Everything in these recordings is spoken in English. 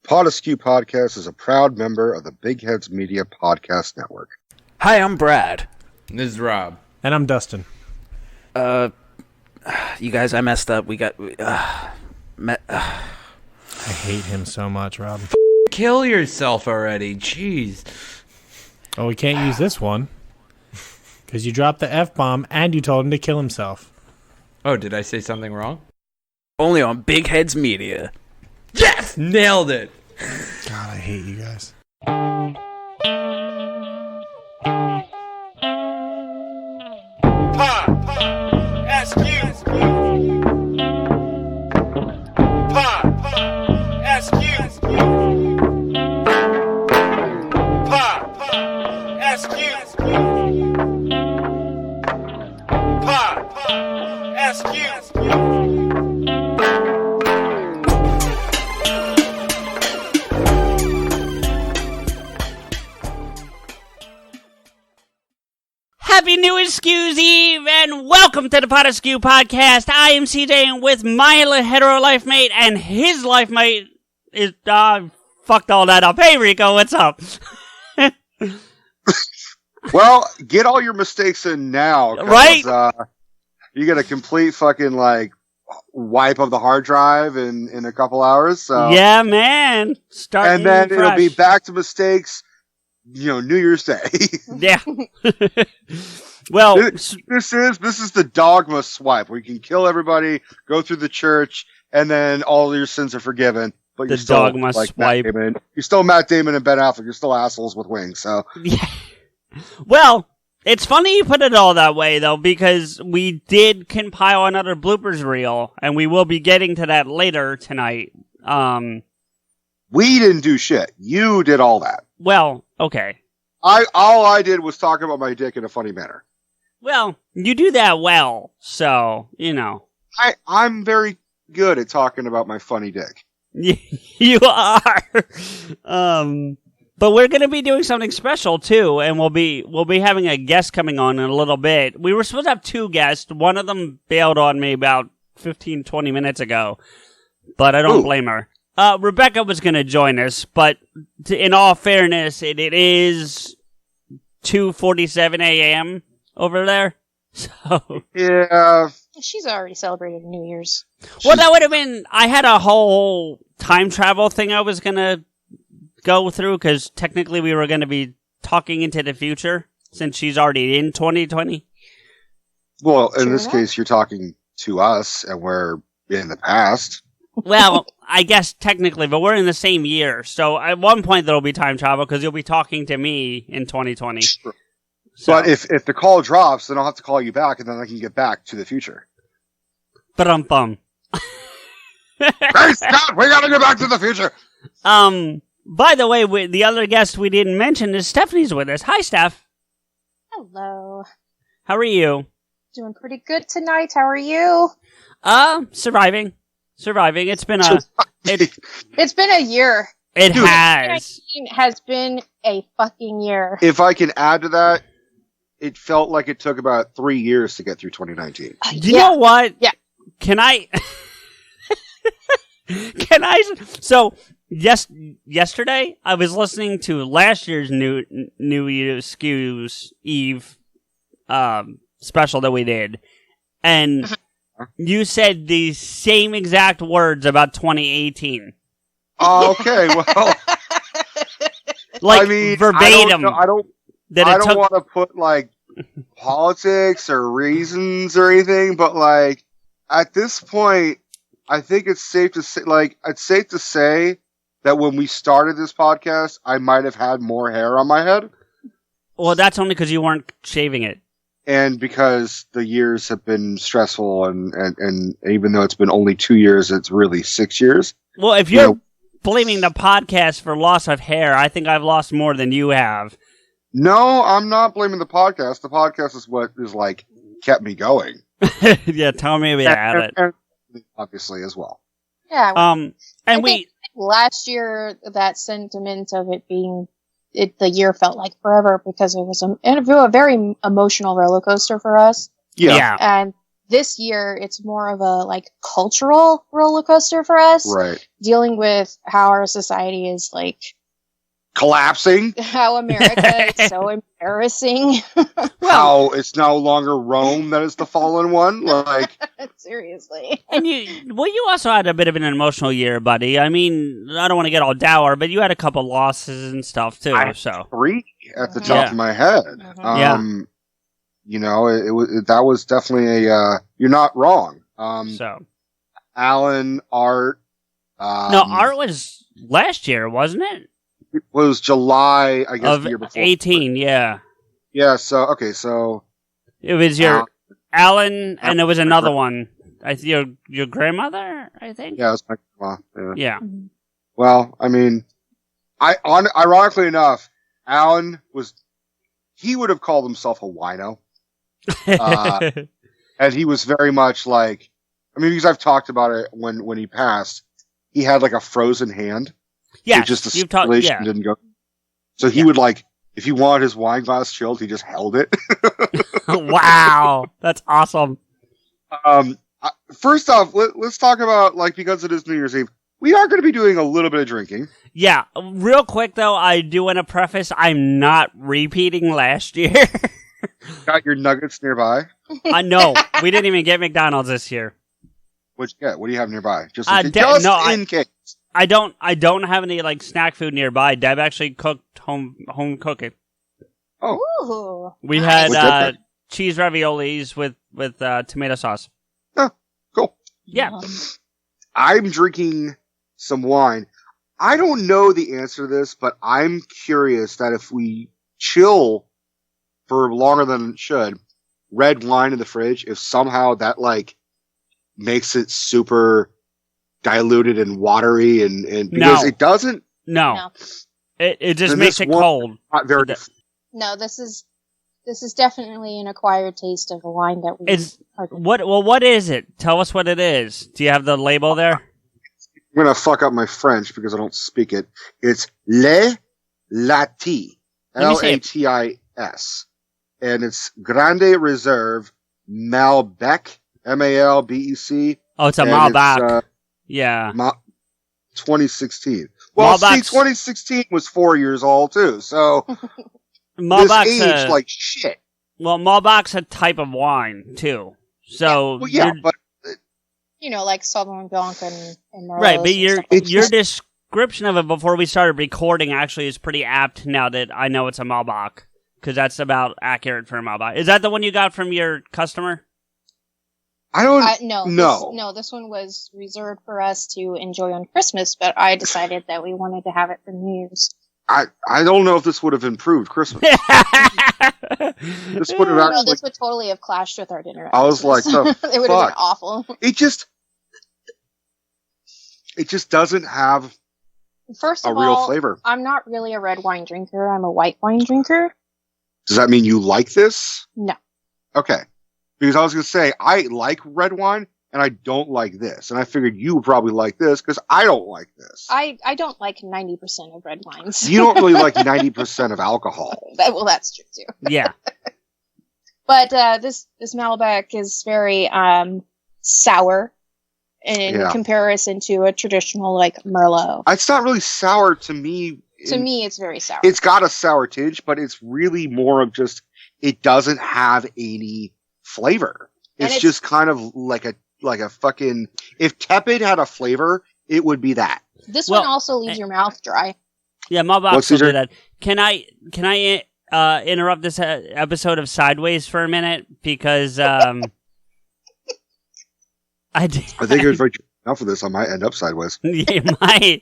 PodAskew Podcast is a proud member of the Big Heads Media Podcast Network. Hi, I'm Brad. This is Rob. And I'm Dustin. You guys, I messed up. I hate him so much, Rob. Kill yourself already. Jeez. Oh, we can't use this one. Because you dropped the F-bomb and you told him to kill himself. Oh, did I say something wrong? Only on Big Heads Media. Yes! Nailed it! God, I hate you guys. Happy NewAskew's Eve, and welcome to the PodAskew Podcast. I am CJ, and with my hetero life mate and his life mate is, fucked all that up. Hey, Rico, what's up? Well, get all your mistakes in now. Right? You get a complete fucking, wipe of the hard drive in a couple hours. So. Yeah, man. Starting and then fresh. it'll be back to mistakes, New Year's Day. Yeah. Well, this is the dogma swipe where you can kill everybody, go through the church, and then all your sins are forgiven. But you're still dogma swipe. You're still Matt Damon and Ben Affleck. You're still assholes with wings. So yeah. Well, it's funny you put it all that way, though, because we did compile another bloopers reel, and we will be getting to that later tonight. We didn't do shit. You did all that. Well, okay. All I did was talk about my dick in a funny manner. Well, you do that well, so, I'm very good at talking about my funny dick. You are. But we're going to be doing something special, too, and we'll be having a guest coming on in a little bit. We were supposed to have two guests. One of them bailed on me about 15, 20 minutes ago, but I don't blame her. Rebecca was going to join us, but in all fairness, it is 2:47 a.m. over there. So yeah, she's already celebrated New Year's. Well, that would have been. I had a whole time travel thing I was going to go through because technically we were going to be talking into the future since she's already in 2020. Well, in this case, you're talking to us, and we're in the past. Well, I guess technically, but we're in the same year. So at one point there'll be time travel because you'll be talking to me in 2020. Sure. So. But if the call drops, then I'll have to call you back, and then I can get back to the future. Ba-dum-bum. Hey, Scott, we gotta get back to the future! By the way, the other guest we didn't mention is Stephanie's with us. Hi, Steph. Hello. How are you? Doing pretty good tonight. How are you? Surviving. It's been it's been a year. It has. 2019 has been a fucking year. If I can add to that, it felt like it took about 3 years to get through 2019. You know what? Yeah. Can I? So, yesterday I was listening to last year's NewAskew's Eve special that we did, and you said the same exact words about 2018. Okay, well, verbatim. I don't want to put politics or reasons or anything, but at this point, I think it's safe to say that when we started this podcast, I might have had more hair on my head. Well, that's only because you weren't shaving it. And because the years have been stressful, and even though it's been only 2 years, it's really 6 years. Well, if you're blaming the podcast for loss of hair, I think I've lost more than you have. No, I'm not blaming the podcast. The podcast is what is kept me going. Yeah, tell me about it. And obviously as well. Yeah. And I think last year that sentiment of it being the year felt like forever because it was a very emotional roller coaster for us. Yeah. And this year it's more of a like cultural roller coaster for us. Right. Dealing with how our society is like collapsing. How America is so embarrassing. How it's no longer Rome that is the fallen one. Like seriously. And you also had a bit of an emotional year, buddy. I mean, I don't want to get all dour, but you had a couple losses and stuff too. I so 3 at the top of my head. Mm-hmm. You know, that was definitely a. You're not wrong. So Alan, Art. No, Art was last year, wasn't it? It was July, I guess, Of the year before. 18, yeah. Yeah. So okay, so it was your Alan, and there was another one. Your grandmother, I think. Yeah, it was my grandma. Yeah. Well, I mean, ironically enough, Alan he would have called himself a wino. And he was very much like, I mean, because I've talked about it when he passed, he had like a frozen hand. Yeah, just the circulation didn't go. So he would like, if he wanted his wine glass chilled, he just held it. Wow, that's awesome. First off, let's talk about, like, because it is New Year's Eve, we are going to be doing a little bit of drinking. Yeah, real quick though, I do want to preface, I'm not repeating last year. Got your nuggets nearby? No, we didn't even get McDonald's this year. What do you have nearby? Just in case. I don't have any like snack food nearby. Deb actually cooked home cooking. Oh, ooh, we had cheese raviolis with tomato sauce. Oh, cool. Yeah, I'm drinking some wine. I don't know the answer to this, but I'm curious that if we chill for longer than it should, red wine in the fridge, if somehow that like makes it super diluted and watery and because it doesn't. No. It just makes it cold. Not very. No, this is definitely an acquired taste of a wine that we. What is it? Tell us what it is. Do you have the label there? I'm gonna fuck up my French because I don't speak it. It's Le Lati, Latis, and it's Grande Reserve Malbec, Malbec. Oh, it's a Malbec. Yeah. 2016. Well, see, 2016 was 4 years old too, so this aged like shit. Well, Malbec's a type of wine too, so but like Sauvignon Blanc and Merlot. Right, but your description of it before we started recording actually is pretty apt now that I know it's a Malbec, because that's about accurate for a Malbec. Is that the one you got from your customer? I don't No, this one was reserved for us to enjoy on Christmas, but I decided that we wanted to have it for New Year's. I don't know if this would have improved Christmas. This would have this would totally have clashed with our dinner. I was like, oh, it would have been awful. It just doesn't have real flavor. I'm not really a red wine drinker. I'm a white wine drinker. Does that mean you like this? No. Okay. Because I was going to say, I like red wine, and I don't like this. And I figured you would probably like this, because I don't like this. I don't like 90% of red wines. You don't really like 90% of alcohol. That's true, too. Yeah. But this Malbec is very sour in comparison to a traditional, like, Merlot. It's not really sour to me. To me, it's very sour. It's got a sour tinge, but it's really more of just, it doesn't have any flavor. It's just kind of like a fucking, if tepid had a flavor, it would be that. This one also leaves your mouth dry. Yeah, Malbec will do that. Can I interrupt this episode of Sideways for a minute? Because I think if I enough of this, I might end up sideways. You might.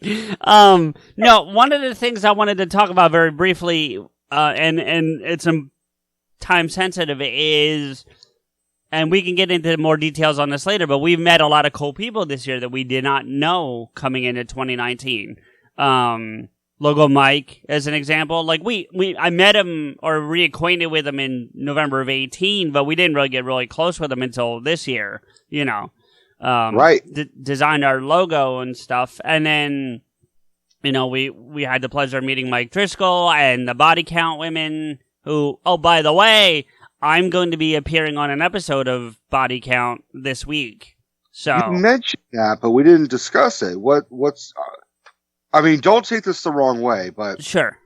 No, one of the things I wanted to talk about very briefly, and it's time sensitive, is, and we can get into more details on this later, but we've met a lot of cool people this year that we did not know coming into 2019. Logo Mike, as an example, like I met him or reacquainted with him in November of 18, but we didn't really get really close with him until this year, right. Designed our logo and stuff. And then, we had the pleasure of meeting Mike Driscoll and the Body Count women who, oh, by the way, I'm going to be appearing on an episode of Body Count this week. So you mentioned that, but we didn't discuss it. What's? I mean, don't take this the wrong way, but sure.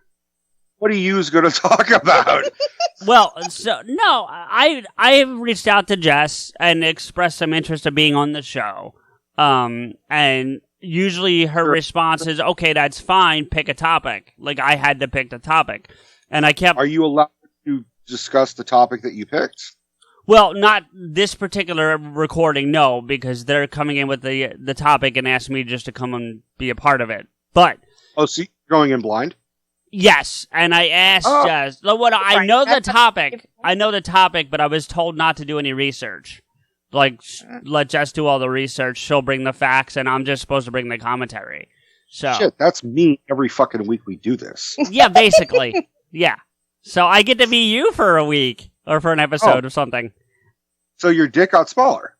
What are you going to talk about? Well, so no, I reached out to Jess and expressed some interest in being on the show. And usually her response is, "Okay, that's fine. Pick a topic." Like I had to pick the topic, and I kept. Are you allowed to discuss the topic that you picked? Well, not this particular recording, no, because they're coming in with the topic and asked me just to come and be a part of it. But so you're going in blind? Yes, and I asked Jess. I know the topic. I know the topic, but I was told not to do any research. Like, let Jess do all the research. She'll bring the facts, and I'm just supposed to bring the commentary. So shit, that's me every fucking week we do this. Yeah, basically. Yeah. So I get to be you for a week or for an episode or something. So your dick got smaller?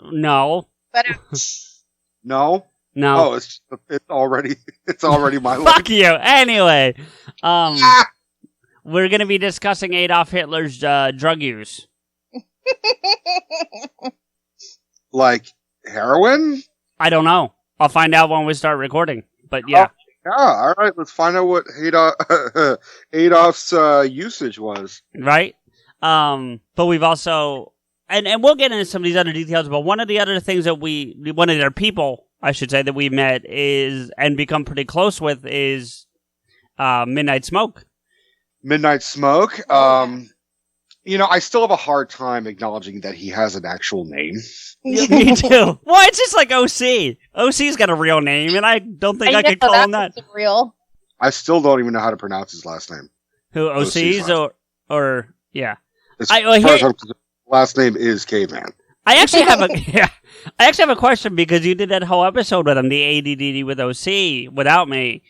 No. But no. No. Oh, it's already my life. Fuck you. Anyway, we're going to be discussing Adolf Hitler's drug use. Like heroin? I don't know. I'll find out when we start recording. But yeah. Yeah, all right. Let's find out what Adolf's usage was. Right? But we've also... And we'll get into some of these other details, but one of the other things that one of their people, I should say, that we met is, and become pretty close with is, Midnight Smoke. Midnight Smoke. I still have a hard time acknowledging that he has an actual name. Me too. Well, it's just like OC. OC's got a real name, and I don't think I could call him that. Real. I still don't even know how to pronounce his last name. Who, OC's or yeah. Last name is Caveman. I actually have a question because you did that whole episode with him, the ADD with OC, without me.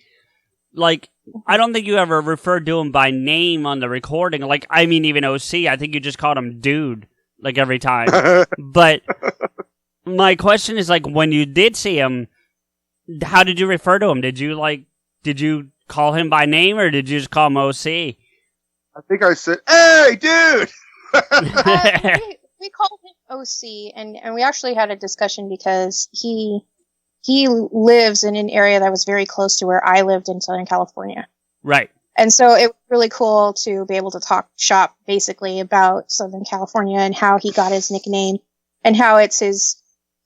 Like, I don't think you ever referred to him by name on the recording. Like, I mean, even OC, I think you just called him dude, like, every time. But my question is, like, when you did see him, how did you refer to him? Did you call him by name, or did you just call him OC? I think I said, "Hey, dude!" We called him OC, and we actually had a discussion because he lives in an area that was very close to where I lived in Southern California. Right. And so it was really cool to be able to talk shop basically about Southern California and how he got his nickname and how it's his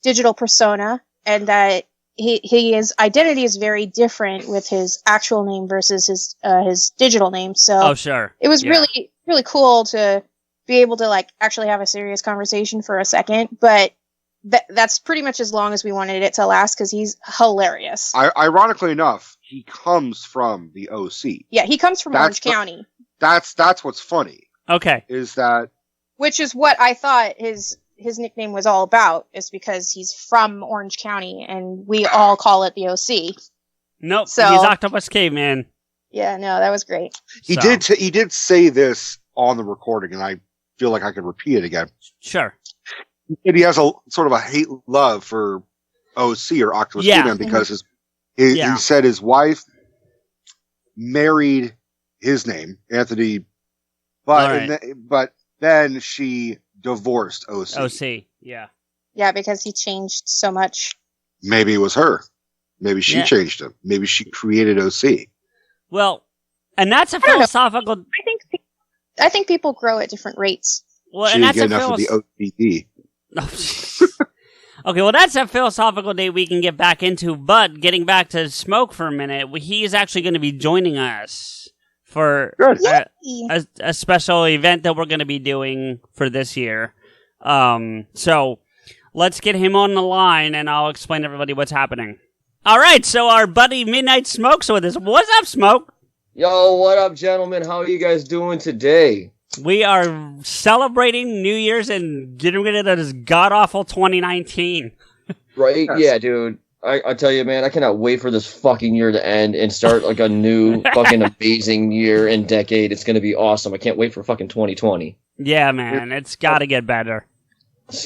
digital persona, and that his identity is very different with his actual name versus his digital name. So sure. It was really, really cool to be able to like actually have a serious conversation for a second, but that's pretty much as long as we wanted it to last because he's hilarious. Ironically enough, he comes from the OC. Yeah, he comes from Orange County. That's what's funny. Okay. Is that... Which is what I thought his nickname was all about, is because he's from Orange County and we all call it the OC. Nope, so, he's Octopus Caveman. Yeah, no, that was great. He did say this on the recording, and I feel like I could repeat it again. Sure. He has a sort of a hate-love for OC or Octopus Caveman because he said his wife married his name, Anthony, but then she divorced OC. OC, yeah. Yeah, because he changed so much. Maybe it was her. Maybe she changed him. Maybe she created OC. Well, and that's a philosophical... I think people grow at different rates. Well, and that's enough of the OCD. Okay, well, that's a philosophical day we can get back into, but getting back to Smoke for a minute, he is actually going to be joining us for a special event that we're going to be doing for this year. So let's get him on the line, and I'll explain to everybody what's happening. All right, so our buddy Midnight Smoke's with us. What's up, Smoke? Yo, what up, gentlemen? How are you guys doing today? We are celebrating New Year's and getting rid of this god-awful 2019. Right? Yeah, dude. I tell you, man, I cannot wait for this fucking year to end and start like a new fucking amazing year and decade. It's going to be awesome. I can't wait for fucking 2020. Yeah, man. It's got to get better.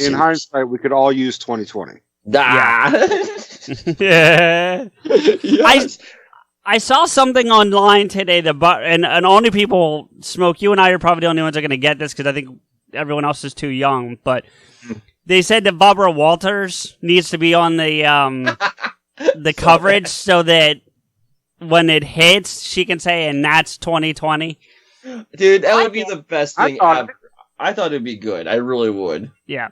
In hindsight, we could all use 2020. Yeah. Yeah. Yes. I saw something online today and only people, Smoke, you and I are probably the only ones that are going to get this because I think everyone else is too young, but they said that Barbara Walters needs to be on the coverage so that when it hits, she can say, and that's 2020. Dude, that would be the best thing ever. I thought it'd be good. I really would. Yeah.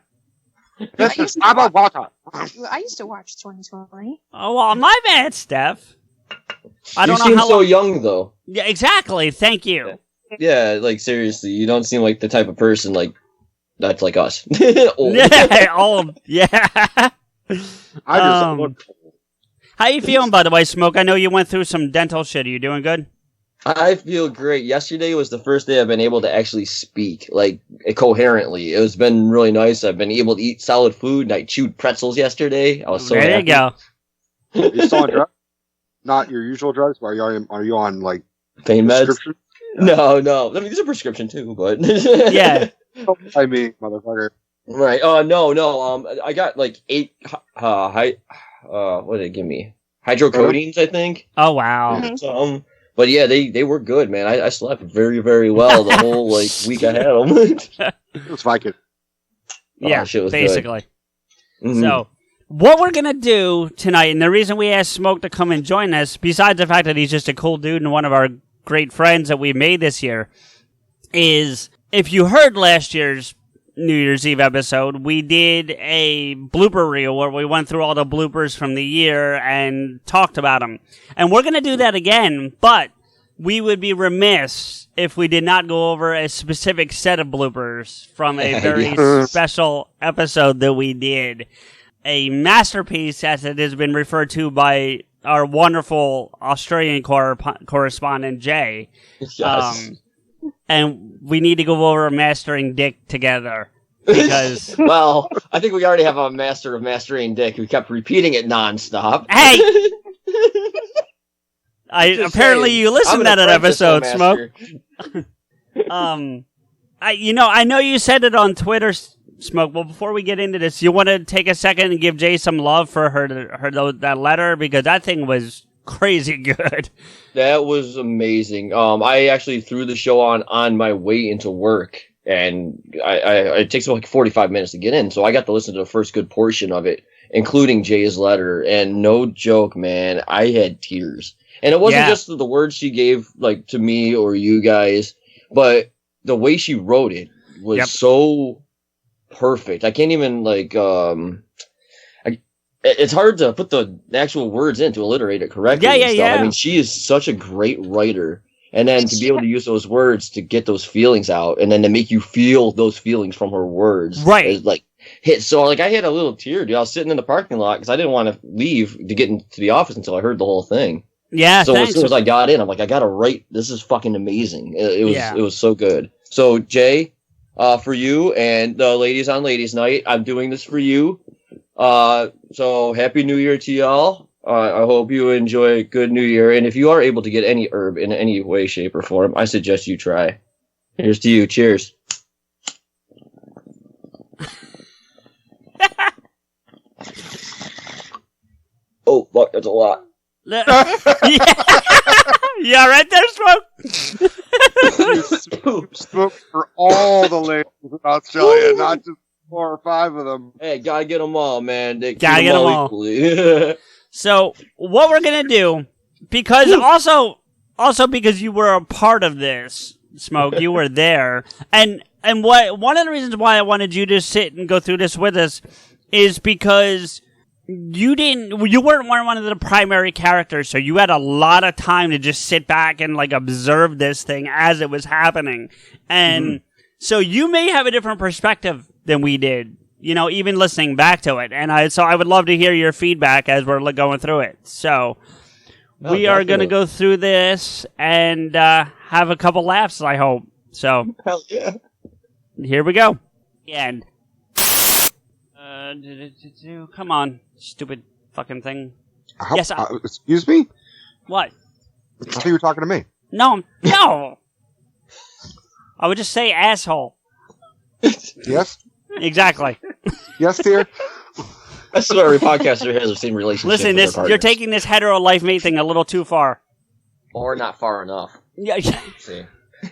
This is Barbara Walters. I used to watch 2020. Oh, well, my bad, Steph. I don't know seem how so young, though. Yeah, exactly. Thank you. Yeah, like, seriously, you don't seem like the type of person, like, that's like us. Old. Yeah, old. Yeah. I just look. How you feeling, by the way, Smoke? I know you went through some dental shit. Are you doing good? I feel great. Yesterday was the first day I've been able to actually speak, like, coherently. It's been really nice. I've been able to eat solid food, and I chewed pretzels yesterday. I was so happy. There you go. You're still on drugs? Not your usual drugs, but are you on, like, Pain meds? prescription? No. I mean, these are prescription, too, but... Yeah. I mean, motherfucker. Right. No. I got, like, 8... what did it give me? Hydrocodines, I think. Oh, wow. Mhm. But yeah, they were good, man. I slept very, very well the whole like week I had them. It was Viking. Yeah, shit was basically. Mhm. So, what we're going to do tonight, and the reason we asked Smoke to come and join us, besides the fact that he's just a cool dude and one of our great friends that we made this year, is if you heard last year's New Year's Eve episode, we did a blooper reel where we went through all the bloopers from the year and talked about them. And we're going to do that again, but we would be remiss if we did not go over a specific set of bloopers from a very special episode that we did. A masterpiece, as it has been referred to by our wonderful Australian correspondent, Jay. Yes. And we need to go over Mastering Dick together. Because Well, I think we already have a master of mastering dick who kept repeating it nonstop. Hey! Apparently saying, you listened to that episode, Smoke. Master. I know you said it on Twitter, Smoke, but before we get into this, you want to take a second and give Jay some love for that letter? Because that thing was crazy good. That was amazing. I actually threw the show on my way into work, and it takes about like 45 minutes to get in, so I got to listen to the first good portion of it, including Jay's letter, and no joke, man, I had tears. And it wasn't just the words she gave, like, to me or you guys, but the way she wrote it was so perfect. I can't even, like, it's hard to put the actual words in to alliterate it correctly. Yeah. I mean, she is such a great writer. And then to be able to use those words to get those feelings out, and then to make you feel those feelings from her words. Right. Is like, hit. So, like, I had a little tear, dude. I was sitting in the parking lot because I didn't want to leave to get into the office until I heard the whole thing. Yeah, so thanks. as soon as I got in, I'm like, I gotta write. This is fucking amazing. It was so good. So, Jay, for you and the ladies on Ladies Night, I'm doing this for you. So Happy New Year to y'all. I hope you enjoy a good New Year. And if you are able to get any herb in any way, shape, or form, I suggest you try. Here's to you. Cheers. Oh, fuck, that's a lot. Yeah, right there, Smoke. Smoke for all the ladies in Australia, not just 4 or 5 of them. Hey, gotta get them all, man. They gotta get them all. Equally. So, what we're gonna do, because also because you were a part of this, Smoke, you were there, and one of the reasons why I wanted you to sit and go through this with us is because you weren't one of the primary characters, so you had a lot of time to just sit back and like observe this thing as it was happening, and so you may have a different perspective than we did. You know, even listening back to it. And I would love to hear your feedback as we're going through it. So, we are going to go through this and have a couple laughs, I hope. So, Hell yeah. Here we go. And, come on, stupid fucking thing. Yes, excuse me? What? I thought you were talking to me. No. I would just say asshole. Yes? Exactly. Yes, dear? That's what every podcaster has the same relationship. Listen, with their you're taking this hetero life mate thing a little too far. Or not far enough. Yeah. See,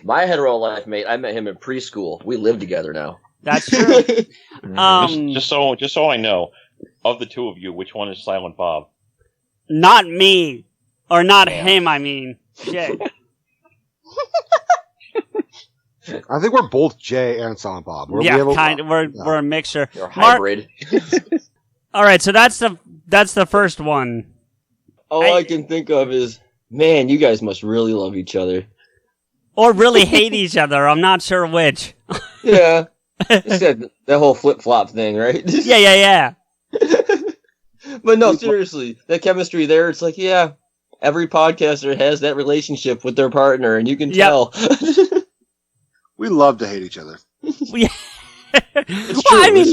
my hetero life mate, I met him in preschool. We live together now. That's true. Just so I know, of the two of you, which one is Silent Bob? Not me. Or not him, I mean. Shit. I think we're both Jay and Silent Bob. We're a mixture. You're a hybrid. All right, so that's the first one. All I can think of is, man, you guys must really love each other. Or really hate each other. I'm not sure which. Yeah. That whole flip-flop thing, right? Yeah. But no, seriously, that chemistry there, it's like, yeah, every podcaster has that relationship with their partner, and you can tell. We love to hate each other. It's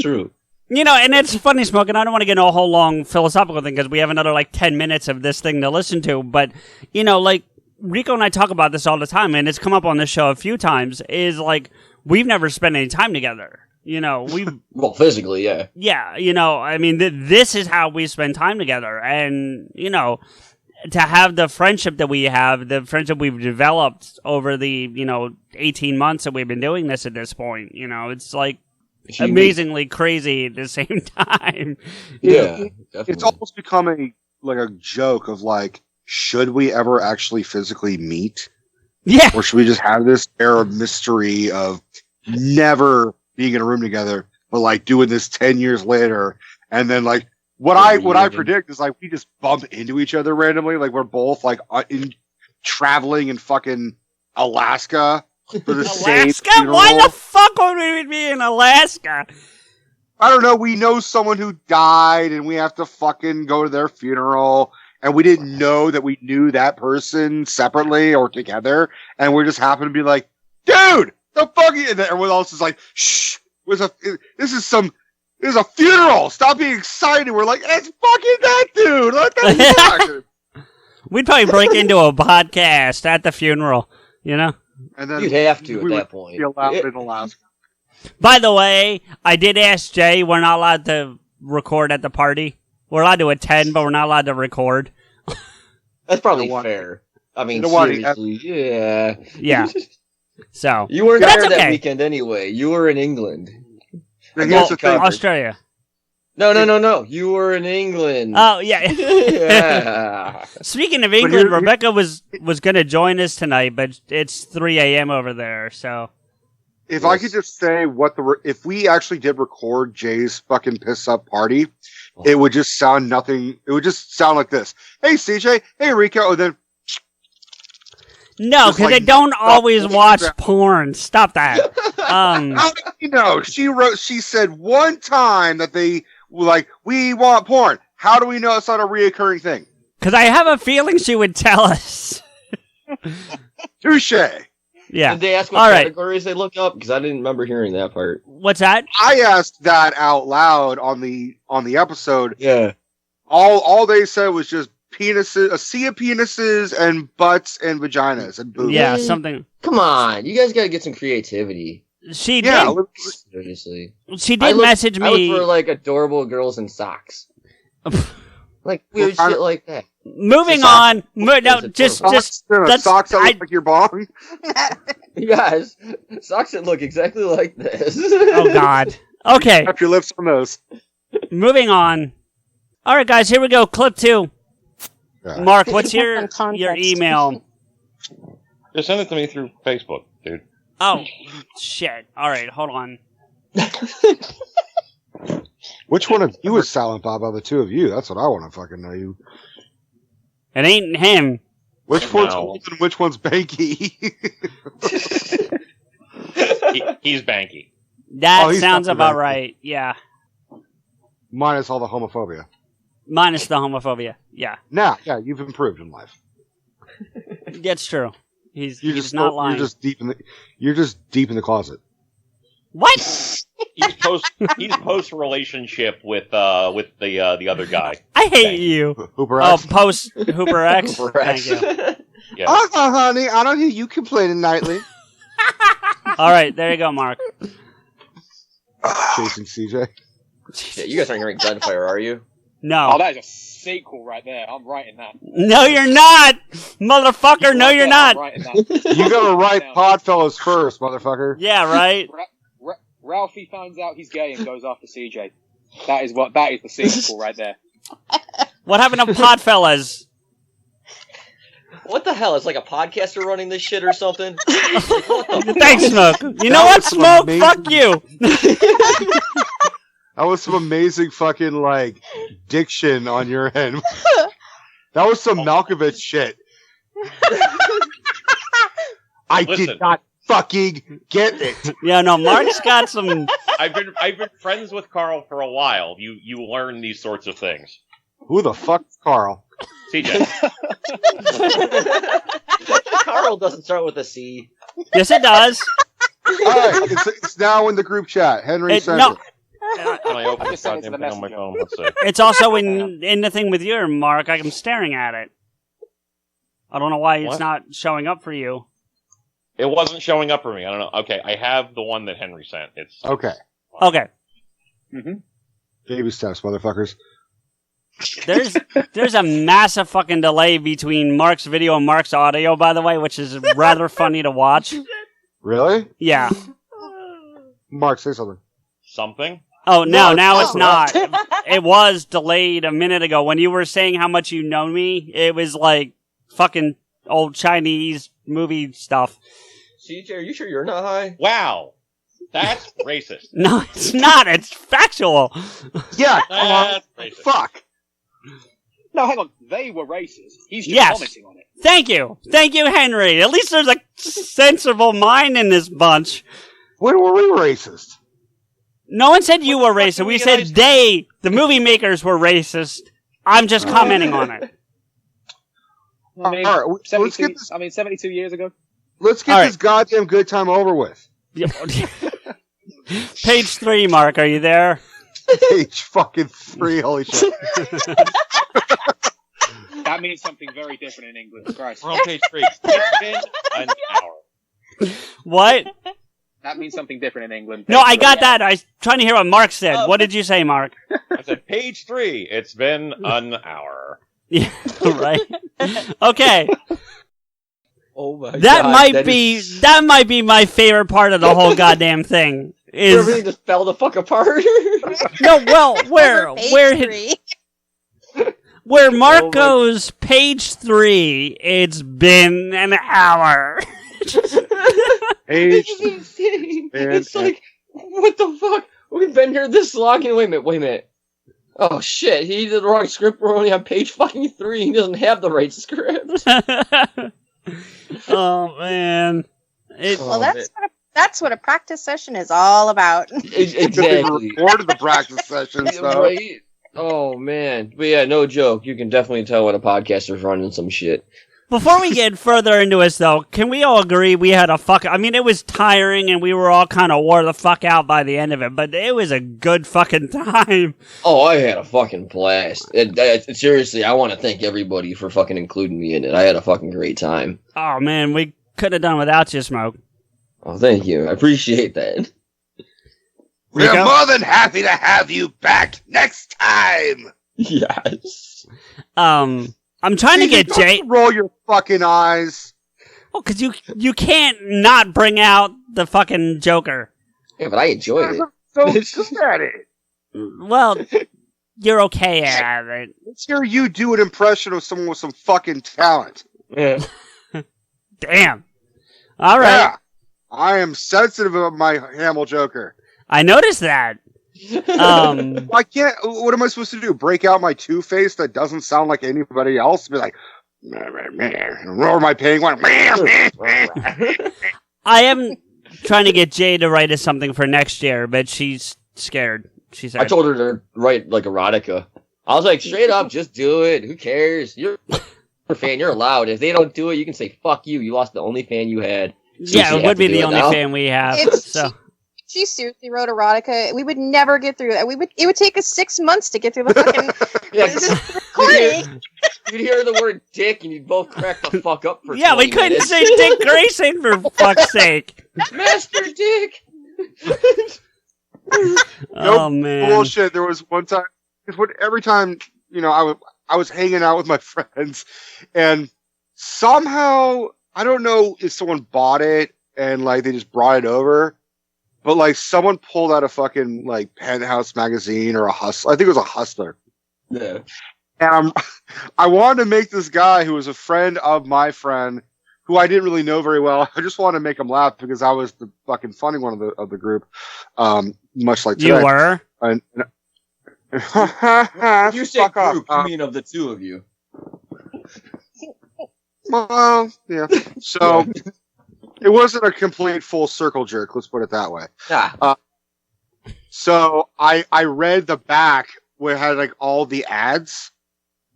true. You know, and it's funny, Smoke, and I don't want to get into a whole long philosophical thing because we have another 10 minutes of this thing to listen to, but, you know, Rico and I talk about this all the time, and it's come up on this show a few times, is we've never spent any time together. You know, well, physically, yeah. Yeah, you know, I mean, this is how we spend time together, and, you know, to have the friendship that we have, the friendship we've developed over the, 18 months that we've been doing this at this point, you know, it's amazingly crazy at the same time. Yeah, it's almost become a joke of should we ever actually physically meet? Yeah. Or should we just have this air of mystery of never being in a room together, but doing this 10 years later, and then what I predict is we just bump into each other randomly, we're both traveling in fucking Alaska for the same funeral. Why the fuck would we be in Alaska? I don't know. We know someone who died, and we have to fucking go to their funeral, and we didn't know that we knew that person separately or together, and we just happen to be like, dude, the fuck, and everyone else is like, shh, this is a funeral. Stop being excited. We're like, it's fucking that dude. What the fuck? We'd probably break into a podcast at the funeral, you know? And then you'd have to at that point. Be allowed in Alaska. By the way, I did ask Jay, we're not allowed to record at the party. We're allowed to attend, but we're not allowed to record. That's probably fair. I mean, seriously, yeah. Yeah. So you weren't there that weekend anyway. You were in England. Australia. No. You were in England. Oh, yeah. Yeah. Speaking of England, Rebecca was going to join us tonight, but it's 3 a.m. over there, so. If I could just say if we actually did record Jay's fucking piss up party, it would just sound nothing. It would just sound like this. Hey, CJ. Hey, Rico. And then. No, because they don't always watch porn. Stop that. How do you know? She said one time that they we want porn. How do we know it's not a reoccurring thing? Because I have a feeling she would tell us. Touche. Yeah. Did they ask what categories they look up? Because I didn't remember hearing that part. What's that? I asked that out loud on the episode. Yeah. All they said was just penises, a sea of penises and butts and vaginas and boobs. Yeah, something. Come on, you guys got to get some creativity. She did. Seriously. She did message me. I look for adorable girls in socks. Weird shit like that. Moving on. Just socks that look like your bong. You guys, socks that look exactly like this. Oh God. Okay. Wrap your lips on those. Moving on. All right, guys. Here we go. Clip 2. Mark, what's your email? Just send it to me through Facebook, dude. Oh, shit. All right, hold on. Which one of you is Silent Bob of the two of you? That's what I want to fucking know. You. It ain't him. Which one's Holt and which one's Banky? He's Banky. That sounds about right, yeah. Minus all the homophobia. Minus the homophobia, yeah. Nah, yeah, you've improved in life. That's true. He's not lying. You're just deep in the closet. What? He's post relationship with the other guy. I hate you. Hooper X. Oh, post Hooper X. Hooper X. Thank you. Yeah. Oh, honey, I don't hear you complaining nightly. All right, there you go, Mark. Chasing CJ. Yeah, you guys aren't going to Gunfire, are you? No. Oh, that's a sequel right there. I'm writing that. No, you're not, motherfucker. No, you're not. I'm writing that. You gotta write Podfellas first, motherfucker. Yeah, right. Ralphie finds out he's gay and goes after CJ. That is the sequel right there. What happened to Podfellas? What the hell? It's like a podcaster running this shit or something? Thanks, Smoke. You know what, Smoke? amazing. Fuck you. That was some amazing fucking, like, diction on your end. That was some Malkovich shit. I did not fucking get it. Yeah, no, Mark's got some... I've been friends with Carl for a while. You learn these sorts of things. Who the fuck's Carl? CJ. Carl doesn't start with a C. Yes, it does. Alright, it's now in the group chat. Henry sent No, it. Can I open I this just sent it to goddamn the thing on my messenger. phone? Let's see. it's also in the thing with you, Mark. I'm staring at it. I don't know why it's What? not showing up for you. It wasn't showing up for me. I don't know. Okay, I have the one that Henry sent. It's Okay. Okay. Baby steps, motherfuckers. There's a massive fucking delay between Mark's video and Mark's audio, by the way, which is rather funny to watch. Really? Yeah. Mark, say something. something. Oh, no, now it's not. It was delayed a minute ago. When you were saying how much you know me, it was like fucking old Chinese movie stuff. CJ, are you sure you're not high? Wow, that's racist. No, it's not. It's factual. Yeah, That's racist. fuck. No, hang on. They were racist. He's just Yes. commenting on it. Thank you. Thank you, Henry. At least there's a sensible mind in this bunch. When were we racist? No one said you were racist. do We we said get they, the movie makers, were racist. I'm just commenting on it. I mean, All right, let's 72, get this. 72 years ago. Let's get All right. this goddamn good time over with. Page 3, Mark. Are you there? Page fucking 3. Holy shit. That means something very different in England. Christ. We're on page 3. It's been an hour. What? That means something different in England. No, I got that. I was trying to hear what Mark said. What did you say, Mark? I said page 3. It's been an hour. Yeah, right. Okay. Oh my god. That might be my favorite part of the whole goddamn thing. Everything Is just fell the fuck apart. no, well, where Mark goes, page 3. It's been an hour. Page. It's like, what the fuck? We've been here this long, and wait a minute. Oh shit, he did the wrong script. We're only on page fucking 3. He doesn't have the right script. Oh man. Well, that's what a practice session is all about. Exactly. Recorded the practice session, so. Right? Oh man. But yeah, no joke. You can definitely tell when a podcaster's running some shit. Before we get further into this, though, can we all agree we had a I mean, it was tiring and we were all kind of wore the fuck out by the end of it, but it was a good fucking time. Oh, I had a fucking blast. Seriously, I want to thank everybody for fucking including me in it. I had a fucking great time. Oh, man, we could have done without you, Smoke. Oh, thank you. I appreciate that. We're Rico? more than happy to have you back next time. Yes. I'm trying to get Jay. Roll your fucking eyes. Oh, because you can't not bring out the fucking Joker. Yeah, but I enjoyed it. So good at it. Well, you're okay at it. Let's hear you do an impression of someone with some fucking talent. Yeah. Damn. All right. Yeah. I am sensitive about my Hamill Joker. I noticed that. I can't. What am I supposed to do? Break out my Two-Face that doesn't sound like anybody else? Be like, roar my penguin. I am trying to get Jay to write us something for next year, but she's scared. She said, I told her to write like erotica. I was like, straight up, just do it. Who cares? You're a fan. You're allowed. If they don't do it, you can say, fuck you. You lost the only fan you had. yeah, it would be the only now. fan we have. So. She seriously wrote erotica. We would never get through that. It would take us 6 months to get through the fucking recording. You'd hear the word dick and you'd both crack the fuck up for Yeah, we 20 couldn't minutes. say Dick Grayson for fuck's sake. Master Dick! Oh man. Bullshit. There was one time. Every time, I was hanging out with my friends, and somehow I don't know if someone bought it and like they just brought it over, but like someone pulled out a fucking like Penthouse magazine or a Hustler. I think it was a Hustler. Yeah. And I wanted to make this guy who was a friend of my friend, who I didn't really know very well. I just wanted to make him laugh because I was the fucking funny one of the group. Much like today. You were? You say group, you mean of the two of you. Well, yeah. So it wasn't a complete full circle jerk. Let's put it that way. Yeah. So I read the back where it had like all the ads,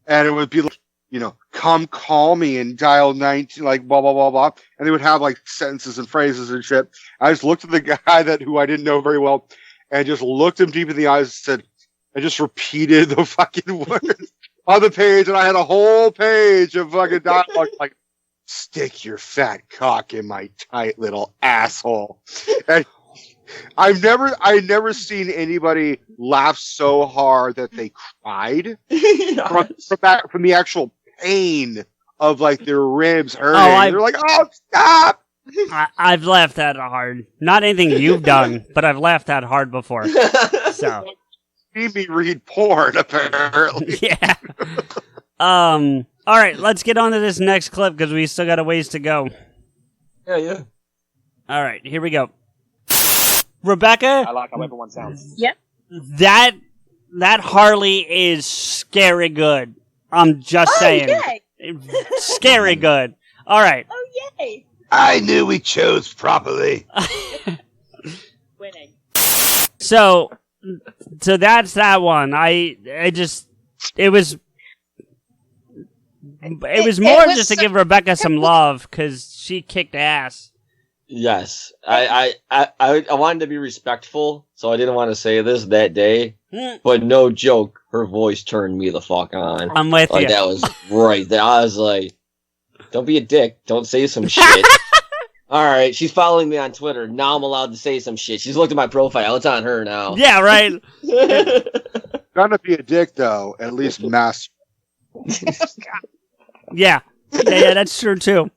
and it would be like, you know, come call me and dial 19, like blah blah blah blah, and they would have like sentences and phrases and shit. I just looked at the guy who I didn't know very well, and just looked him deep in the eyes and said, I just repeated the fucking words on the page, and I had a whole page of fucking dialogue like, stick your fat cock in my tight little asshole. And I've never seen anybody laugh so hard that they cried from the actual pain of like their ribs hurting. They're like, oh, stop! I've laughed that hard. Not anything you've done, but I've laughed that hard before. So. See me read porn, apparently. Yeah. All right, let's get on to this next clip because we still got a ways to go. Yeah. All right, here we go. Rebecca? I like how everyone sounds. Yep. That Harley is scary good. I'm just saying. Yay. Scary good. All right. Oh, yay. I knew we chose properly. Winning. So that's that one. It was more just to give Rebecca some love because she kicked ass. Yes, I wanted to be respectful, so I didn't want to say this that day. But no joke, her voice turned me the fuck on. I'm with you. That was right. I was like, "Don't be a dick. Don't say some shit." All right, she's following me on Twitter. Now I'm allowed to say some shit. She's looked at my profile. It's on her now. Yeah, right. Gonna be a dick though. At least master. Yeah, that's true too.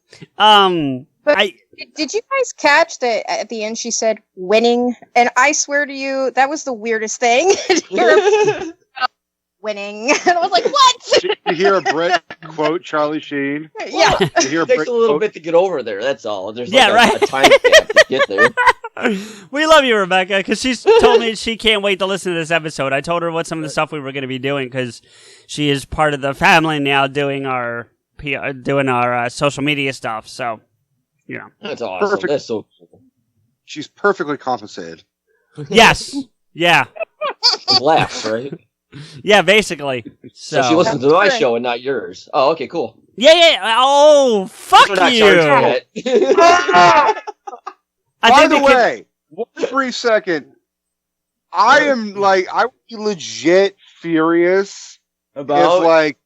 Did you guys catch that at the end she said winning? And I swear to you, that was the weirdest thing. Winning. And I was like, what? You hear a Brit quote Charlie Sheen? Yeah. You hear It takes a little bit to get over there, that's all. There's Yeah, like a time gap to get there. We love you, Rebecca, because she's told me she can't wait to listen to this episode. I told her what some of the stuff we were going to be doing because she is part of the family now doing our social media stuff. So, you know. That's awesome. Perfect. That's so cool. She's perfectly compensated. Yes. Yeah. Laughs, right? Yeah, basically. So she listens to my show and not yours. Oh, okay, cool. Yeah. Oh, fuck We're not you. charging yet. By the way, one brief second. I am like, I would be legit furious About? if like,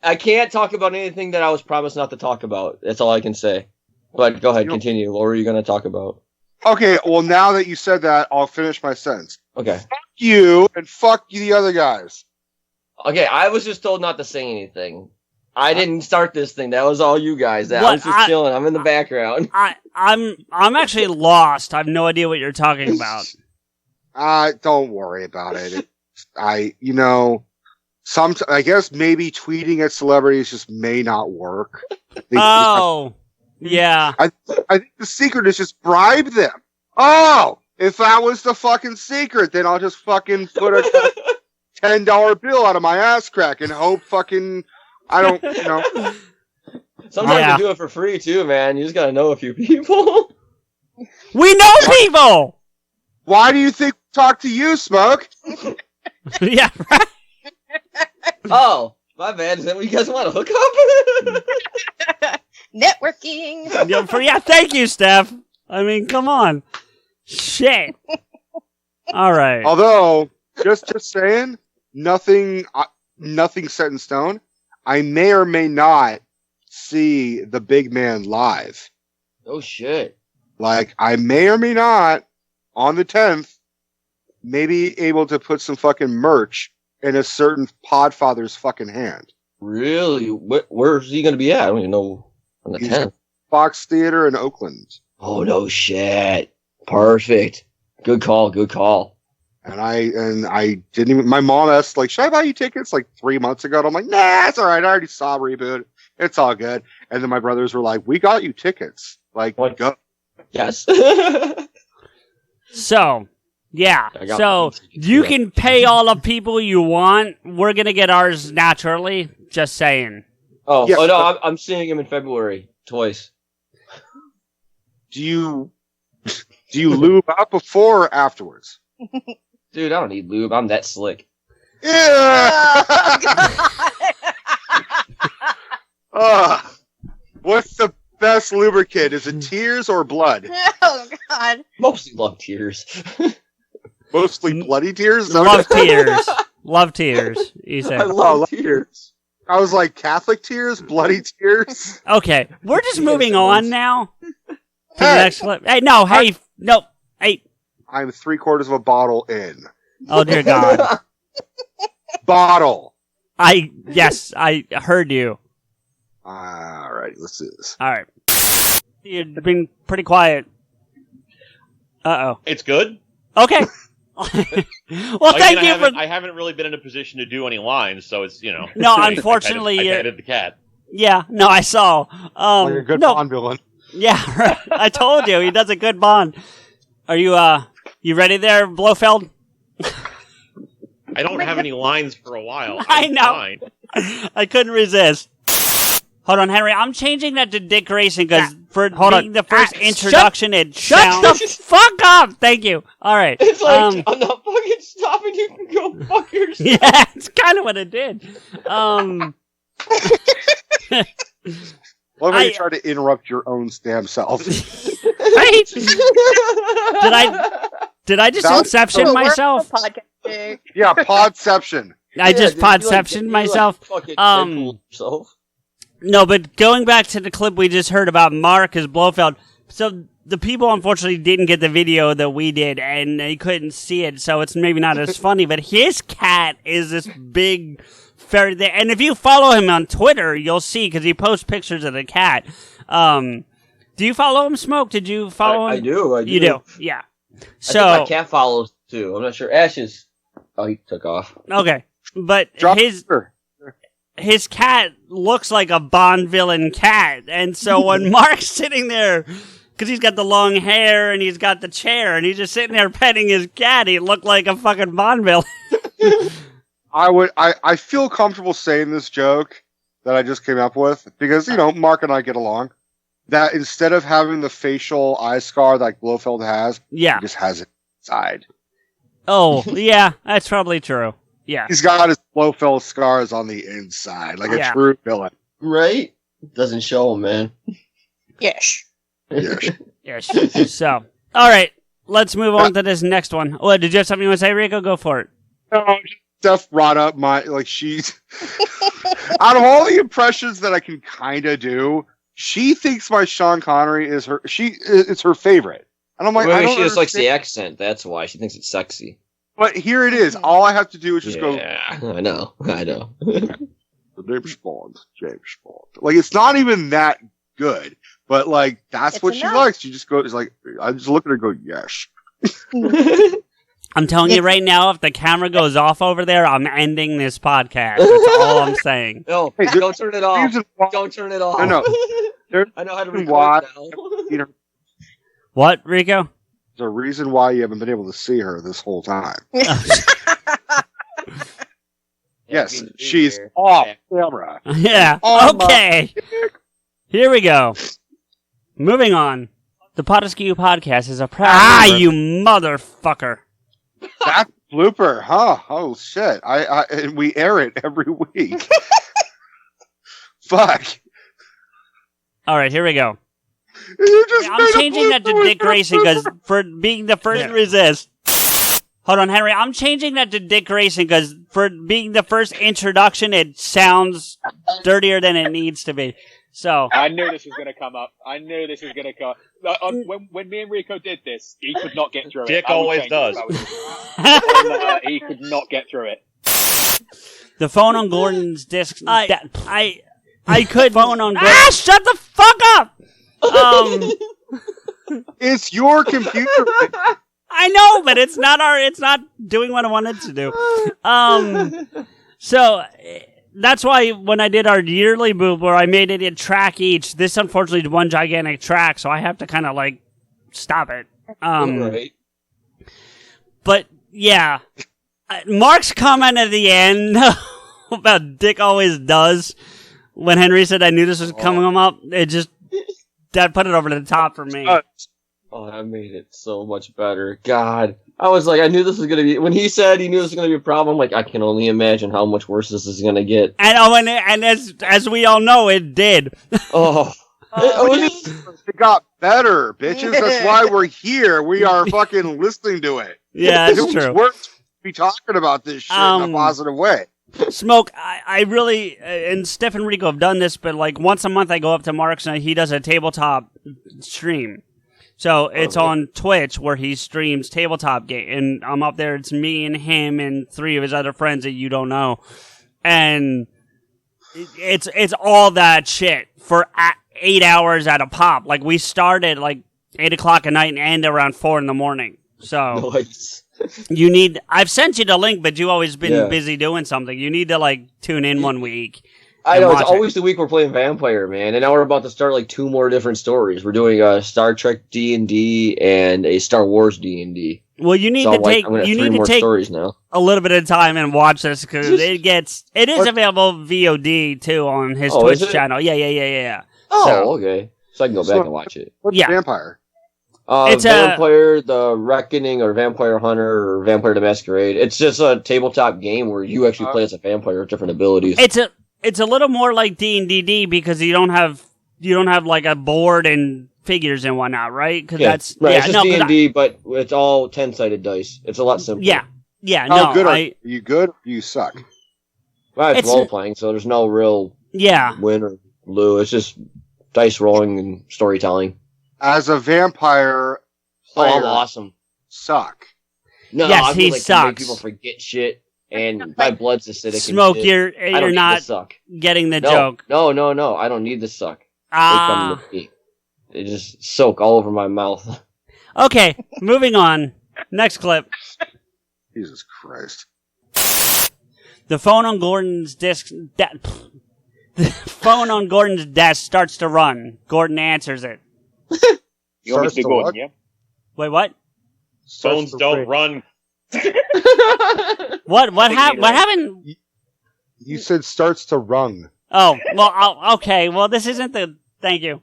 I can't talk about anything that I was promised not to talk about. That's all I can say. But go ahead, continue. What were you going to talk about? okay, well now that you said that, I'll finish my sentence. Okay. Fuck you and fuck you the other guys. Okay, I was just told not to say anything. I didn't start this thing. That was all you guys. I was just chilling. I'm in the background. I'm actually lost. I have no idea what you're talking about. Don't worry about it. I guess maybe tweeting at celebrities just may not work. Yeah. I think the secret is just bribe them. Oh, if that was the fucking secret, then I'll just fucking put a $10 bill out of my ass crack and hope fucking I don't, Sometimes you do it for free too, man. You just gotta know a few people. We know people! Why do you think we talk to you, Smoke? Yeah, right. Oh, my bad. Is that what you guys want to hook up? Networking. Yeah, thank you, Steph. I mean, come on. Shit. All right. Although, just saying, nothing set in stone. I may or may not see the big man live. Oh shit! Like I may or may not on the 10th, maybe able to put some fucking merch in a certain podfather's fucking hand. Really? Where's he going to be at? I don't even know. On the 10th. Fox Theater in Oakland. Oh, no shit. Perfect. Good call. And I didn't even, my mom asked, like, should I buy you tickets like 3 months ago? And I'm like, nah, it's all right. I already saw Reboot. It's all good. And then my brothers were like, we got you tickets. Like, what? Go. Yes. So, yeah. So, you can pay all the people you want. We're going to get ours naturally. Just saying. Oh, yeah, no, I'm seeing him in February. Twice. Do you lube up before or afterwards? Dude, I don't need lube. I'm that slick. Yeah! What's the best lubricant? Is it tears or blood? Oh, God. Mostly love tears. Mostly bloody tears? Love tears. Love tears, you said. I love tears. I was like, Catholic tears? Bloody tears? Okay, we're just moving on now. To the next clip. Hey, no, hey. I'm 3/4 of a bottle in. Oh, dear God. Bottle. Yes, I heard you. Alrighty, let's do this. Alright. You've been pretty quiet. Uh-oh. It's good. Okay. Well, thank you for... I haven't really been in a position to do any lines, so it's, you know... No, unfortunately... I petted the cat. Yeah, no, I saw. Like a good Bond villain. Yeah, right. I told you, he does a good Bond. Are you, you ready there, Blofeld? I don't have any lines for a while. I know. Fine. I couldn't resist. Hold on, Henry. I'm changing that to Dick Grayson because for being the first introduction, it sounds... Shut the fuck up! Thank you. All right. It's like, I'm not fucking stopping. You can go fuck yourself. Yeah, it's kind of what it did. What about you try to interrupt your own damn self? Right? Did I just Inception myself? Yeah, Podception. I just Podception myself. No, but going back to the clip we just heard about Mark as Blofeld, so the people unfortunately didn't get the video that we did, and they couldn't see it, so it's maybe not as funny, but his cat is this big ferret there, and if you follow him on Twitter, you'll see, because he posts pictures of the cat. Do you follow him, Smoke? Did you follow him? I do. You do, yeah. So I think my cat follows, too. I'm not sure. Ashes. Oh, he took off. Okay, but his cat looks like a Bond villain cat. And so when Mark's sitting there, because he's got the long hair and he's got the chair and he's just sitting there petting his cat, he looked like a fucking Bond villain. I feel comfortable saying this joke that I just came up with because, you know, Mark and I get along. That instead of having the facial eye scar that Blofeld has, he just has it inside. Oh, yeah, that's probably true. Yeah. He's got his Blofeld scars on the inside, like a true villain. Right? Doesn't show him, man. Yes. Yes. So, all right, let's move on to this next one. Oh, did you have something you want to say, Rico? Go for it. No, Steph brought up she's... out of all the impressions that I can kind of do, she thinks my Sean Connery is it's her favorite. And I'm like, well, she just likes the accent, that's why. She thinks it's sexy. But here it is. All I have to do is just go... Yeah, I know. James Bond. Like, it's not even that good. But, like, that's what she likes. She just goes, like, I just look at her and go, yes. I'm telling you right now, if the camera goes off over there, I'm ending this podcast. That's all I'm saying. No, don't turn it off. Don't turn it off. No. I know how to record now. What, Rico? There's a reason why you haven't been able to see her this whole time. Yes, she's off camera. Yeah. Okay. Here we go. Moving on. The PodAskew Podcast is a proud you motherfucker. That's blooper, huh? Oh shit! And we air it every week. Fuck. All right, here we go. I'm changing that to Dick Grayson because for being the first to resist. Hold on, Henry. I'm changing that to Dick Grayson because for being the first introduction, it sounds dirtier than it needs to be. So I knew this was going to come up. When me and Rico did this, he could not get through it. Dick always does. He could not get through it. The phone on Gordon's disc. I could phone on Gordon. Shut the fuck up! It's your computer. I know, but it's not doing what I wanted to do. So that's why when I did our yearly boob where I made it a track each, this unfortunately is one gigantic track, so I have to kind of like stop it. Right. But yeah, Mark's comment at the end about Dick always does when Henry said I knew this was coming up, that put it over the top for me. Oh, that made it so much better. God. I was like, I knew this was going to be... When he said he knew this was going to be a problem, I'm like, I can only imagine how much worse this is going to get. And as we all know, it did. Oh. It got better, bitches. That's why we're here. We are fucking listening to it. Yeah, that's true. We're be talking about this shit in a positive way. Smoke, I really, and Steph and Rico have done this, but like once a month I go up to Mark's and he does a tabletop stream. So it's on Twitch where he streams tabletop game, and I'm up there. It's me and him and 3 of his other friends that you don't know, and it's all that shit for 8 hours at a pop. Like we started like 8 o'clock at night and end around 4 in the morning. So nice. I've sent you the link, but you've always been busy doing something. You need to like tune in one week. I know, it's always the week we're playing Vampire, man. And now we're about to start like 2 more different stories. We're doing a Star Trek D&D and a Star Wars D&D. Well, you need to take stories now. A little bit of time and watch this because it is available VOD too on his Twitch channel. Yeah. Oh, okay. So I can go back and watch it. What's Vampire? It's Vampire the Reckoning or Vampire Hunter or Vampire the Masquerade. It's just a tabletop game where you actually play as a vampire with different abilities. It's a little more like D&D because you don't have like a board and figures and whatnot, right? Because it's just D&D, but it's all 10-sided dice. It's a lot simpler. Yeah. How good are you? Good? Or you suck? Well, it's role playing, so there's no real win or lose. It's just dice rolling and storytelling. As a vampire player, I'm awesome. Suck. No, yes, I he like sucks. Make people forget shit. And my blood's acidic. Smoke, and shit. you're not getting the joke. No. I don't need the suck. They come to me. They just soak all over my mouth. Okay, moving on. Next clip. Jesus Christ. The phone on Gordon's desk. The phone on Gordon's desk starts to run. Gordon answers it. You want me to be Gordon, yeah? Wait, what? Phones don't run. What happened? You said starts to rung. Oh, well, okay. Well, this isn't the... Thank you.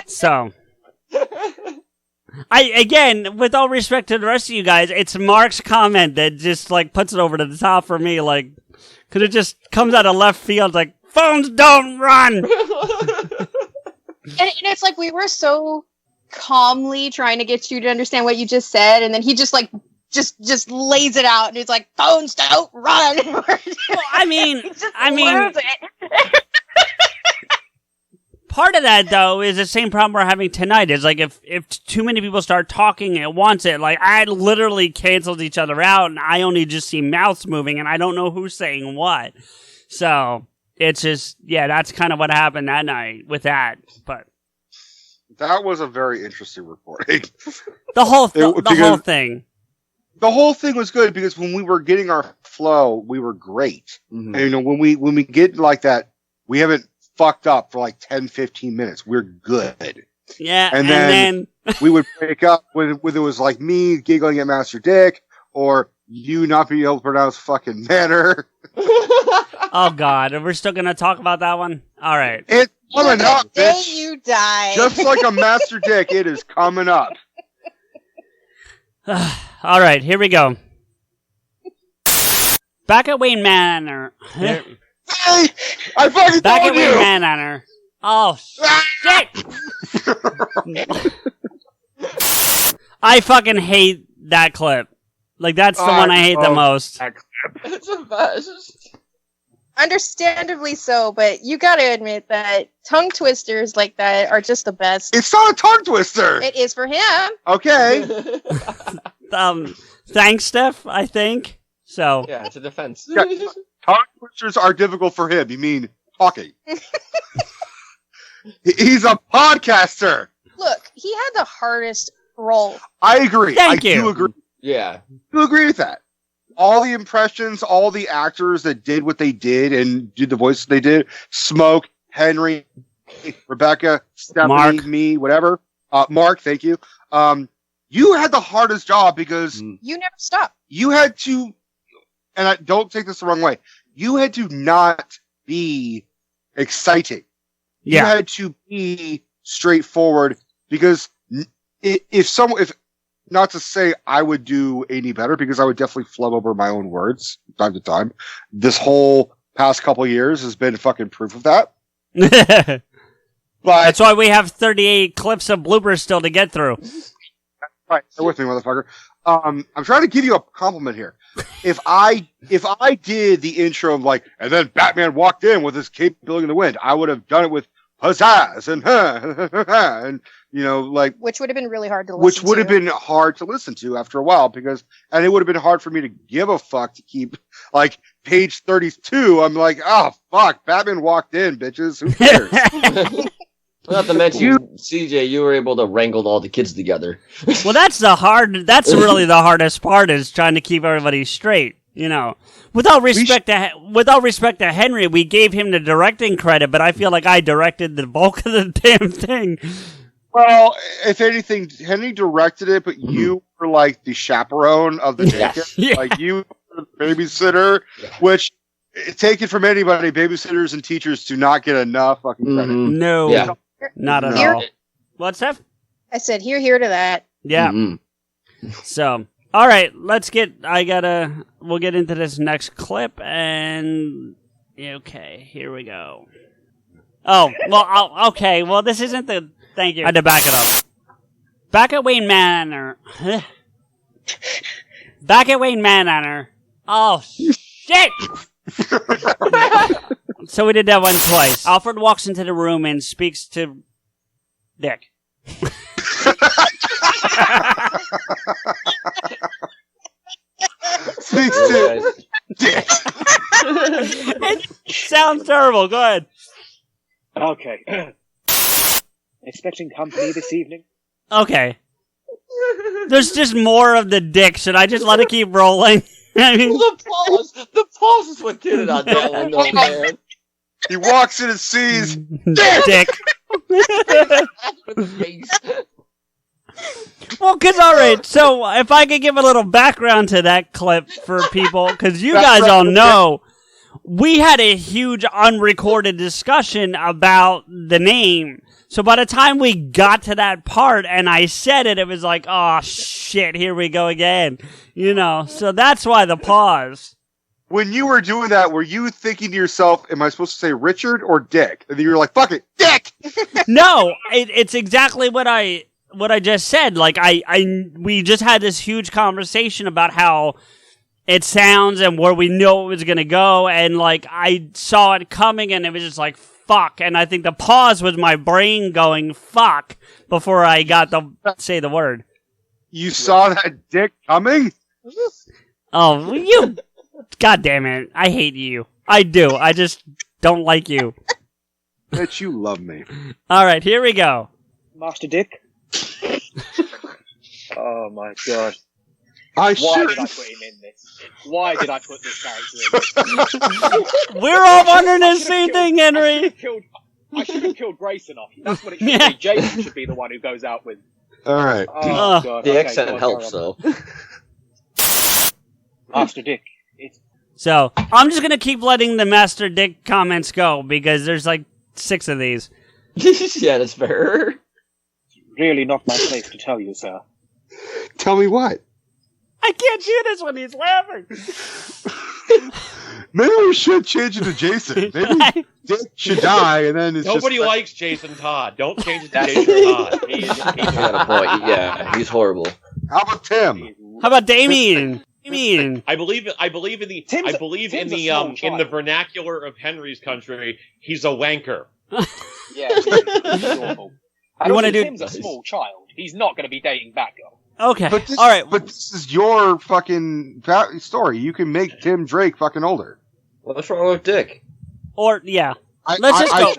So... Again, with all respect to the rest of you guys, it's Mark's comment that just, like, puts it over to the top for me, like... Because it just comes out of left field, like, phones don't run! And it's like we were so... calmly trying to get you to understand what you just said, and then he just like just lays it out, and he's like, "Phones don't run." Well, I mean, part of that though is the same problem we're having tonight. Is like if too many people start talking at once, it like I literally canceled each other out, and I only just see mouths moving, and I don't know who's saying what. So it's just that's kind of what happened that night with that, but. That was a very interesting recording. The whole thing. The whole thing was good because when we were getting our flow, we were great. Mm-hmm. And when we get like that, we haven't fucked up for like 10, 15 minutes. We're good. Yeah, and then we would break up when it was like me giggling at Master Dick or you not being able to pronounce fucking manner. Oh God, we're still gonna talk about that one. All right, it's coming up, bitch. You die. Just like a Master Dick, it is coming up. All right, here we go. Back at Wayne Manor. Hey, I fucking Back told at you. Wayne Manor. Oh shit! I fucking hate that clip. Like that's the one I hate the most. It's the best. Understandably so, but you gotta admit that tongue twisters like that are just the best. It's not a tongue twister. It is for him. Okay. Thanks, Steph, I think. So Yeah, it's a defense. Yeah, tongue twisters are difficult for him. You mean talking? He's a podcaster. Look, he had the hardest role. I agree. Thank I you. do agree. Yeah. I do agree with that. All the impressions, all the actors that did what they did and did the voices they did, Smoke, Henry, Rebecca, Stephanie, Mark. me, whatever. Mark, thank you. You had the hardest job because You never stop. you had to, and I don't take this the wrong way, you had to not be exciting. You yeah, had to be straightforward because if not to say I would do any better because I would definitely flub over my own words from time to time. This whole past couple of years has been fucking proof of that. But that's why we have 38 clips of bloopers still to get through. right, bear with me, motherfucker. I'm trying to give you a compliment here. If I did the intro of like, and then Batman walked in with his cape building in the wind, I would have done it with pizzazz and and like, Which would have been really hard to listen which would have to. been hard to listen to after a while and it would have been hard for me to give a fuck to keep like page 32. I'm like, oh fuck, Batman walked in, bitches. Who cares? Not to mention, CJ, you were able to wrangle all the kids together. Well, that's really the hardest part is trying to keep everybody straight. Without respect to Henry, we gave him the directing credit, but I feel like I directed the bulk of the damn thing. Well, if anything, Henry directed it, but you were like the chaperone of the ticket. Yeah. Like you were the babysitter, which, take it from anybody, babysitters and teachers do not get enough fucking credit. No, Yeah. not at Here- all. What's that? I said, here to that. Yeah. Mm-hmm. So, all right, we'll get into this next clip, and okay, here we go. Oh, well, okay, well, this isn't the. Thank you. I had to back it up. Back at Wayne Manor. Back at Wayne Manor. Oh, shit! So we did that one twice. Alfred walks into the room and speaks to Dick. Speaks to Dick. It sounds terrible. Go ahead. Okay. Expecting company this evening? Okay. There's just more of the Dick. Should I just let it keep rolling? I mean, The pause is what did it on that one, though, man. He walks in and sees Dick. With face. Well, all right, so if I could give a little background to that clip for people, because you guys all know, we had a huge unrecorded discussion about the name. So by the time we got to that part and I said it, it was like, oh, shit, here we go again. So that's why the pause. When you were doing that, were you thinking to yourself, am I supposed to say Richard or Dick? And then you were like, fuck it, Dick! No, it's exactly what I just said. Like, we just had this huge conversation about how it sounds and where we know it was going to go. And, like, I saw it coming and it was just like, fuck. And I think the pause was my brain going, fuck, before I got to say the word. You saw that Dick coming? Oh, you... God damn it. I hate you. I do. I just don't like you. Bet you love me. All right, here we go. Master Dick? Oh my god. Why did I put him in this? Why did I put this character in? We're all wondering the same thing, Henry. I should have killed Grayson off. That's what it should be. Jason should be the one who goes out with. Alright. Oh, God. The accent helps, though. Master Dick. So, I'm just going to keep letting the Master Dick comments go because there's like 6 of these. Yeah, that's fair. It's really not my place to tell you, sir. Tell me what? I can't do this when he's laughing. Maybe we should change it to Jason. Maybe Dick should die, and then it's Nobody just likes Jason Todd. Don't change it to Jason Todd. He's got a point. Yeah, he's horrible. How about Tim? How about Damien? Damien. I believe in the vernacular of Henry's country. He's a wanker. Yeah, he's awful. You want to do? Tim's a small child. He's not going to be dating Batgirl. Okay. All right. But this is your fucking story. You can make Tim Drake fucking older. What's wrong with Dick? Or let's just go.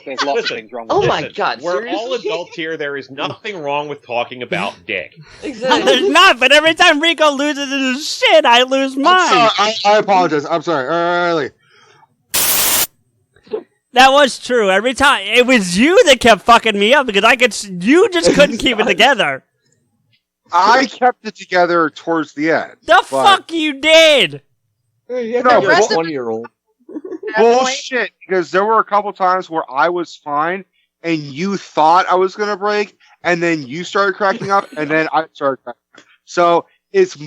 There's lots of things wrong with Oh my god! We're seriously? all adults here. There is nothing wrong with talking about Dick. Exactly. There's not, but every time Rico loses his shit, I lose mine. I apologize. I'm sorry. Early. That was true. Every time it was you that kept fucking me up because you just couldn't keep it together. I kept it together towards the end. Fuck you did. Hey, No, you're a 1-year-old. Bullshit. Because there were a couple times where I was fine, and you thought I was gonna break, and then you started cracking up, and then I started cracking up. So it's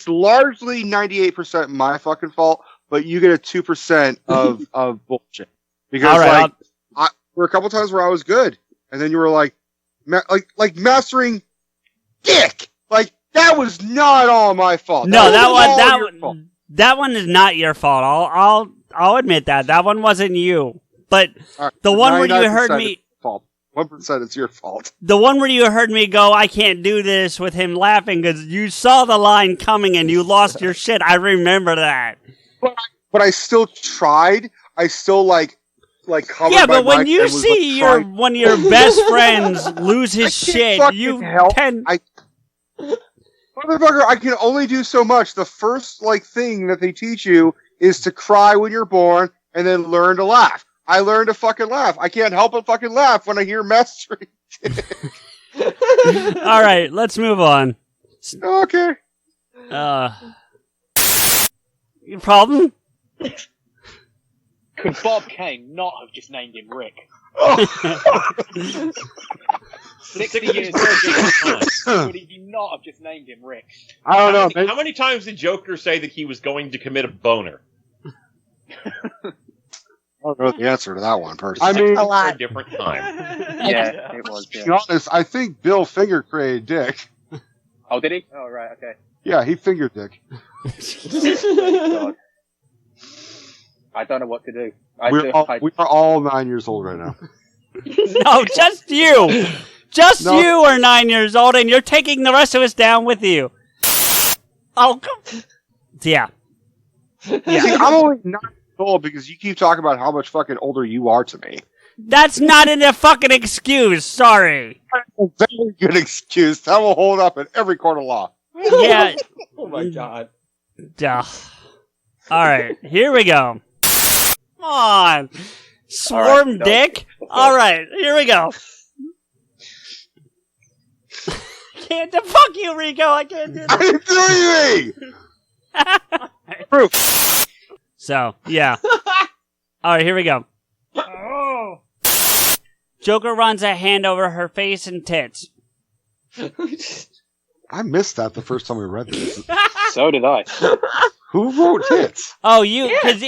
largely 98% my fucking fault, but you get a 2% of bullshit. Because right, there were a couple times where I was good, and then you were like mastering Dick. Like that was not all my fault. No, that one is not your fault. I'll admit that. That one wasn't you. But Right, the one where you heard me... 1% it's your fault. The one where you heard me go, I can't do this with him laughing because you saw the line coming and you lost your shit. I remember that. But I still tried. I still covered yeah, but my when mic you and was, see trying- one of your best friends lose his shit, you tend... Motherfucker, I can only do so much. The first thing that they teach you is to cry when you're born and then learn to laugh. I learned to fucking laugh. I can't help but fucking laugh when I hear mastering. All right, let's move on. Okay. Your problem? Could Bob Kane not have just named him Rick? 60 years ago, could he not have just named him Rick? I don't know. How many times did Joker say that he was going to commit a boner? I don't know the answer to that one, personally. I mean, A lot. For a different time. Yeah, it was. to be honest, I think Bill Finger created Dick. Oh, did he? Oh, right, okay. Yeah, he fingered Dick. God. I don't know what to do. We are all 9 years old right now. No, just you. You are 9 years old, and you're taking the rest of us down with you. Oh, yeah. See, I'm only 9 years old because you keep talking about how much fucking older you are to me. That's not a fucking excuse. Sorry. That's a very good excuse. That will hold up in every court of law. Yeah. Oh my god. Duh. All right, here we go. Come on. Swarm dick. All right, here we go. Fuck you, Rico. I can't do I this. didn't do anything! Proof. So, yeah. All right, here we go. Joker runs a hand over her face and tits. I missed that the first time we read this. So did I. Who wrote hits? Oh, because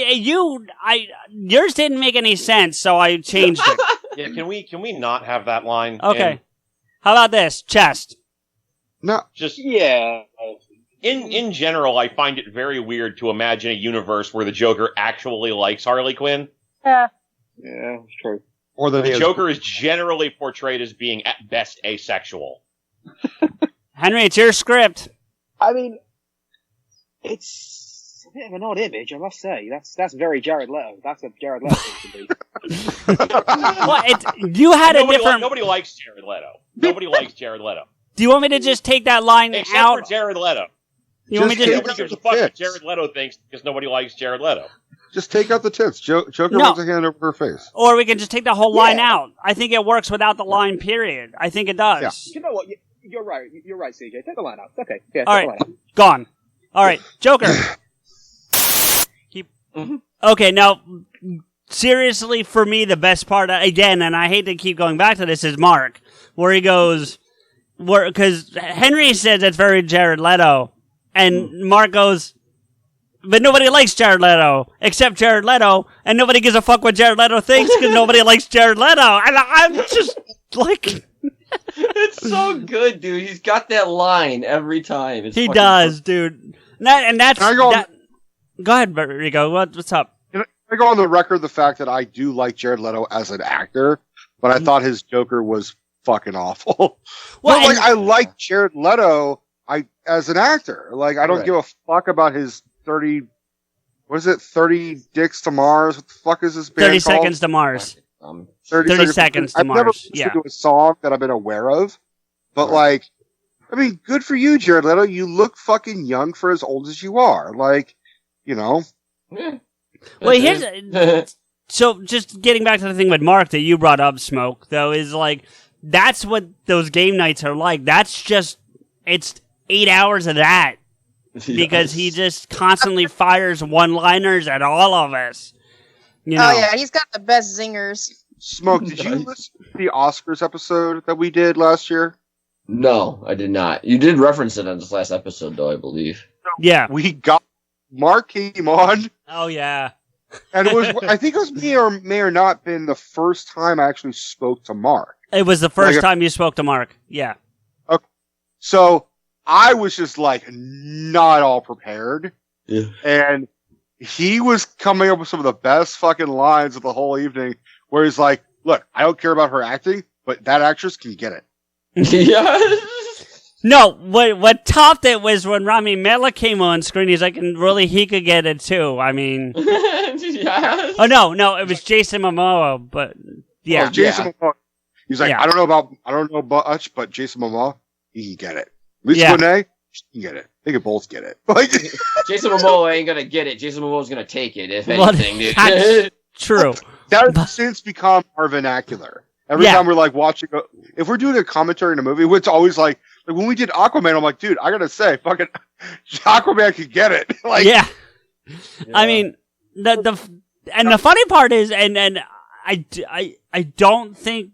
yours didn't make any sense, so I changed it. Yeah, can we not have that line? Okay. How about this? Chest. No. Just Yeah. in general, I find it very weird to imagine a universe where the Joker actually likes Harley Quinn. Yeah, it's true. Or The Joker is generally portrayed as being at best asexual. Henry, it's your script. I mean, it's a bit of an odd image, I must say. That's very Jared Leto. That's a Jared Leto thing to be. Well, you had a different... Nobody likes Jared Leto. Nobody likes Jared Leto. Do you want me to just take that line Except out? for Jared Leto. You want me to Nobody gives a fuck what Jared Leto thinks because nobody likes Jared Leto. Just take out the tits. Joker No. puts a hand over her face. Or we can just take the whole line out. I think it works without the line, period. I think it does. Yeah. You know what? You're right. You're right, CJ. Take the line out. Okay. Yeah, All take the right, line out. gone. All right, Joker. Okay, now, seriously, for me, the best part, again, and I hate to keep going back to this, is Mark, where he goes, because Henry says it's very Jared Leto, and Mark goes, but nobody likes Jared Leto, except Jared Leto, and nobody gives a fuck what Jared Leto thinks, because nobody likes Jared Leto, and I'm just, like... It's so good, dude. He's got that line every time. It's He does, dude. Go ahead, Rico. What's up? Can I go on the record the fact that I do like Jared Leto as an actor, but I thought his Joker was fucking awful. Well, But, like, I like Jared Leto as an actor. Like, I don't give a fuck about his 30 Dicks to Mars? What the fuck is this band 30 called? Seconds to Mars. 30 Seconds to I've never Mars. listened to a song that I've been aware of. But, like, I mean, good for you, Jared Leto. You look fucking young for as old as you are. Like, you know. Well, here's... So, just getting back to the thing with Mark that you brought up, Smoke, though, is like, that's what those game nights are like. That's just... It's 8 hours of that. Because he just constantly fires one-liners at all of us. You know? Oh yeah, he's got the best zingers. Smoke, did you listen to the Oscars episode that we did last year? No, I did not. You did reference it on this last episode, though, I believe. Yeah. We got... Mark came on. Oh, yeah. And it was... I think it was may or not been the first time I actually spoke to Mark. It was the first time you spoke to Mark. Yeah. Okay. So... I was just like not all prepared. Yeah. And he was coming up with some of the best fucking lines of the whole evening where he's like, look, I don't care about her acting, but that actress can get it. Yeah. No, what topped it was when Rami Malek came on screen. He's like, and really, he could get it too. I mean, Yes. Oh no, it was Jason Momoa, but yeah, Oh, Jason Momoa. He's like, Yeah. I don't know much, but Jason Momoa, he can get it. Lisa Yeah. Bonet, she can get it. They can both get it. Like, Jason Momoa ain't gonna get it. Jason Momoa's gonna take it, if Well, anything, dude. that's true. that has since become our vernacular. Every Yeah. time we're like watching, if we're doing a commentary in a movie, it's always like when we did Aquaman, I'm like, dude, I gotta say, fucking Aquaman can get it. Like, Yeah. I mean, the funny part is, and I don't think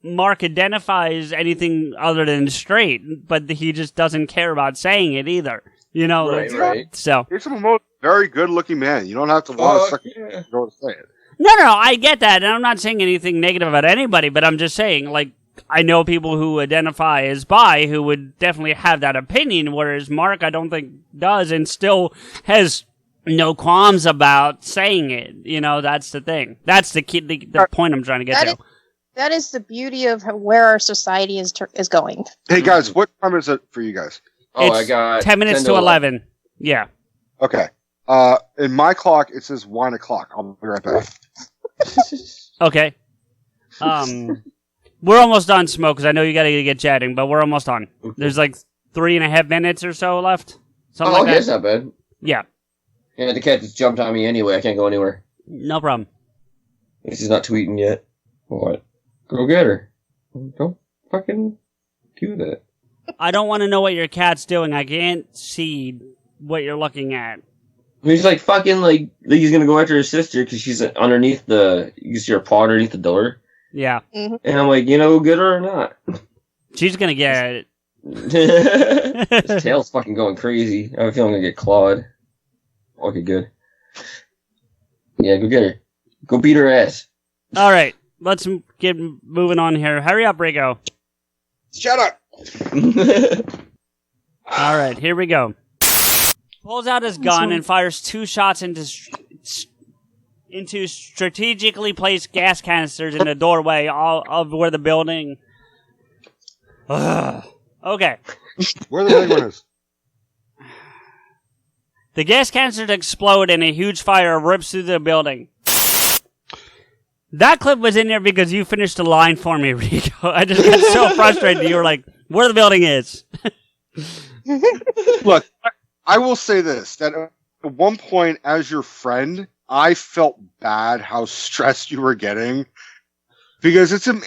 Mark identifies anything other than straight, but he just doesn't care about saying it either. You know, Right. So Jason Momoa, very good looking man. You don't have to want to suck yeah. in order to say it. no, I get that, and I'm not saying anything negative about anybody, but I'm just saying, like, I know people who identify as bi who would definitely have that opinion, whereas Mark, I don't think does, and still has no qualms about saying it. You know, that's the thing. That's the key, the point I'm trying to get to. That is the beauty of where our society is going. Hey guys, what time is it for you guys? Oh, It's I got 10 minutes to 11. Yeah. Okay. In my clock, it says 1 o'clock. I'll be right back. Okay. We're almost done, Smoke, because I know you got to get chatting, but we're almost on. There's like 3.5 minutes or so left. Something like that. that's not bad. Yeah. Yeah, the cat just jumped on me anyway. I can't go anywhere. No problem. At least he's not tweeting yet. What? Go get her. Don't fucking do that. I don't want to know what your cat's doing. I can't see what you're looking at. He's like fucking like he's gonna go after his sister because she's underneath you can see her paw underneath the door. Yeah. Mm-hmm. And I'm like, go get her or not? She's going to get it. His tail's fucking going crazy. I have a feeling I'm gonna get clawed. Okay, good. Yeah, go get her. Go beat her ass. All right. Let's get moving on here. Hurry up, Rico. Shut up. All right, here we go. Pulls out his gun and fires 2 shots into strategically placed gas canisters in the doorway of where the building. Okay. Where the big one is? The gas canisters explode and a huge fire rips through the building. That clip was in there because you finished the line for me, Rico. I just got so frustrated. You were like, where the building is. Look, I will say this, that at one point, as your friend, I felt bad how stressed you were getting. Because it's, in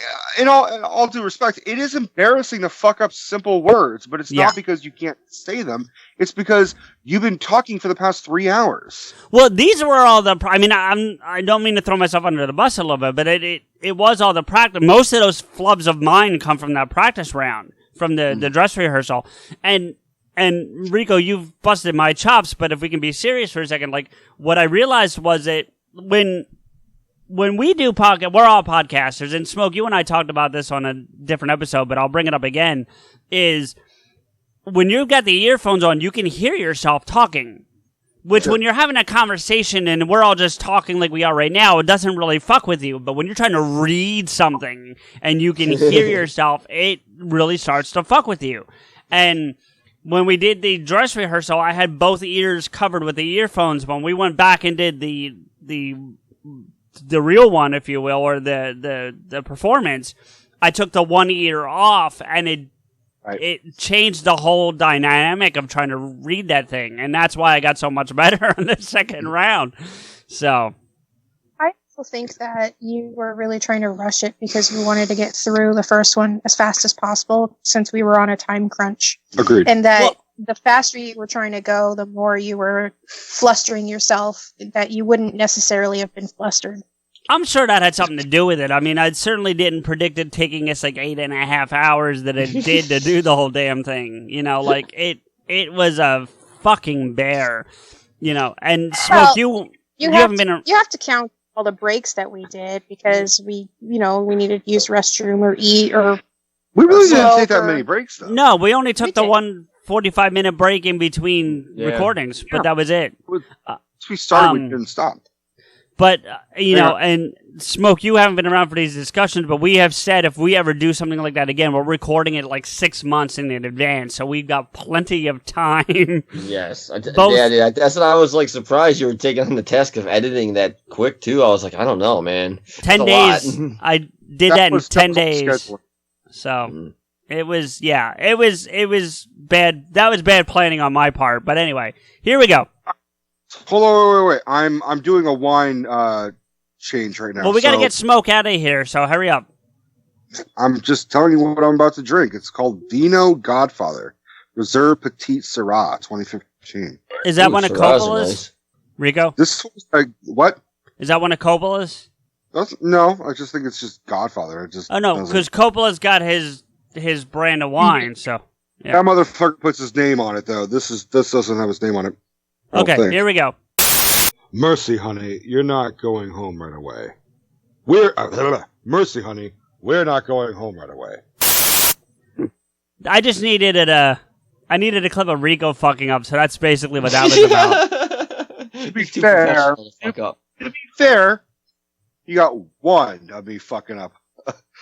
all due respect, it is embarrassing to fuck up simple words, but it's not because you can't say them. It's because you've been talking for the past 3 hours. Well, these were all the. I mean, I don't mean to throw myself under the bus a little bit, but it was all the practice. Most of those flubs of mine come from that practice round, from the dress rehearsal, and Rico, you've busted my chops. But if we can be serious for a second, like what I realized was that when we do podcast, we're all podcasters, and Smoke, you and I talked about this on a different episode, but I'll bring it up again, is when you've got the earphones on, you can hear yourself talking. Which, when you're having a conversation and we're all just talking like we are right now, it doesn't really fuck with you. But when you're trying to read something and you can hear yourself, it really starts to fuck with you. And when we did the dress rehearsal, I had both ears covered with the earphones. When we went back and did the real one, if you will, or the performance, I took the one ear off, and it changed the whole dynamic of trying to read that thing, and that's why I got so much better in the second round. So, I also think that you were really trying to rush it because you wanted to get through the first one as fast as possible, since we were on a time crunch. Agreed. And that the faster you were trying to go, the more you were flustering yourself, that you wouldn't necessarily have been flustered. I'm sure that had something to do with it. I mean, I certainly didn't predict it taking us like 8.5 hours that it did to do the whole damn thing. You know, like it was a fucking bear. You know, and Smoke, you haven't been. You have to count all the breaks that we did because we needed to use restroom or eat or. We really didn't take that many breaks though. No, we only took the 45-minute break in between recordings, but that was it. We started, we didn't stop. But, and Smoke, you haven't been around for these discussions, but we have said if we ever do something like that again, we're recording it like 6 months in advance, so we've got plenty of time. Yes. Yeah, that's what I was like surprised you were taking on the task of editing that quick, too. I was like, I don't know, man. 10 days. I did that in 10 days. So, it was bad. That was bad planning on my part. But anyway, here we go. Hold on, wait. I'm doing a wine change right now. Well, we got to get Smoke out of here, so hurry up. I'm just telling you what I'm about to drink. It's called Vino Godfather Reserve Petite Syrah 2015. Is that one of Coppola's? Nice. Rico? This was what? Is that one of Coppola's? No, I just think it's just Godfather. Because Coppola's got his brand of wine, so. Yeah. That motherfucker puts his name on it, though. This doesn't have his name on it. Okay, here we go. Mercy, honey, you're not going home right away. Mercy, honey, we're not going home right away. I just needed a clip of Rico fucking up, so that's basically what that was about. To be fair, you got one of me fucking up.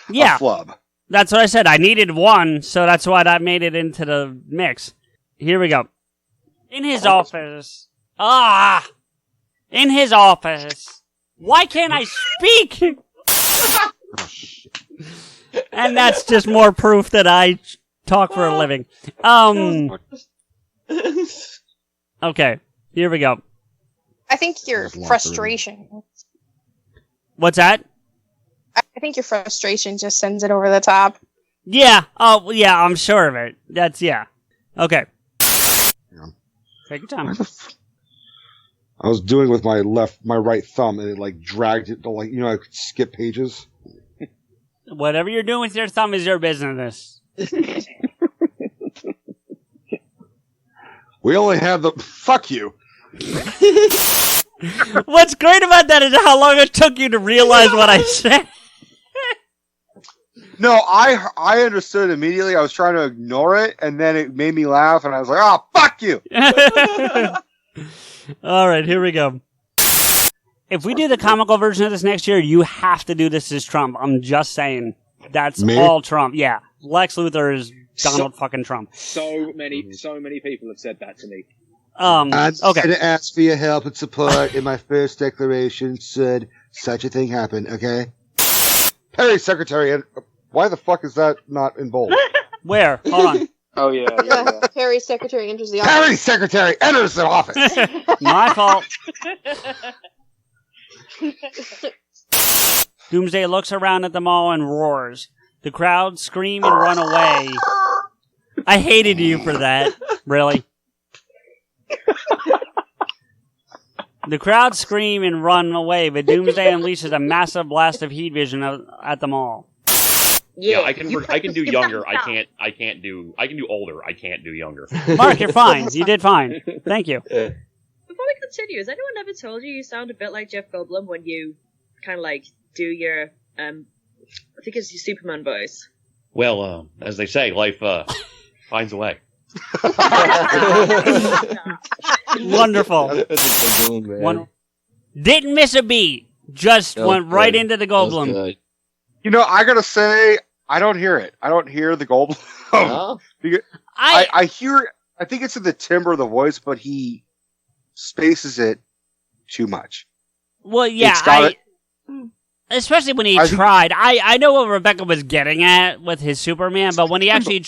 Yeah, a flub. That's what I said. I needed one, so that's why that made it into the mix. Here we go. In his office. In his office. Why can't I speak? And that's just more proof that I talk for a living. Okay, here we go. I think your frustration. What's that? I think your frustration just sends it over the top. Yeah. Oh, yeah, I'm sure of it. Yeah. Okay. Take your time. I was doing with my right thumb, and it like dragged it. Like I could skip pages. Whatever you're doing with your thumb is your business. We only have the fuck you. What's great about that is how long it took you to realize what I said. No, I understood immediately. I was trying to ignore it, and then it made me laugh, and I was like, "Oh, fuck you!" All right, here we go. If we do the comical version of this next year, you have to do this as Trump. I'm just saying. That's all Trump. Yeah, Lex Luthor is Donald fucking Trump. So many people have said that to me. Okay. I asked for your help and support in my first declaration. Said such a thing happened. Okay. Perry Secretary. Why the fuck is that not in bold? Where? Hold on. Oh, yeah. Perry's secretary enters the office. Perry's secretary enters the office. My fault. Doomsday looks around at them all and roars. The crowd scream and run away. I hated you for that. Really? The crowd scream and run away, but Doomsday unleashes a massive blast of heat vision at them all. Yeah, I can do younger. I can do older. I can't do younger. Mark, you're fine. You did fine. Thank you. Before we continue, has anyone ever told you sound a bit like Jeff Goldblum when you kind of like do your I think it's your Superman voice? Well, as they say, life finds a way. Wonderful. That's a good boom, man. Didn't miss a beat. Just went right into the Goldblum. You know, I gotta say, I don't hear it. I don't hear the Goldblum. No? I hear. I think it's in the timbre of the voice, but he spaces it too much. Well, yeah, especially when he tried. I know what Rebecca was getting at with his Superman, but when he actually,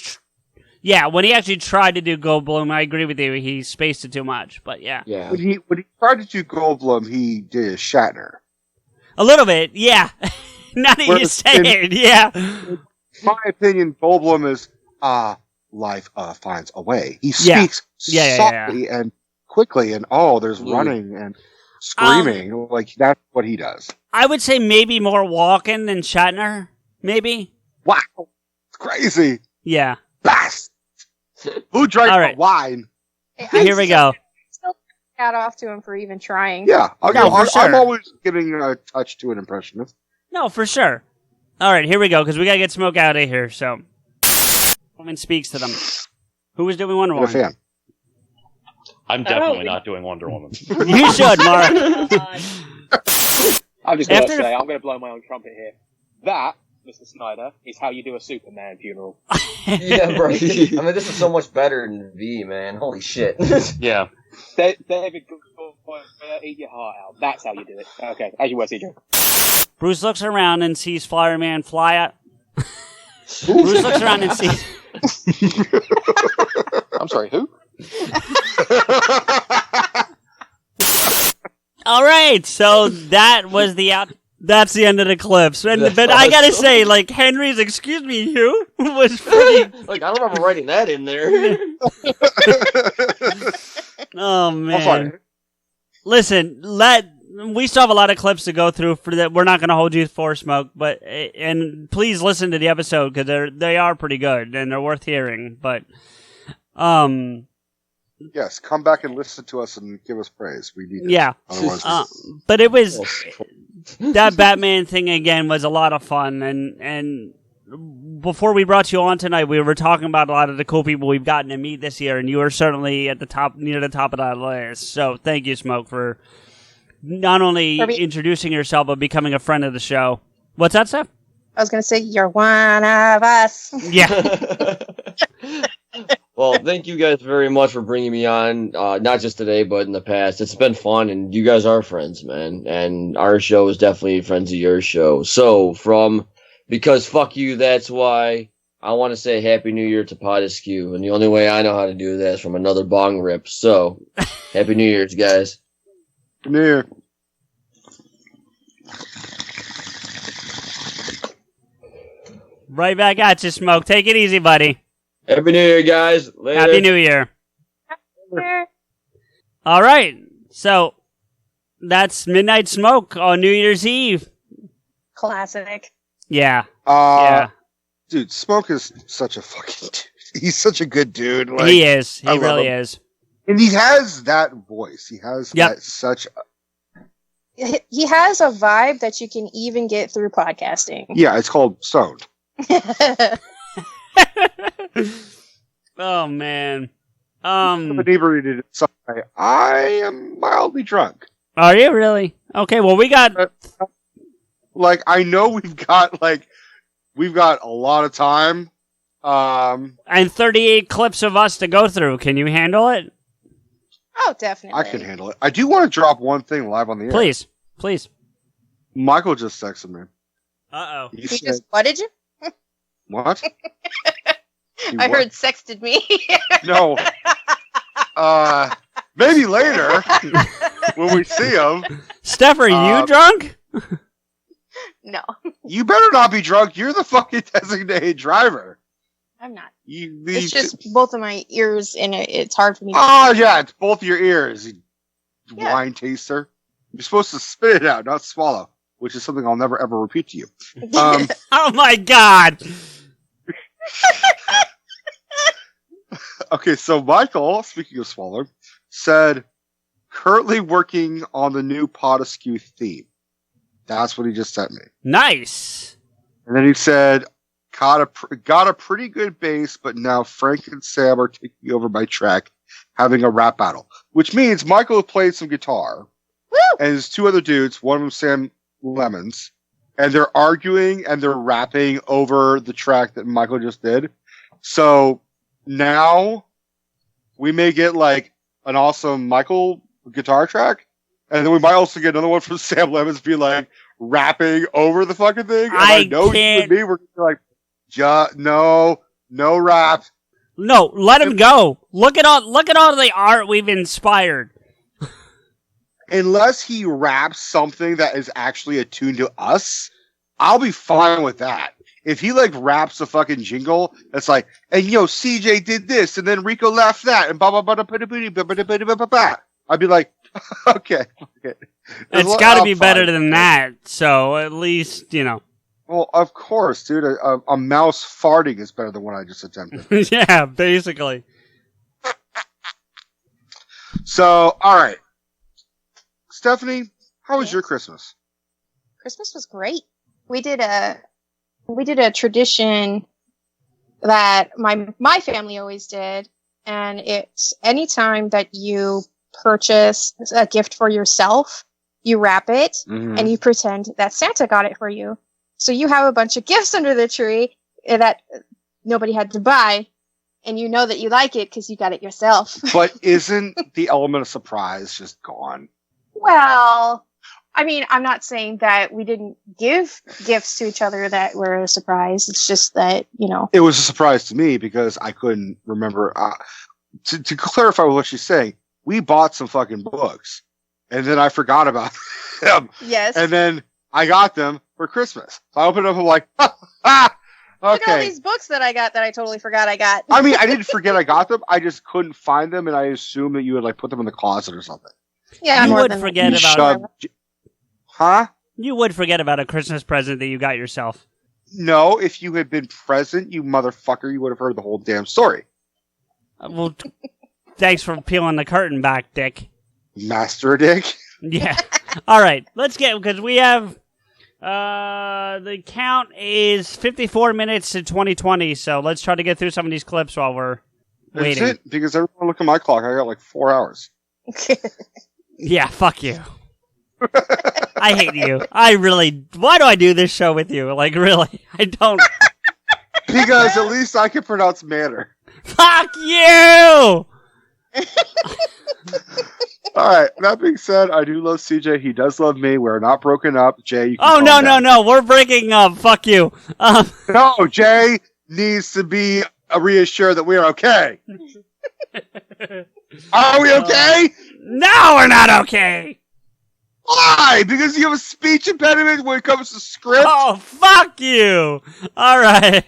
when he actually tried to do Goldblum, I agree with you. He spaced it too much. But yeah. When he tried to do Goldblum, he did Shatner. A little bit, yeah. Now that you say it, yeah. In my opinion, Goldblum is life finds a way. He speaks softly and quickly, and there's running and screaming. Like that's what he does. I would say maybe more Walken than Shatner. Maybe. Wow, it's crazy. Yeah. Bast. Who drank the wine? Here we go. Still hat off to him for even trying. Yeah, for sure. I'm always giving a touch to an impressionist. No, for sure. All right, here we go, because we got to get Smoke out of here, so. Woman speaks to them. Who was doing Wonder Woman? I'm definitely not doing Wonder Woman. You should, Mark. I'm just going to say, I'm going to blow my own trumpet here. That, Mr. Snyder, is how you do a Superman funeral. Yeah, bro. I mean, this is so much better than V, man. Holy shit. Yeah. David, eat your heart out. That's how you do it. Okay, as you were, CJ. Bruce looks around and sees Fireman fly out. Bruce looks around and sees... I'm sorry, who? All right, so that was that's the end of the clips. But I gotta say, like, Henry's "excuse me, who?" was pretty... Like, I don't remember writing that in there. Oh, man. Listen, we still have a lot of clips to go through for that. We're not going to hold you for Smoke, and please listen to the episode because they are pretty good and they're worth hearing. But, yes, come back and listen to us and give us praise. We need it. Yeah, but it was that Batman thing again was a lot of fun, and before we brought you on tonight, we were talking about a lot of the cool people we've gotten to meet this year, and you were certainly at the top, near the top of that list. So thank you, Smoke, for not only introducing yourself, but becoming a friend of the show. What's that, Steph? I was going to say, you're one of us. Yeah. Well, thank you guys very much for bringing me on, not just today, but in the past. It's been fun, and you guys are friends, man. And our show is definitely friends of your show. So, because fuck you, that's why I want to say Happy New Year to PodAskew. And the only way I know how to do that is from another bong rip. So, Happy New Year's, guys. Happy New Year. Right back at you, Smoke. Take it easy, buddy. Happy New Year, guys. Later. Happy New Year. All right. So, that's Midnight Smoke on New Year's Eve. Classic. Yeah. Yeah. Dude, Smoke is such a fucking dude. He's such a good dude. Like, he is. He really is. And he has that voice. He has that such... He has a vibe that you can even get through podcasting. Yeah, it's called stoned. Oh, man. Inebriated Sunday. I am mildly drunk. Are you really? Okay, well, we got... I know we've got a lot of time. And 38 clips of us to go through. Can you handle it? Oh, definitely. I can handle it. I do want to drop one thing live on the air. Please. Michael just texted me. Uh-oh. He just, what did you? What? I heard sexted me. No. Maybe later when we see him. Steph, are you drunk? No. You better not be drunk. You're the fucking designated driver. I'm not. It's just both of my ears, and it's hard for me to... Oh, yeah, it's both your ears, you wine taster. You're supposed to spit it out, not swallow, which is something I'll never, ever repeat to you. Oh, my God. Okay, so Michael, speaking of swallow, said, currently working on the new PodAskew theme. That's what he just sent me. Nice. And then he said, got a pretty good bass, but now Frank and Sam are taking over my track, having a rap battle. which means Michael played some guitar. Woo! And there's two other dudes, one of them Sam Lemons, and they're arguing and they're rapping over the track that Michael just did. So now we may get like an awesome Michael guitar track, and then we might also get another one from Sam Lemons be like rapping over the fucking thing. And I know you and me, we're like, no rap. No, let him go. Look at all the art we've inspired. Unless he raps something that is actually attuned to us, I'll be fine with that. If he like raps a fucking jingle, that's like, and CJ did this, and then Rico laughed that, and blah blah blah blah blah blah blah. I'd be like, okay. It's got to be better than that. So at least Well, of course, dude. A mouse farting is better than what I just attempted. Yeah, basically. So, all right. Stephanie, how was your Christmas? Christmas was great. We did a tradition that my family always did, and it's anytime that you purchase a gift for yourself, you wrap it and you pretend that Santa got it for you. So you have a bunch of gifts under the tree that nobody had to buy, and you know that you like it because you got it yourself. But isn't the element of surprise just gone? Well, I mean, I'm not saying that we didn't give gifts to each other that were a surprise. It's just that, It was a surprise to me because I couldn't remember. To clarify what she's saying, we bought some fucking books, and then I forgot about them. Yes. And then I got them for Christmas. So I opened it up and I'm like, okay. Look at all these books that I got that I totally forgot I got. I mean, I didn't forget I got them. I just couldn't find them, and I assumed that you would like put them in the closet or something. Yeah, you would forget about Huh? You would forget about a Christmas present that you got yourself. No, if you had been present, you motherfucker, you would have heard the whole damn story. Well, thanks for peeling the curtain back, Dick. Master Dick? Yeah. All right, let's get, because we have, the count is 54 minutes to 2020, so let's try to get through some of these clips while we're waiting. That's it, because everyone look at my clock, I got like 4 hours. Yeah, fuck you. I hate you. Why do I do this show with you? Like, really? I don't. Because at least I can pronounce manner. Fuck you! Alright, that being said, I do love CJ. He does love me. We're not broken up. Jay, you can Oh, no. We're breaking up. Fuck you. No, Jay needs to be reassured that we are okay. Are we okay? No, we're not okay. Why? Because you have a speech impediment when it comes to script? Oh, fuck you. All right.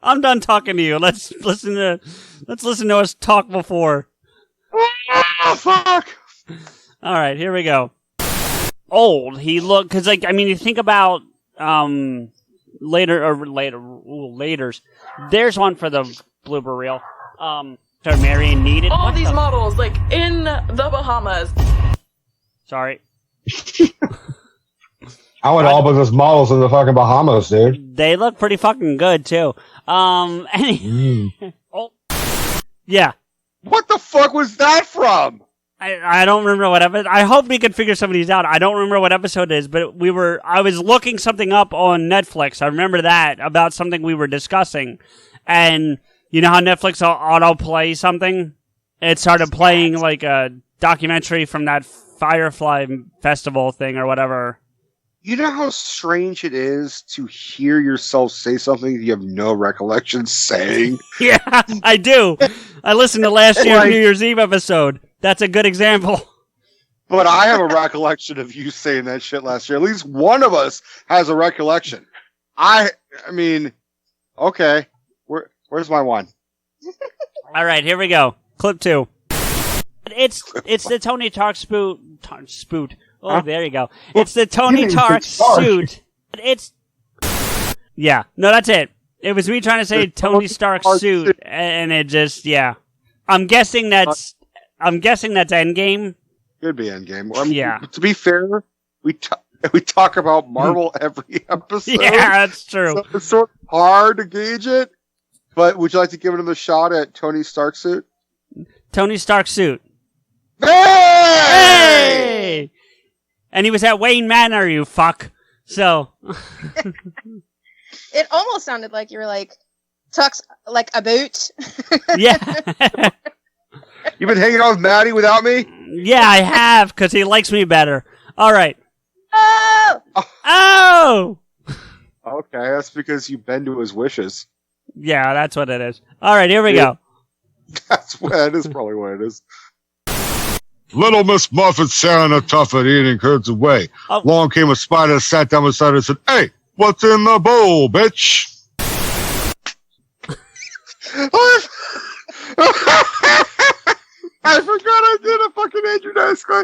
I'm done talking to you. Let's listen to us talk before. Oh, fuck. All right, here we go. Old. He looked, because, you think about, laters. There's one for the blooper reel. Marion needed. All these models, in the Bahamas. Sorry. I would all but those models in the fucking Bahamas, dude. They look pretty fucking good, too. Oh, yeah. What the fuck was that from? I don't remember what episode. I hope we could figure some of these out. I don't remember what episode it is, but I was looking something up on Netflix. I remember that about something we were discussing. And you know how Netflix will autoplay something? It started playing like a documentary from that Firefly Festival thing or whatever. You know how strange it is to hear yourself say something you have no recollection saying? Yeah, I do. I listened to last year's New Year's Eve episode. That's a good example. But I have a recollection of you saying that shit last year. At least one of us has a recollection. I mean, okay. Where's my one? All right, here we go. Clip 2. It's the Tony Stark spoot. Oh, huh? There you go. It's the Tony Stark suit. Yeah. No, that's it. It was me trying to say Tony Stark suit, and it just, yeah. I'm guessing that's Endgame. Could be Endgame. Yeah. To be fair, we talk about Marvel every episode. Yeah, that's true. So it's sort of hard to gauge it. But would you like to give it another shot at Tony Stark suit? Tony Stark suit. Hey! And he was at Wayne Manor, you fuck. So. It almost sounded like you were like, talks like a boot. Yeah. You've been hanging out with Maddie without me? Yeah, I have, because he likes me better. All right. Oh! Oh! Okay, that's because you bend to his wishes. Yeah, that's what it is. All right, here we go. That is probably what it is. Little Miss Muffet sat on a tuffet eating curds away. Oh. Along came a spider, sat down beside her and said, "Hey, what's in the bowl, bitch?" I forgot I did a fucking Andrew Dice Clay.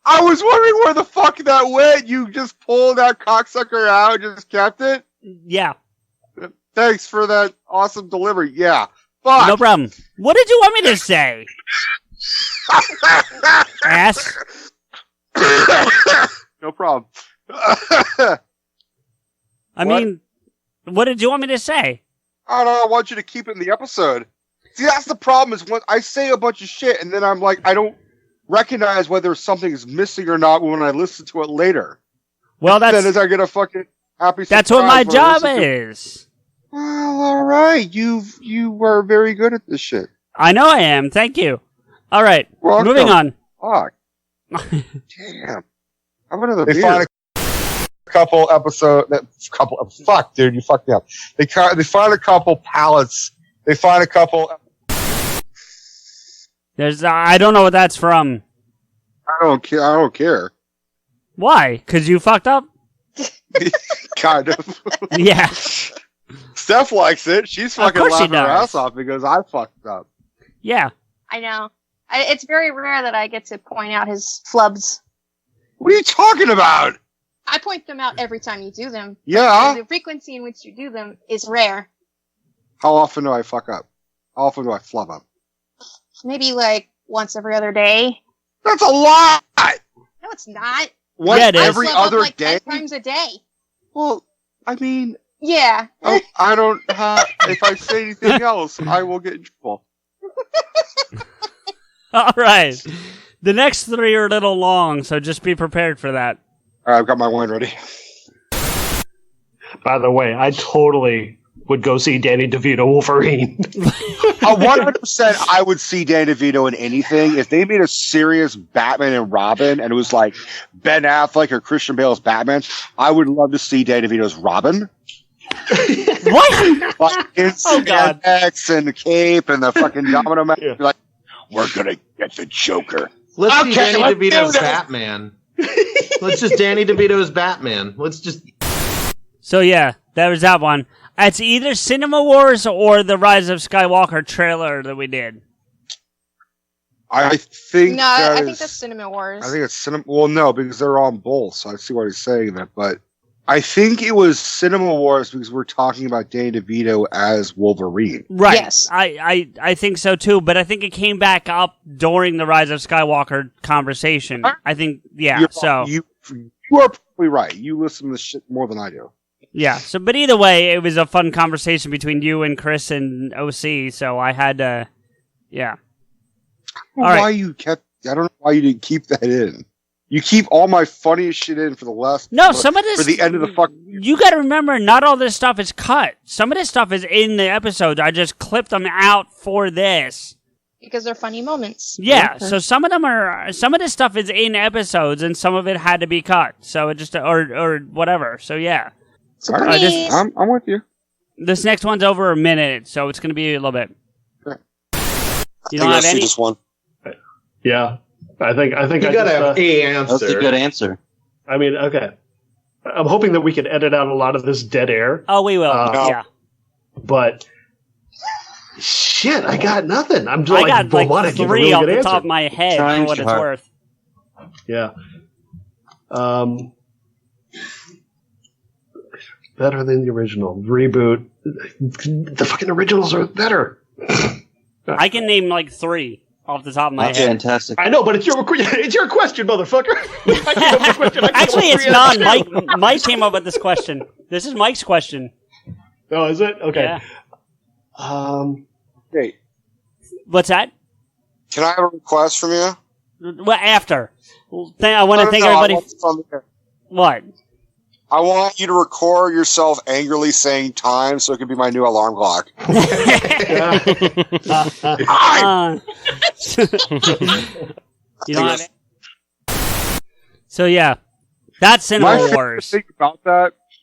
I was wondering where the fuck that went. You just pulled that cocksucker out and just kept it? Yeah. Thanks for that awesome delivery. Yeah. Fuck. No problem. What did you want me to say? Ass? No problem. I mean, what did you want me to say? I don't know. I want you to keep it in the episode. See, that's the problem is when I say a bunch of shit and then I'm like, I don't recognize whether something is missing or not when I listen to it later. Well, then as I get a fucking happy surprise. That's what my job is. Well, all right. You are very good at this shit. I know I am. Thank you. All right. Welcome. Moving on. Fuck. Damn. Have another beer. Find a couple episode. Fuck, dude. You fucked me up. They find a couple pallets. They find a couple. I don't know what that's from. I don't care. Why? Because you fucked up? Kind of. Yeah. Steph likes it. She's fucking laughing her ass off because I fucked up. Yeah. I know. It's very rare that I get to point out his flubs. What are you talking about? I point them out every time you do them. Yeah. The frequency in which you do them is rare. How often do I fuck up? How often do I flub up? Maybe like once every other day. That's a lot! No, it's not. What, yeah, it is. every other like day? 10 times a day. Well, I mean... Yeah. I don't have... If I say anything else, I will get in trouble. All right. The next three are a little long, so just be prepared for that. All right, I've got my wine ready. By the way, I totally would go see Danny DeVito Wolverine. 100% I would see Danny DeVito in anything. If they made a serious Batman and Robin and it was like Ben Affleck or Christian Bale's Batman, I would love to see Danny DeVito's Robin. What? Like it's X and the cape and the fucking domino man. Yeah. Like, we're gonna get the Joker. Let's see Danny DeVito's Batman. Let's just Danny DeVito's Batman. Let's just. So yeah, that was that one. It's either Cinema Wars or the Rise of Skywalker trailer that we did. I think no, I think that's Cinema Wars. I think it's Cinema. Well, no, because they're on both, so I see why he's saying that. But I think it was Cinema Wars because we're talking about Danny DeVito as Wolverine. Right. Yes. I think so too, but I think it came back up during the Rise of Skywalker conversation. I think, yeah, you are probably right. You listen to this shit more than I do. Yeah, so, but either way, it was a fun conversation between you and Chris and OC, so I had to, yeah. I don't know why you didn't keep that in. You keep all my funniest shit in for the last. No, some of this for the end of the fuck. You got to remember, not all this stuff is cut. Some of this stuff is in the episodes. I just clipped them out for this because they're funny moments. Yeah, okay. So some of this stuff is in episodes, and some of it had to be cut. So it just or whatever. So yeah. All right, I'm with you. This next one's over a minute, so it's going to be a little bit. Sure. You don't have any. This one. Yeah. I think you gotta have a answer. That's a good answer. I mean, okay. I'm hoping that we can edit out a lot of this dead air. Oh, we will. Yeah. But shit, I got nothing. I'm just I got like 3 off the top of my head for what it's worth. Yeah. Better than the original. Reboot. The fucking originals are better. I can name like 3. Off the top of my head. Fantastic. I know, but it's your question, motherfucker. I came up with a question. Actually, it's not. Mike came up with this question. This is Mike's question. Oh, is it? Okay. Yeah. Hey. What's that? Can I have a request from you? Well, after. I want to thank everybody. What? I want you to record yourself angrily saying time so it can be my new alarm clock. You don't have it? So, yeah. That's Cinema Wars.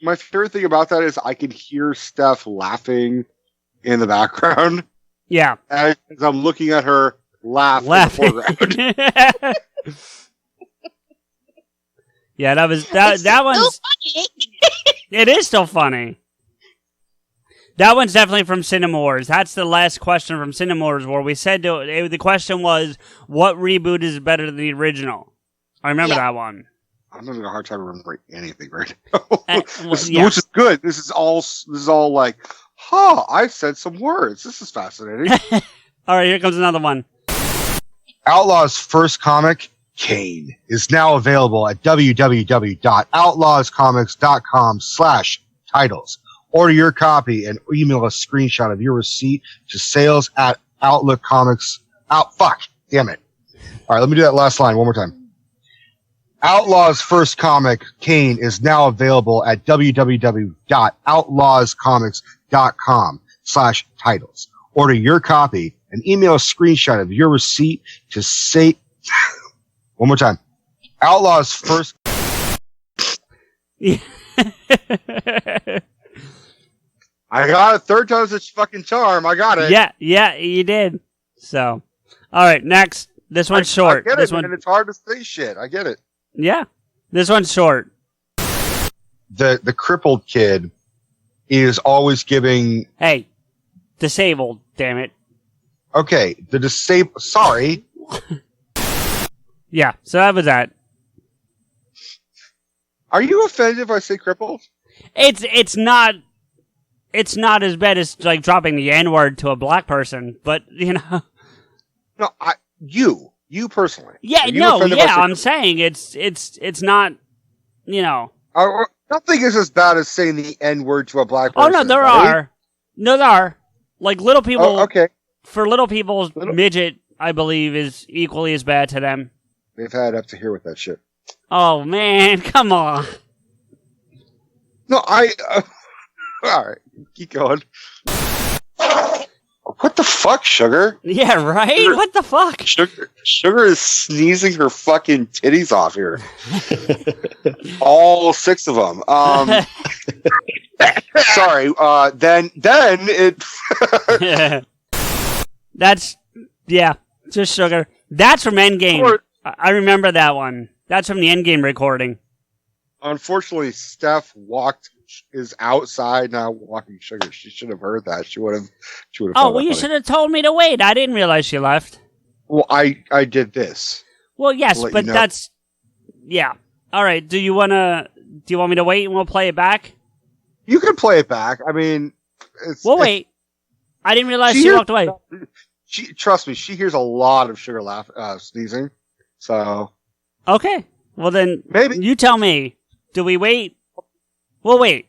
My favorite thing about that is I can hear Steph laughing in the background. Yeah. As I'm looking at her laugh in the foreground. Yeah, that one's funny. It is still funny. That one's definitely from Cinema Wars. That's the last question from Cinema Wars, where we said the question was, what reboot is better than the original? I remember that one. I'm having a hard time remembering anything right now. Which is good. This is all like, I said some words. This is fascinating. All right, here comes another one. Outlaw's first comic, Kane, is now available at www.outlawscomics.com/titles. Order your copy and email a screenshot of your receipt to sales@outlookcomics. Damn it. All right, let me do that last line one more time. Outlaw's first comic, Kane, is now available at www.outlawscomics.com/titles. Order your copy and email a screenshot of your receipt to one more time. Outlaw's first. I got it. Third time's a fucking charm. I got it. Yeah, you did. So, all right, next. This one's short. I get this it, one, and it's hard to say shit. I get it. Yeah, this one's short. The crippled kid is always giving. Hey, disabled. Damn it. Okay, the disabled. Sorry. Yeah, so that was that. Are you offended if I say crippled? It's not as bad as like dropping the N-word to a black person, but you know. No, you personally. Yeah, I'm saying it's not, you know. Nothing is as bad as saying the N-word to a black person. Oh no, there are. Like little people. Oh, okay. For little people, midget, I believe, is equally as bad to them. They've had up to here with that shit. Oh man, come on. No, all right, keep going. What the fuck, Sugar? Yeah, right? What the fuck? Sugar is sneezing her fucking titties off here. All 6 of them. Sorry, then it... That's, just Sugar. That's from Endgame. I remember that one. That's from the Endgame recording. Unfortunately, Steph is outside now walking Sugar. She should have heard that. She would have. Oh, well, you should have told me to wait. I didn't realize she left. Well, I did this. Well, yes, but that's all right. Do you want me to wait and we'll play it back? You can play it back. I mean, we'll wait. I didn't realize she walked away. Trust me, she hears a lot of Sugar sneezing. So okay. Well then, maybe you tell me. Do we wait? We'll wait.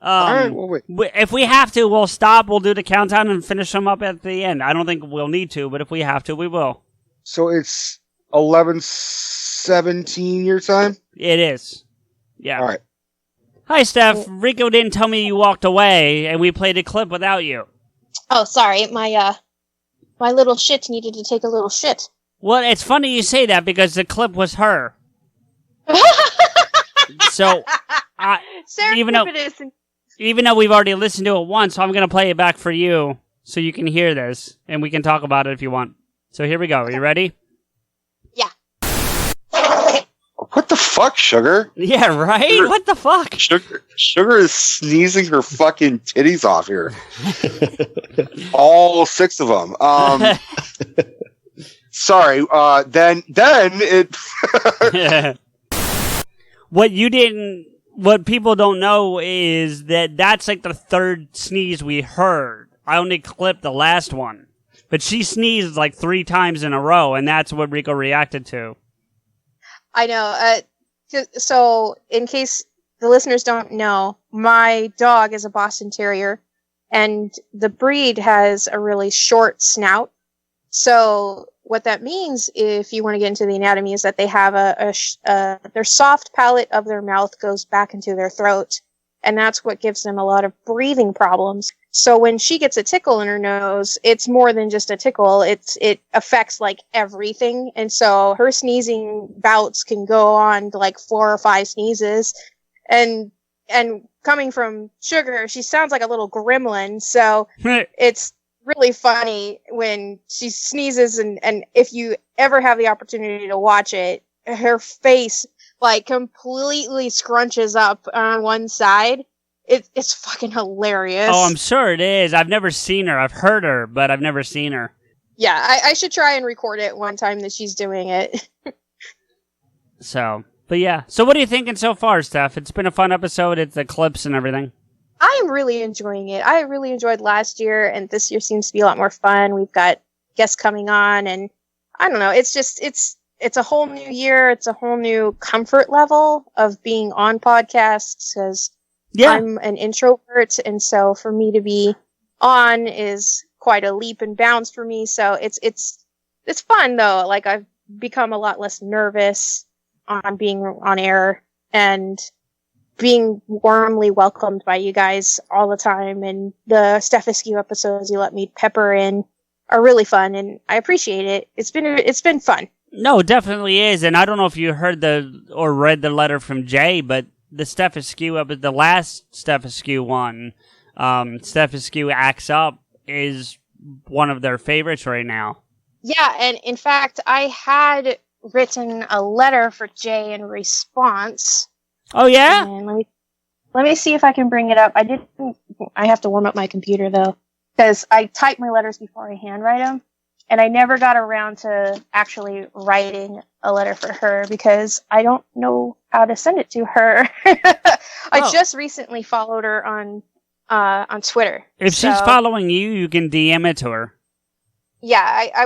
All right, we'll wait. If we have to, we'll stop. We'll do the countdown and finish them up at the end. I don't think we'll need to, but if we have to, we will. So it's 11:17 your time? It is. Yeah. All right. Hi, Steph. Rico didn't tell me you walked away, and we played a clip without you. Oh, sorry. My little shit needed to take a little shit. Well, it's funny you say that because the clip was her. So, even though we've already listened to it once, I'm going to play it back for you so you can hear this, and we can talk about it if you want. So here we go. Are you ready? Yeah. What the fuck, Sugar? Yeah, right? What the fuck? Sugar is sneezing her fucking titties off here. All 6 of them. Sorry, then it... What people don't know is that that's like the third sneeze we heard. I only clipped the last one. But she sneezed like 3 times in a row, and that's what Rico reacted to. I know. So, in case the listeners don't know, my dog is a Boston Terrier, and the breed has a really short snout. So what that means, if you want to get into the anatomy, is that they have their soft palate of their mouth goes back into their throat, and that's what gives them a lot of breathing problems. So when she gets a tickle in her nose, it's more than just a tickle. It affects like everything, and so her sneezing bouts can go on to like 4 or 5 sneezes, and coming from Sugar, she sounds like a little gremlin. So it's really funny when she sneezes, and if you ever have the opportunity to watch it, her face like completely scrunches up on one side. It's fucking hilarious. Oh, I'm sure it is. I've never seen her. I've heard her, but I've never seen her. Yeah, I should try and record it one time that she's doing it. But yeah. So what are you thinking so far, Steph? It's been a fun episode. It's the clips and everything. I am really enjoying it. I really enjoyed last year, and this year seems to be a lot more fun. We've got guests coming on, and I don't know. It's just, it's a whole new year. It's a whole new comfort level of being on podcasts, because I'm an introvert, and so for me to be on is quite a leap and bounds for me. So it's fun though. Like, I've become a lot less nervous on being on air and being warmly welcomed by you guys all the time. And the Steph Askew episodes you let me pepper in are really fun, and I appreciate it. It's been fun. No, it definitely is. And I don't know if you heard or read the letter from Jay, but the Steph Askew, the last Steph Askew one, Steph Askew Acts Up, is one of their favorites right now. Yeah, and in fact, I had written a letter for Jay in response. Oh, yeah? And let me see if I can bring it up. I have to warm up my computer, though, because I type my letters before I handwrite them, and I never got around to actually writing a letter for her because I don't know how to send it to her. I just recently followed her on Twitter. If she's following you, you can DM it to her. Yeah,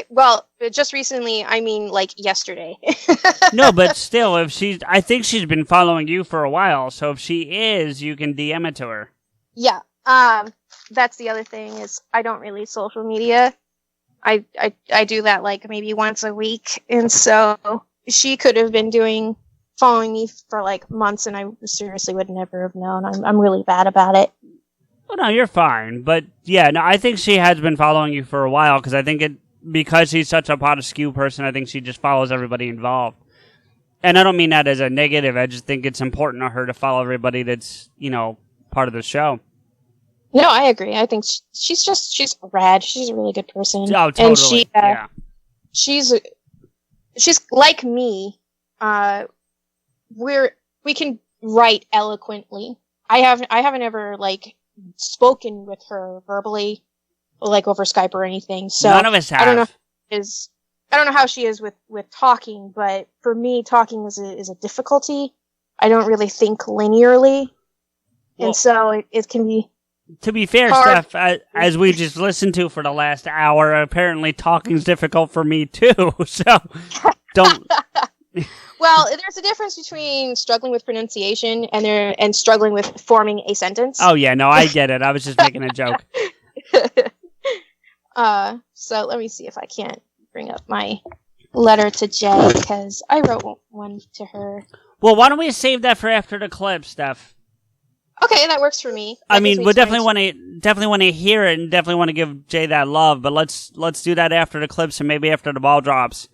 well, just recently, I mean, like yesterday. No, but still, I think she's been following you for a while, so if she is, you can DM it to her. Yeah, that's the other thing, is I don't really social media. I do that like maybe once a week, and so she could have been following me for like months, and I seriously would never have known. I'm really bad about it. Oh, no, you're fine. But yeah, no, I think she has been following you for a while, because I think because she's such a PodAskew person, I think she just follows everybody involved. And I don't mean that as a negative. I just think it's important to her to follow everybody that's, part of the show. No, I agree. I think she's rad. She's a really good person. Oh, totally. And she's like me. We can write eloquently. I haven't ever like spoken with her verbally, like over Skype or anything. So none of us have. I don't know how she is with talking, but for me, talking is a difficulty. I don't really think linearly, and so it can be. To be fair, hard. Steph, as we just listened to for the last hour, apparently talking's difficult for me too. So don't. Well, there's a difference between struggling with pronunciation and struggling with forming a sentence. Oh yeah, no, I get it. I was just making a joke. So let me see if I can't bring up my letter to Jay, because I wrote one to her. Well, why don't we save that for after the clip, Steph? Okay, that works for me. I mean, we definitely want to hear it, and definitely want to give Jay that love. But let's do that after the clips, and maybe after the ball drops.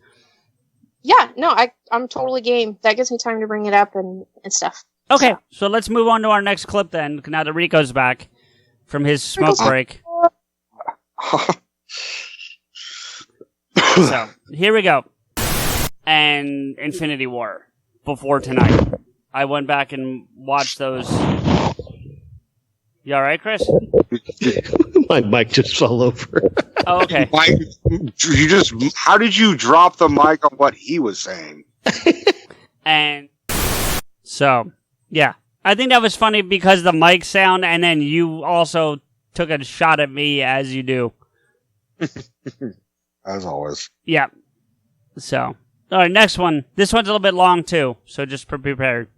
Yeah, no, I'm totally game. That gives me time to bring it up and stuff. Okay, so let's move on to our next clip then. Now that Rico's back from his smoke break. So here we go. And Infinity War before tonight. I went back and watched those. You all right, Chris? My mic just fell over. Oh, okay. How did you drop the mic on what he was saying? And so, yeah. I think that was funny because the mic sound, and then you also took a shot at me as you do. As always. Yeah. So, all right, next one. This one's a little bit long, too, so just be prepared.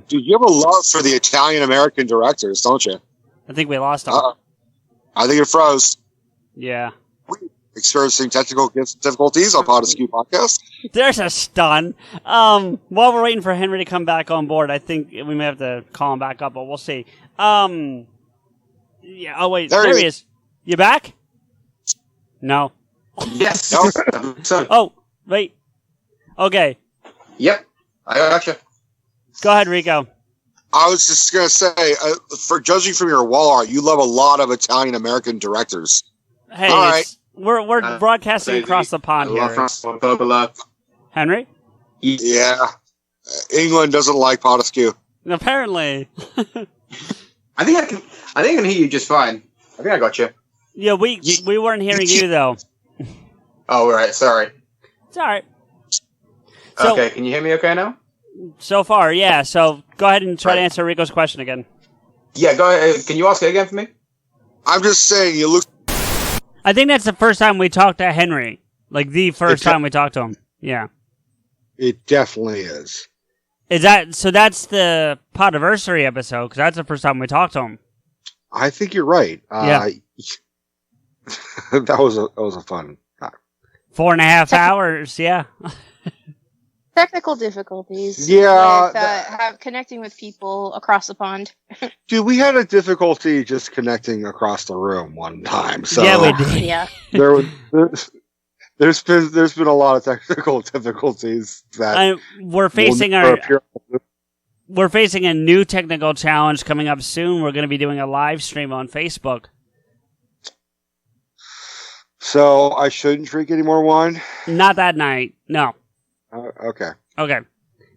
Dude, you have a love for the Italian-American directors, don't you? I think we lost him. I think it froze. Yeah. experiencing technical difficulties on PodAskew Podcast. There's a stun. While we're waiting for Henry to come back on board, I think we may have to call him back up, but we'll see. Yeah. Oh wait, there he is. You back? No. Yes. No. Oh wait. Okay. Yep. I gotcha. Go ahead, Rico. I was just gonna say, for judging from your wall art, you love a lot of Italian American directors. Hey, all right. We're broadcasting across the pond here. Henry? Yeah. England doesn't like PodAskew. Apparently. I think I can hear you just fine. I think I got you. Yeah, we weren't hearing you though. Oh, right. Sorry. It's all right. So, okay, can you hear me okay now? So far, yeah. So go ahead and try to answer Rico's question again. Yeah, go ahead. Can you ask it again for me? I'm just saying, you look. I think that's the first time we talked to Henry. Like the first time we talked to him. Yeah. It definitely is. Is that so? That's the Podiversary episode because that's the first time we talked to him. I think you're right. Yeah. that was a fun time. 4.5 hours. Yeah. Technical difficulties. Yeah. With connecting with people across the pond. Dude, we had a difficulty just connecting across the room one time. So yeah, we did. Yeah. There's been a lot of technical difficulties that we're facing a new technical challenge coming up soon. We're going to be doing a live stream on Facebook. So I shouldn't drink any more wine? Not that night. No. Okay. Okay.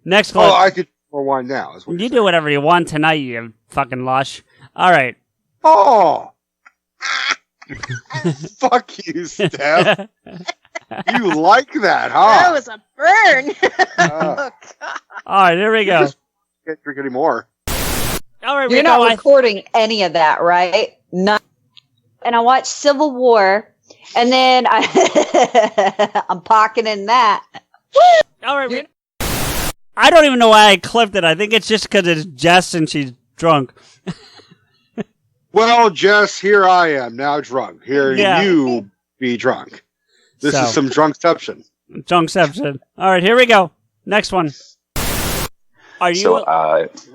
Next clip. Oh, I could drink more wine now. You do whatever you want tonight, you fucking lush. All right. Oh. Fuck you, Steph. You like that, huh? That was a burn. Oh, God. All right, here we go. Can't drink anymore. All right, You're not recording any of that, right? None. And I watched Civil War, and then I'm pocketing that. All right. I don't even know why I clipped it. I think it's just because it's Jess and she's drunk. Well, Jess, here I am now drunk. Here you be drunk. This is some drunkception. Drunkception. All right, here we go. Next one. Are you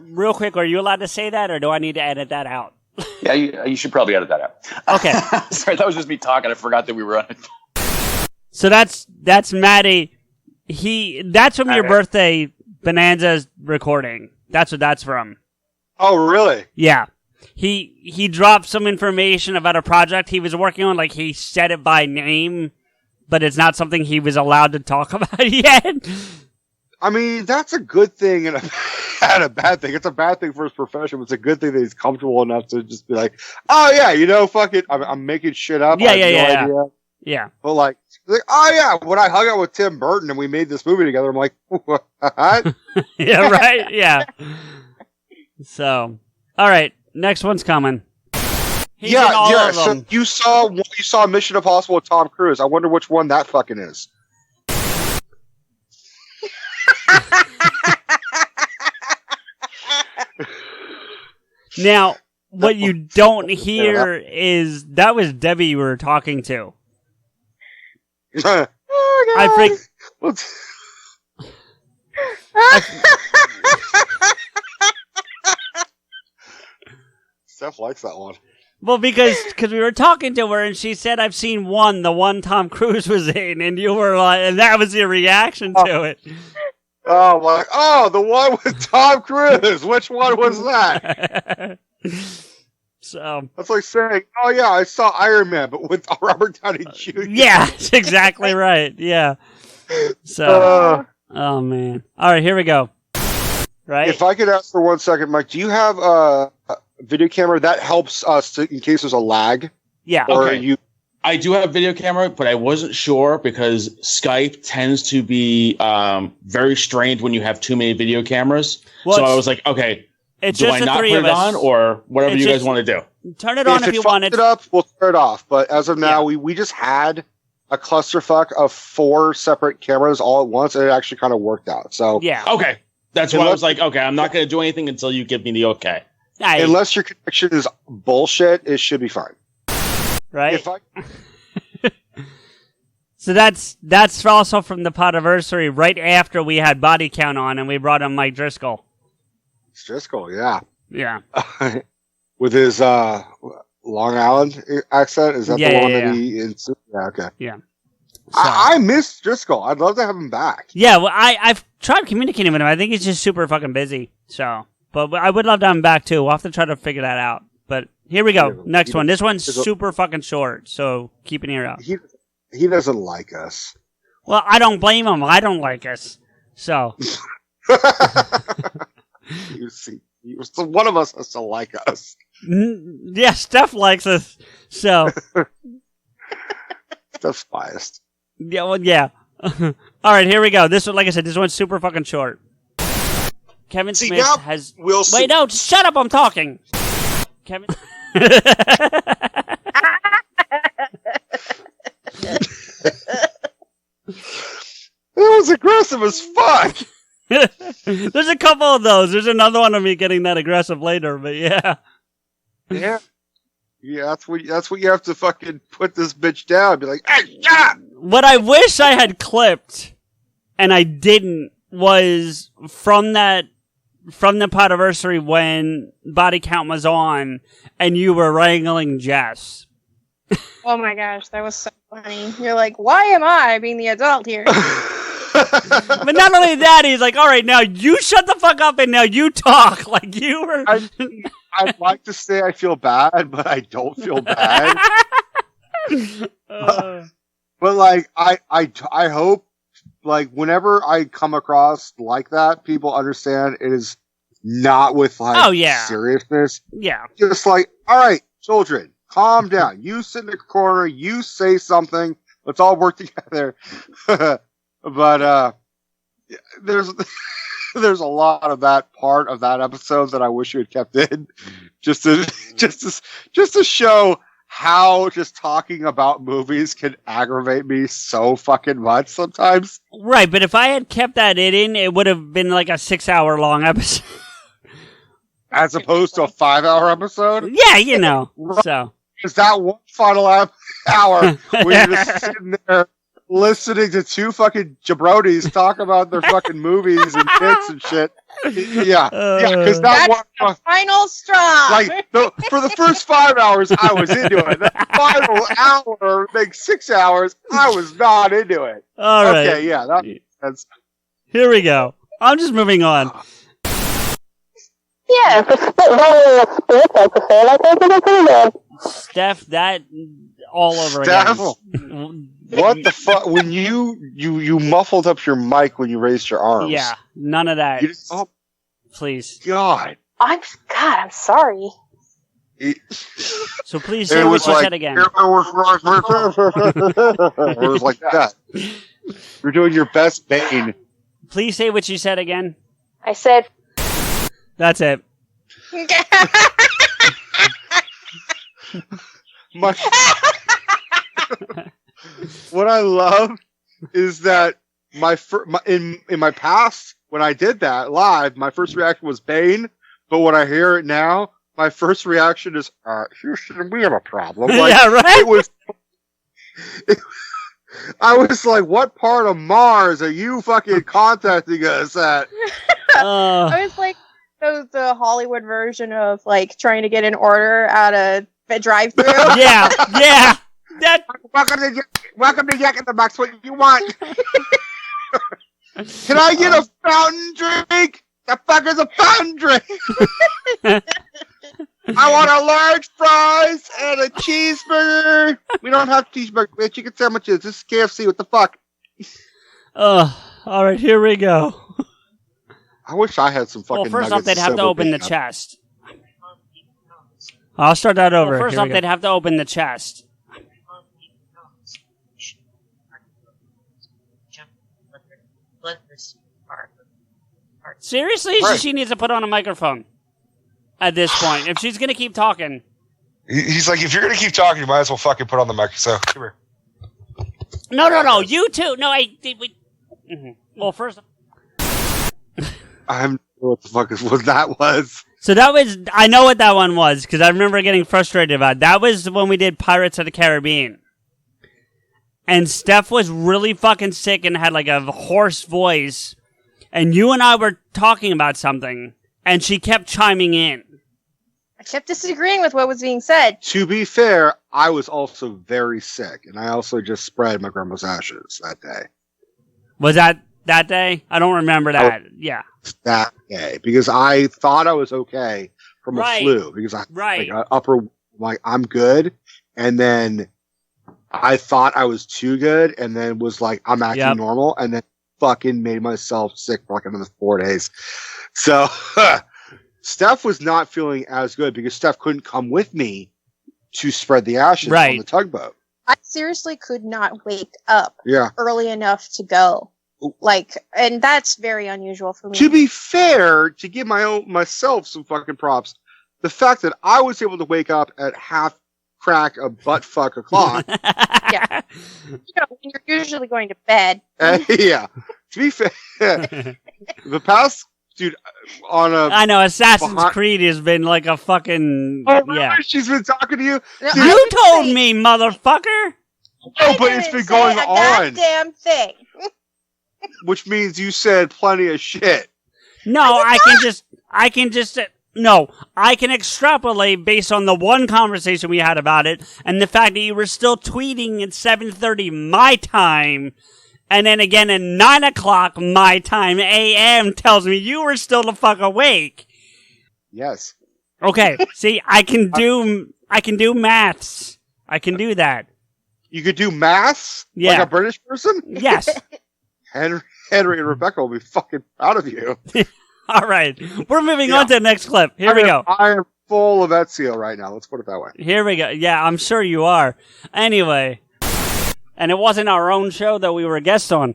real quick? Are you allowed to say that, or do I need to edit that out? Yeah, you should probably edit that out. Okay. Sorry, that was just me talking. I forgot that we were on it. So that's Maddie. That's from your birthday Bonanza's recording. That's what that's from. Oh, really? Yeah. He dropped some information about a project he was working on. Like he said it by name, but it's not something he was allowed to talk about yet. I mean, that's a good thing and a bad thing. It's a bad thing for his profession, but it's a good thing that he's comfortable enough to just be like, oh yeah, fuck it. I'm making shit up. Yeah. But like, oh yeah, when I hung out with Tim Burton and we made this movie together, I'm like, what? Yeah, right? Yeah. So, all right, next one's coming. He's in all of them. So you saw Mission Impossible with Tom Cruise. I wonder which one that fucking is. Now, what you don't hear is that was Debbie you were talking to. Oh, God. Steph likes that one. Well, because we were talking to her and she said, "I've seen the one Tom Cruise was in," and you were like, and that was your reaction to it. Oh, like, the one with Tom Cruise. Which one was that? So that's like saying, "Oh yeah, I saw Iron Man, but with Robert Downey Jr." Yeah, that's exactly right. Yeah. So, oh man. All right, here we go. Right. If I could ask for 1 second, Mike, do you have a video camera that helps us in case there's a lag? Yeah. Okay. I do have a video camera, but I wasn't sure because Skype tends to be very strained when you have too many video cameras. Well, so I was like, okay, do I not put it on or whatever you guys want to do? Turn it on if you want it. If it up, we'll turn it off. But as of now, we just had a clusterfuck of 4 separate cameras all at once, and it actually kind of worked out. So yeah. Okay. That's why I was like, okay, I'm not going to do anything until you give me the okay. Unless your connection is bullshit, it should be fine. Right? So that's also from the Podiversary right after we had Body Count on and we brought on Mike Driscoll. It's Driscoll, yeah. Yeah. With his Long Island accent? Is that the one that he... Yeah, okay. Yeah. So. I miss Driscoll. I'd love to have him back. Yeah, well, I've tried communicating with him. I think he's just super fucking busy. So, but I would love to have him back too. We'll have to try to figure that out. But here we go. Next one. This one's super fucking short. So keep an ear out. He doesn't like us. Well, I don't blame him. I don't like us. So. You see, one of us has to like us. Yeah, Steph likes us. So. Steph's biased. Yeah, well, yeah. All right, here we go. This one, like I said, this one's super fucking short. Kevin Smith has. Wait, no, shut up! I'm talking. Kevin. It was aggressive as fuck. There's a couple of those. There's another one of me getting that aggressive later, but yeah. Yeah. Yeah, that's what you have to fucking put this bitch down. Be like, hey, shut up! What I wish I had clipped, and I didn't, was from the Podiversary when Body Count was on, and you were wrangling Jess. Oh my gosh, that was so funny. You're like, why am I being the adult here? But not only that, he's like, all right, now you shut the fuck up and now you talk. Like you were... I'd like to say I feel bad, but I don't feel bad. But like, I hope, like, whenever I come across like that, people understand it is not with like seriousness. Yeah. Just like, all right, children, calm down. You sit in the corner, you say something, let's all work together. But there's a lot of that part of that episode that I wish you had kept in, just to show how just talking about movies can aggravate me so fucking much sometimes. Right, but if I had kept that in, it would have been like a 6-hour long episode, as opposed to a 5-hour episode. Yeah, you know. So is that one final hour where you're just sitting there listening to two fucking jabronis talk about their fucking movies and tits and shit. Yeah, because that's the final straw. Like, for the first 5 hours, I was into it. The final hour, like 6 hours, I was not into it. All right. Okay, yeah, that makes sense. Here we go. I'm just moving on. Yeah, Steph, that all over Steph, again. What the fuck? When you muffled up your mic when you raised your arms. Yeah, none of that. Please. God. I'm sorry. So please say what you said again. It was like that. You're doing your best, Bane. Please say what you said again. I said. That's it. What I love is that in my past, when I did that live, my first reaction was Bane, but when I hear it now, my first reaction is, Houston, we have a problem. Like, yeah, right? I was like, what part of Mars are you fucking contacting us at? I was like, the Hollywood version of like trying to get an order at a drive-thru. Yeah. Welcome to Yak in the Box. What you want? Can I get a fountain drink? The fuck is a fountain drink? I want a large fries and a cheeseburger. We don't have cheeseburger. We have chicken sandwiches. This is KFC. What the fuck? All right, here we go. I wish I had some fucking. Well, first off, they'd have to open the chest. I'll start that over. Well, first off, they'd have to open the chest. Seriously? Right. She needs to put on a microphone at this point. If she's going to keep talking. He's like, if you're going to keep talking, you might as well fucking put on the mic. So, come here. No. You too. No, Well, first. I don't know what the fuck what that was. So that was, I know what that one was, because I remember getting frustrated about it. That was when we did Pirates of the Caribbean. and Steph was really fucking sick and had like a hoarse voice, and you and I were talking about something, and she kept chiming in. I kept disagreeing with what was being said. To be fair, I was also very sick, and I also just spread my grandma's ashes that day. Was that day? I don't remember that. Yeah. That day. Because I thought I was okay from a flu. Because I I'm good. And then I thought I was too good, and then was like, I'm acting normal, and then fucking made myself sick for like another 4 days. So Steph was not feeling as good because Steph couldn't come with me to spread the ashes on the tugboat. I seriously could not wake up Yeah. early enough to go. Like, and that's very unusual for me. To be fair, to give myself some fucking props, the fact that I was able to wake up at half crack a butt fuck o'clock. Yeah. You know, when you're usually going to bed. Yeah. To be fair, the past, dude, on a... I know, Assassin's Creed has been like a fucking... Oh, really? Yeah. She's been talking to you? No, you told me, motherfucker! No, but it's been going on. Goddamn thing. Which means you said plenty of shit. No, I can extrapolate based on the one conversation we had about it, and the fact that you were still tweeting at 7:30 my time, and then again at 9 o'clock my time a.m. tells me you were still the fuck awake. Yes. Okay, see, I can do maths. I can do that. You could do maths? Yeah. Like a British person? Yes. Henry and Rebecca will be fucking proud of you. All right. We're moving on to the next clip. Here we go. I am full of Ezio right now. Let's put it that way. Here we go. Yeah, I'm sure you are. Anyway. And it wasn't our own show that we were a guest on.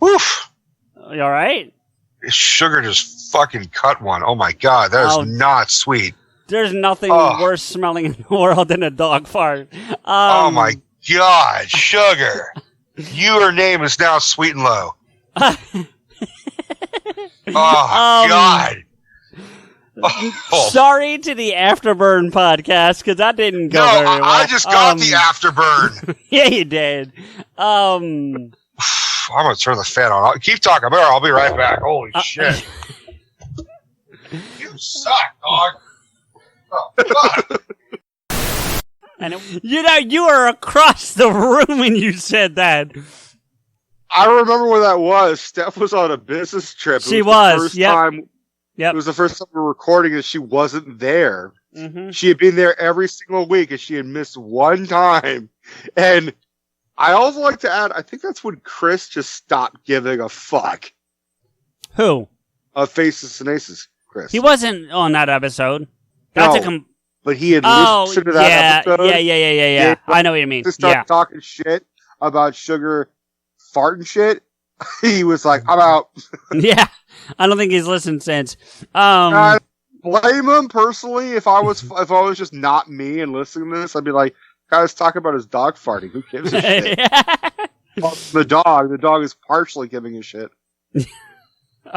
Woof. You all right? Sugar just fucking cut one. Oh my God. That is not sweet. There's nothing worse smelling in the world than a dog fart. Oh my God, Sugar. Your name is now Sweet and Low. God. Sorry to the Afterburn podcast, because that didn't go very well. I just got the Afterburn. Yeah, you did. I'm going to turn the fan on. Keep talking. I'll be right back. Holy shit. You suck, dog. Oh, God. And you were across the room when you said that. I remember where that was. Steph was on a business trip. She was. Yep. It was the first time we were recording and she wasn't there. Mm-hmm. She had been there every single week and she had missed one time. And I also like to add, I think that's when Chris just stopped giving a fuck. Who? Faces and Aces, Chris. He wasn't on that episode. That's but he had listened to that episode. Yeah. I know what you mean. To start talking shit about Sugar farting shit. He was like, I'm out. Yeah. I don't think he's listened since. I blame him personally. If I was just not me and listening to this, I'd be like, guys, talk about his dog farting. Who gives a shit? The dog is partially giving a shit.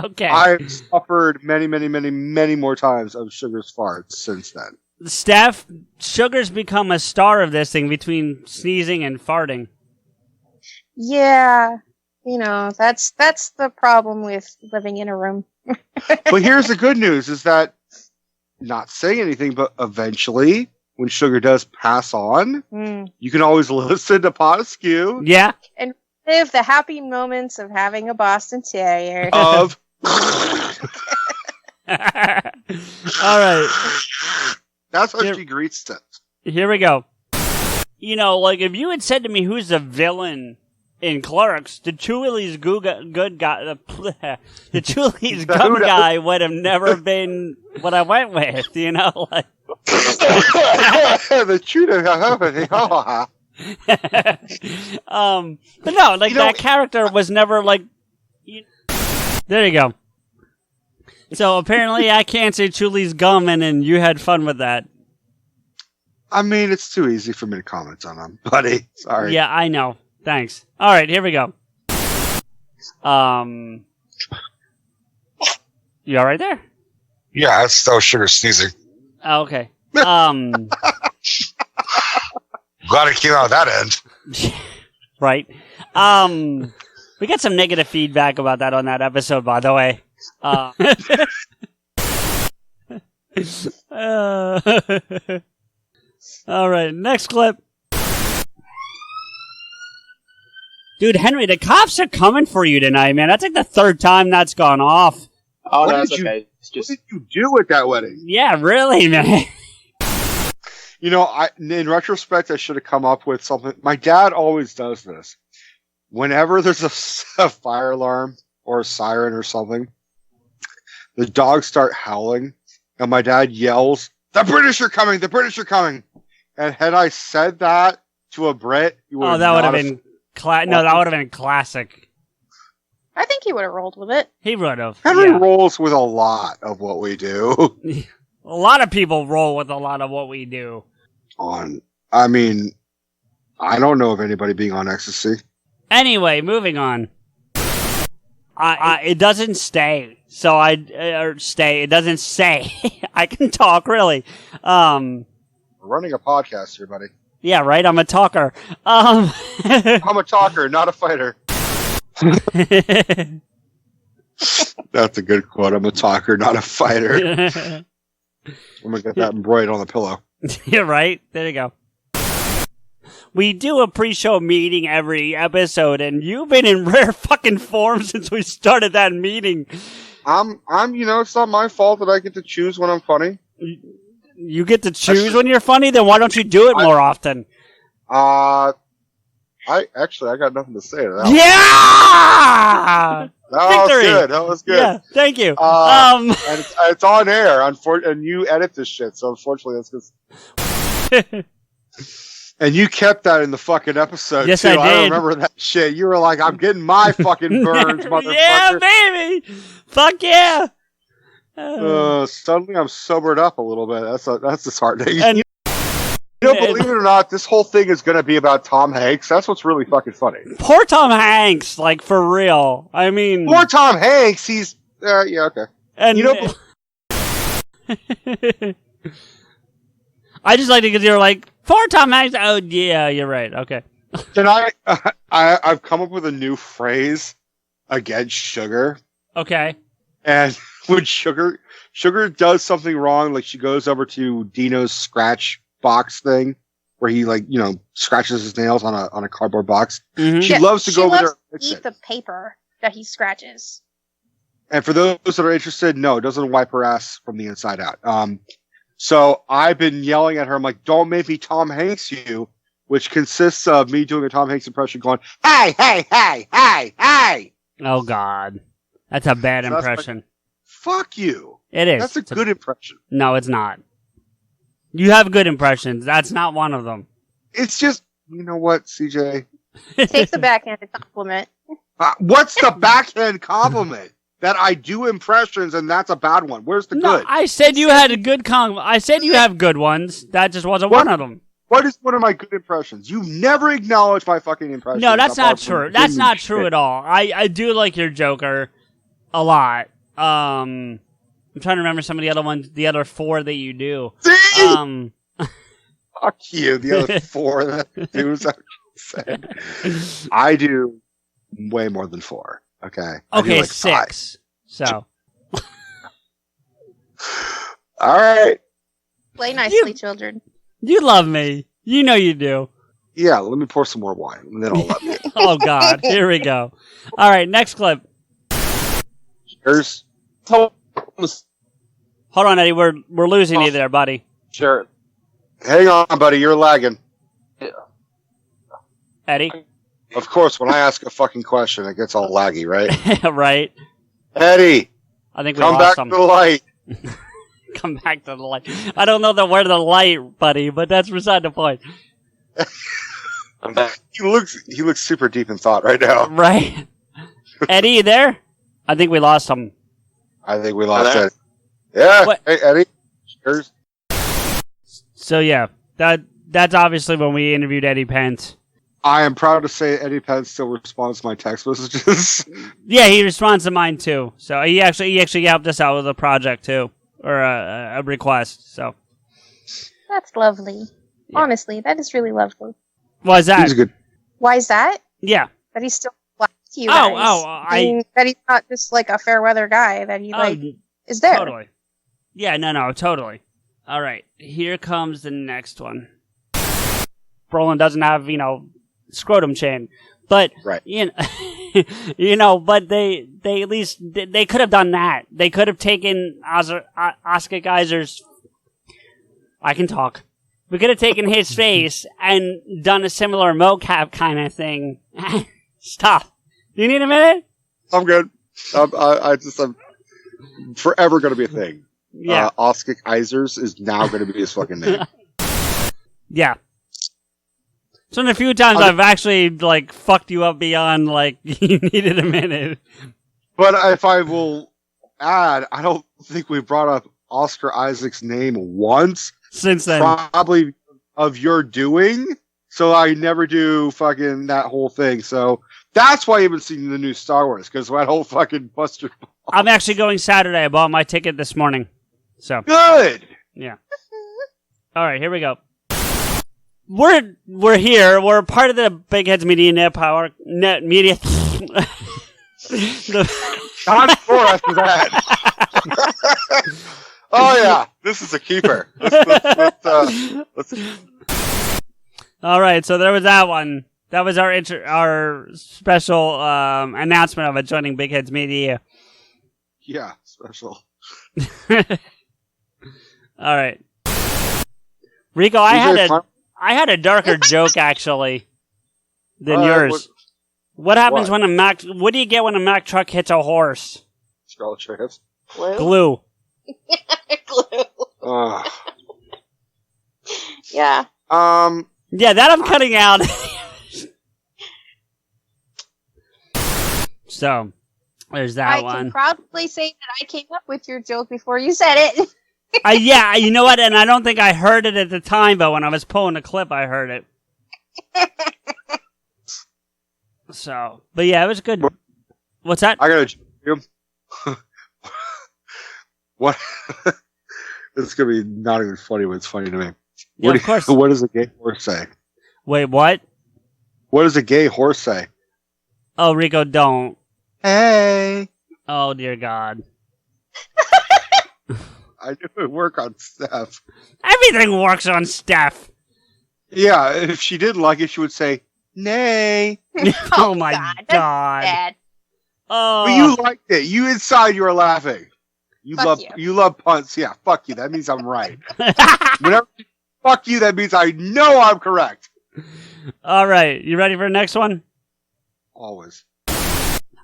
Okay. I've suffered many, many, many, many more times of Sugar's farts since then. Steph, Sugar's become a star of this thing between sneezing and farting. Yeah. You know, that's the problem with living in a room. But here's the good news is that, not saying anything, but eventually, when Sugar does pass on, you can always listen to PodAskew. Yeah. And live the happy moments of having a Boston Terrier. All right. That's how she greets us. Here we go. You know, like, if you had said to me who's the villain in Clerks, the Chuli's good guy, the Chuli's gum guy would have never been what I went with, you know? Like, the Chuda. But no, like, that character was never like. There you go. So apparently I can't say Chuli's gum, and then you had fun with that. I mean, it's too easy for me to comment on him, buddy. Sorry. Yeah, I know. Thanks. All right, here we go. You all right there? Yeah, that's still Sugar sneezing. Oh, okay. glad it came out of that end. Right. We got some negative feedback about that on that episode, by the way. All right, next clip. Dude, Henry, the cops are coming for you tonight, man. That's like the third time that's gone off. Oh, no, that's okay. What did you do at that wedding? Yeah, really, man. You know, in retrospect, I should have come up with something. My dad always does this. Whenever there's a fire alarm or a siren or something, the dogs start howling, and my dad yells, "The British are coming! The British are coming!" And had I said that to a Brit, that would have been that would have been classic. I think he would have rolled with it. He would have. Henry rolls with a lot of what we do. A lot of people roll with a lot of what we do. I mean, I don't know of anybody being on ecstasy. Anyway, moving on. It doesn't stay. So it doesn't say. I can talk, really. We're running a podcast here, buddy. Yeah, right? I'm a talker. I'm a talker, not a fighter. That's a good quote. I'm a talker, not a fighter. I'm going to get that embroidered on the pillow. Yeah, right? There you go. We do a pre-show meeting every episode, and you've been in rare fucking form since we started that meeting. It's not my fault that I get to choose when I'm funny. You get to choose when you're funny? Then why don't you do it more often? I got nothing to say to that. Yeah! That was good. That was good. Yeah, thank you. And it's on air, and you edit this shit, so unfortunately that's good. And you kept that in the fucking episode, yes, too. I did. I remember that shit. You were like, I'm getting my fucking burns, motherfucker. Yeah, baby! Fuck yeah! Suddenly I'm sobered up a little bit. That's disheartening. And believe it or not, this whole thing is going to be about Tom Hanks. That's what's really fucking funny. Poor Tom Hanks, like, for real. I mean... Poor Tom Hanks, he's... yeah, okay. And I just like it because you're like, poor Tom Hanks. Oh, yeah, you're right. Okay. Then I've come up with a new phrase against Sugar. Okay. And when Sugar does something wrong, like she goes over to Dino's scratch box thing, where he scratches his nails on a cardboard box. Mm-hmm. She loves to go over there and eat the paper that he scratches. And for those that are interested, no, it doesn't wipe her ass from the inside out. So I've been yelling at her. I'm like, "Don't make me Tom Hanks you," which consists of me doing a Tom Hanks impression, going, "Hey, hey, hey, hey, hey." Oh God, that's a bad impression. Fuck you. It is. That's a good impression. No, it's not. You have good impressions. That's not one of them. It's just, you know what, CJ? Take the backhanded compliment. What's the backhand compliment? That I do impressions and that's a bad one. Where's the good? I said you had a good I said you have good ones. That just wasn't one of them. What is one of my good impressions? You never acknowledge my fucking impressions. No, that's not true. That's not true at all. I do like your Joker a lot. I'm trying to remember some of the other ones, the other four that you do. See? Fuck you, the other four that do said. I do way more than four. Okay. Okay, 6. 5. So. All right. Play nicely, children. You love me. You know you do. Yeah, let me pour some more wine, and then I'll love you. Oh, God. Here we go. All right, next clip. Cheers. Hold on, Eddie. We're losing you there, buddy. Sure. Hang on, buddy. You're lagging. Eddie? Of course, when I ask a fucking question, it gets all laggy, right? Right. Eddie, I think we come lost back to the light. Come back to the light. I don't know where the light, buddy, but that's beside the point. I'm back. He looks super deep in thought right now. Right. Eddie, you there? I think we lost him. I think we lost Eddie. Yeah. What? Hey, Eddie. Cheers. So yeah, that's obviously when we interviewed Eddie Pence. I am proud to say Eddie Pence still responds to my text messages. Yeah, he responds to mine too. So he actually helped us out with a project too, or a request. So that's lovely. Honestly, that is really lovely. Why is that? He's good. Why is that? Yeah. That he's still black to you guys. I mean, that he's not just like a fair weather guy. That he is there. Totally. Yeah. No. Totally. All right. Here comes the next one. Brolin doesn't have scrotum chin, but right. But they at least they could have done that. They could have taken Oscar Geyser's. I can talk. We could have taken his face and done a similar mocap kind of thing. Stop. Do you need a minute? I'm good. I'm forever going to be a thing. Yeah. Oscar Isers is now going to be his fucking name. Yeah. So in a few times I've actually fucked you up beyond you needed a minute. But if I will add, I don't think we brought up Oscar Isaac's name once since then. Probably of your doing. So I never do fucking that whole thing. So that's why you haven't seen the new Star Wars, because that whole fucking Buster. I'm actually going Saturday. I bought my ticket this morning. So good. Yeah. All right, here we go. We're here. We're part of the Big Heads Media Network. Media. Not for after that. Oh yeah, this is a keeper. Let's All right, so there was that one. That was our special announcement of it joining Big Heads Media. Yeah, special. All right, Rico, I had a darker joke actually than yours. What happens when a Mack? What do you get when a Mack truck hits a horse? Scarlet Shrift. Glue. Yeah. Yeah, that I'm cutting out. So, there's that one. I can proudly say that I came up with your joke before you said it. Yeah, you know what? And I don't think I heard it at the time, but when I was pulling the clip, I heard it. So, but yeah, it was good. What's that? I gotta joke you. What? It's gonna be not even funny, but it's funny to me. Yeah, of course. What does a gay horse say? Wait, what? What does a gay horse say? Oh, Rico, don't. Hey. Oh, dear God. I knew it would work on Steph. Everything works on Steph. Yeah, if she didn't like it, she would say, nay. Oh, my God. Bad. Oh. But you liked it. You inside, you were laughing. Fuck You love punts. Yeah, fuck you. That means I'm right. Whenever fuck you, that means I know I'm correct. All right. You ready for the next one? Always.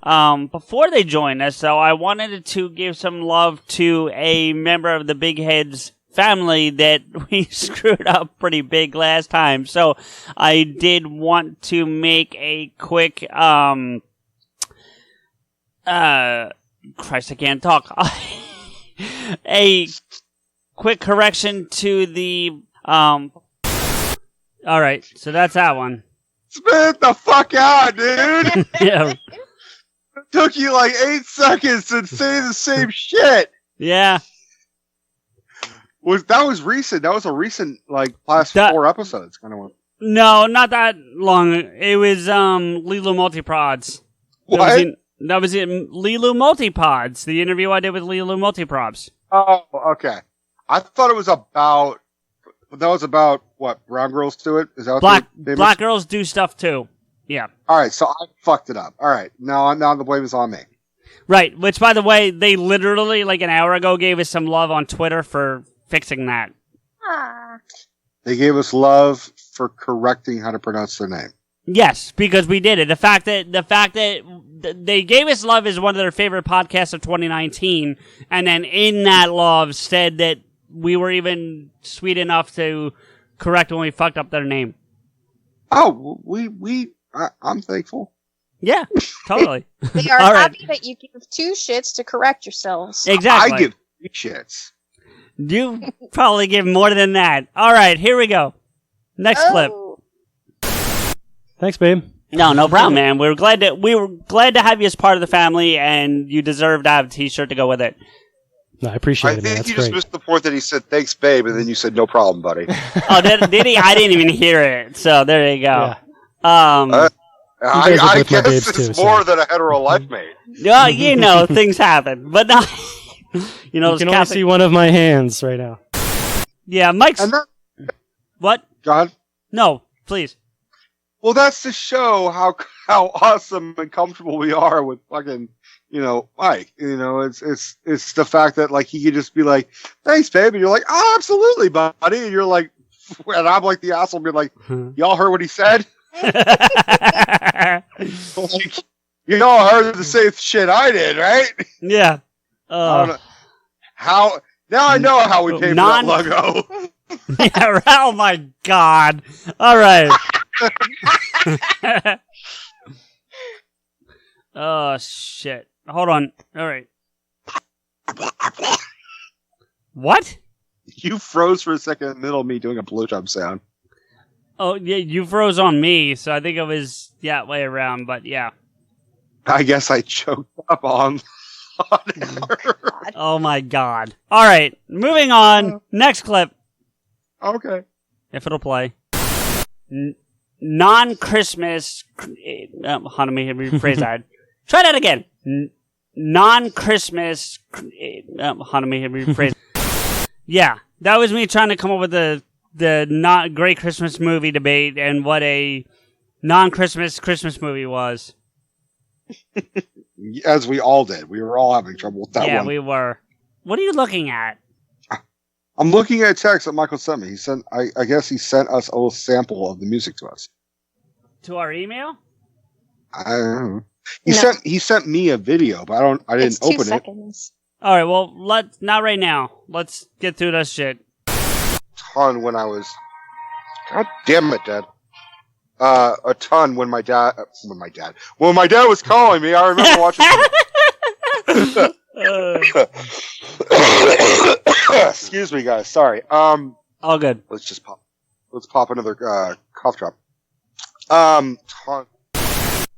Before they join us, though, I wanted to give some love to a member of the Big Heads family that we screwed up pretty big last time. So I did want to make a quick, Christ, I can't talk. A quick correction to the, all right. So that's that one. Spit the fuck out, dude. Yeah. It took you like 8 seconds to say the same shit. Yeah. That was recent. That was a recent, last 4 episodes kind of one. No, not that long. It was, Lilu Multiprods. What? That was in Lilu Multipods, the interview I did with Lilu Multiprods. Oh, okay. I thought it was about, what, brown girls do it? Is that what Black girls do stuff too. Yeah. Alright, so I fucked it up. Alright, now the blame is on me. Right, which by the way, they literally, an hour ago, gave us some love on Twitter for fixing that. They gave us love for correcting how to pronounce their name. Yes, because we did it. The fact that they gave us love is one of their favorite podcasts of 2019, and then in that love said that we were even sweet enough to correct when we fucked up their name. Oh, I'm thankful. Yeah, totally. They are happy that you give 2 shits to correct yourselves. Exactly. I give 3 shits. You probably give more than that. All right, here we go. Next clip. Thanks, babe. No problem, man. We were glad to have you as part of the family, and you deserve to have a T-shirt to go with it. No, I appreciate it, man. I think That's you great. just missed the point that he said, thanks, babe, and then you said, no problem, buddy. Oh, did he? I didn't even hear it. So there you go. I guess babes it's too, more than a hetero life mate. Well, you know, things happen. But no, you know, You can only see one of my hands right now. Yeah, Mike's. What? John? No, please. Well, that's to show how awesome and comfortable we are with fucking, Mike. It's the fact that like he could just be like, "Thanks, babe," and you're like, "Oh, absolutely, buddy," and you're like, and I'm like the asshole, being like, "Y'all heard what he said?" Like, y'all heard the same shit I did, right? Yeah. I don't know. How now I know how we pay for that logo. Yeah. Oh my God. All right. Oh shit. Hold on. All right. What? You froze for a second in the middle of me doing a blowjob sound. Oh yeah, you froze on me, so I think it was way around. But yeah. I guess I choked up on her. Oh my God. All right, moving on. Next clip. Okay. If it'll play. Non-Christmas. Hold on, let me rephrase that. Try that again. Non-Christmas. Hold on, let me rephrase. Yeah, that was me trying to come up with the not great Christmas movie debate and what a non-Christmas Christmas movie was. As we all did. We were all having trouble with that one. Yeah, we were. What are you looking at? I'm looking at a text that Michael sent me. He sent, I guess he sent us a little sample of the music to us. To our email? I don't know. He sent me a video, but I didn't open 2 seconds. All right, well, not right now. Let's get through that shit. Ton when I was, God damn it, Dad. A ton when my dad was calling me. I remember watching. Excuse me, guys. Sorry. All good. Let's pop another cough drop. Ton.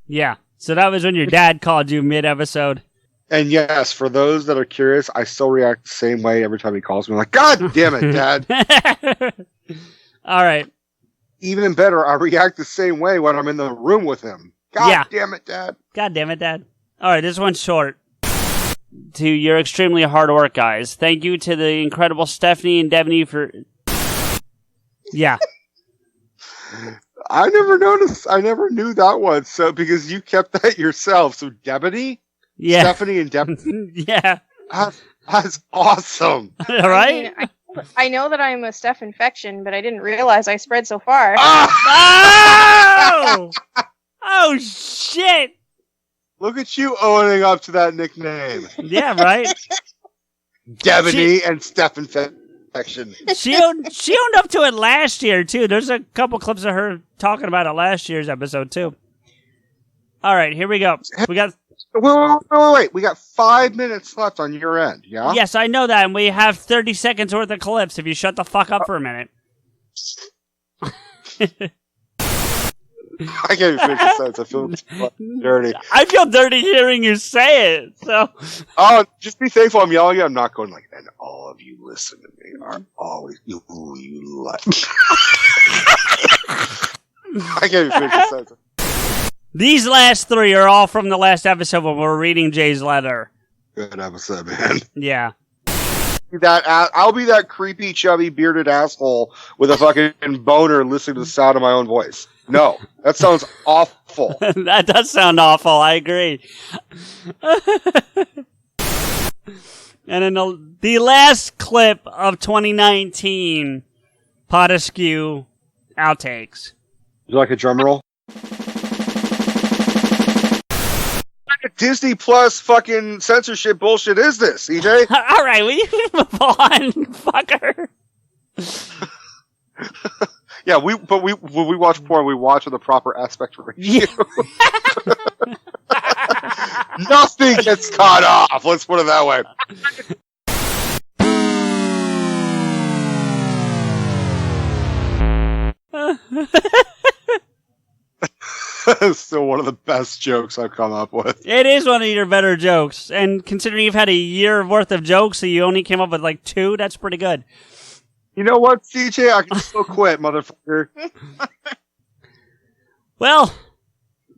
Yeah. So that was when your dad called you mid-episode. And yes, for those that are curious, I still react the same way every time he calls me. I'm like, God damn it, Dad. All right. Even better, I react the same way when I'm in the room with him. God damn it, Dad. God damn it, Dad. All right, this one's short. To your extremely hard work, guys. Thank you to the incredible Stephanie and Devaney for... Yeah. I never noticed. I never knew that one. So, because you kept that yourself. So, Devaney? Yeah. Stephanie and Devaney? Yeah. That's awesome. All right? I know that I'm a Steph infection, but I didn't realize I spread so far. Oh! Oh, shit! Up at you owning up to that nickname. Yeah, right? Devaney and Steph infection. She owned up to it last year, too. There's a couple clips of her talking about it last year's episode, too. All right, here we go. We got... Wait. We got 5 minutes left on your end, yeah? Yes, I know that, and we have 30 seconds worth of clips if you shut the fuck up for a minute. I can't even finish the sentence. I feel dirty. I feel dirty hearing you say it, so... Oh, just be thankful I'm yelling at you. I'm not going like, and all of you listen to me are always, you like... I can't even finish the sentence. These last three are all from the last episode when we're reading Jay's letter. Good episode, man. Yeah. I'll be that creepy, chubby, bearded asshole with a fucking boner listening to the sound of my own voice. No, that sounds awful. That does sound awful. I agree. And in the last clip of 2019, PodAskew outtakes. Would you like a drum roll? Disney Plus fucking censorship bullshit is this, CJ? All right, will you move on, fucker? Yeah, when we watch porn, we watch with the proper aspect ratio. Nothing gets cut off. Let's put it that way. Still one of the best jokes I've come up with. It is one of your better jokes. And considering you've had a year worth of jokes, so you only came up with like 2, that's pretty good. You know what, CJ? I can still quit, motherfucker. Well,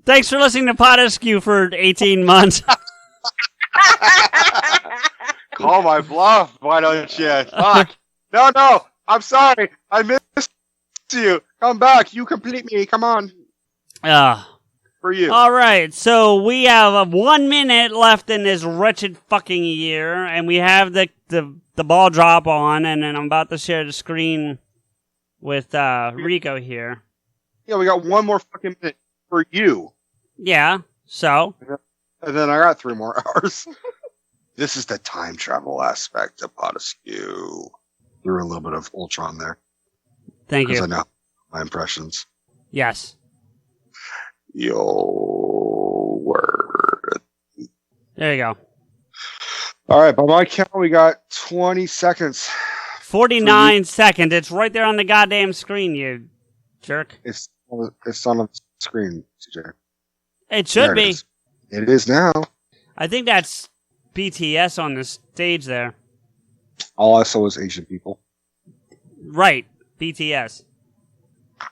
thanks for listening to PodAskew for 18 months. Call my bluff, why don't you? Fuck. No, I'm sorry. I missed you. Come back. You complete me. Come on. For you. All right, so we have 1 minute left in this wretched fucking year, and we have the ball drop on, and then I'm about to share the screen with Rico here. Yeah, we got 1 more fucking minute for you. Yeah, so? And then I got 3 more hours. This is the time travel aspect of PodAskew. Threw a little bit of Ultron there. Thank you. Because I know my impressions. Yes. Yo, word. There you go. All right, by my count, we got 20 seconds. 49 seconds. It's right there on the goddamn screen, you jerk. It's on the screen, CJ. It should be. It is now. I think that's BTS on the stage there. All I saw was Asian people. Right, BTS.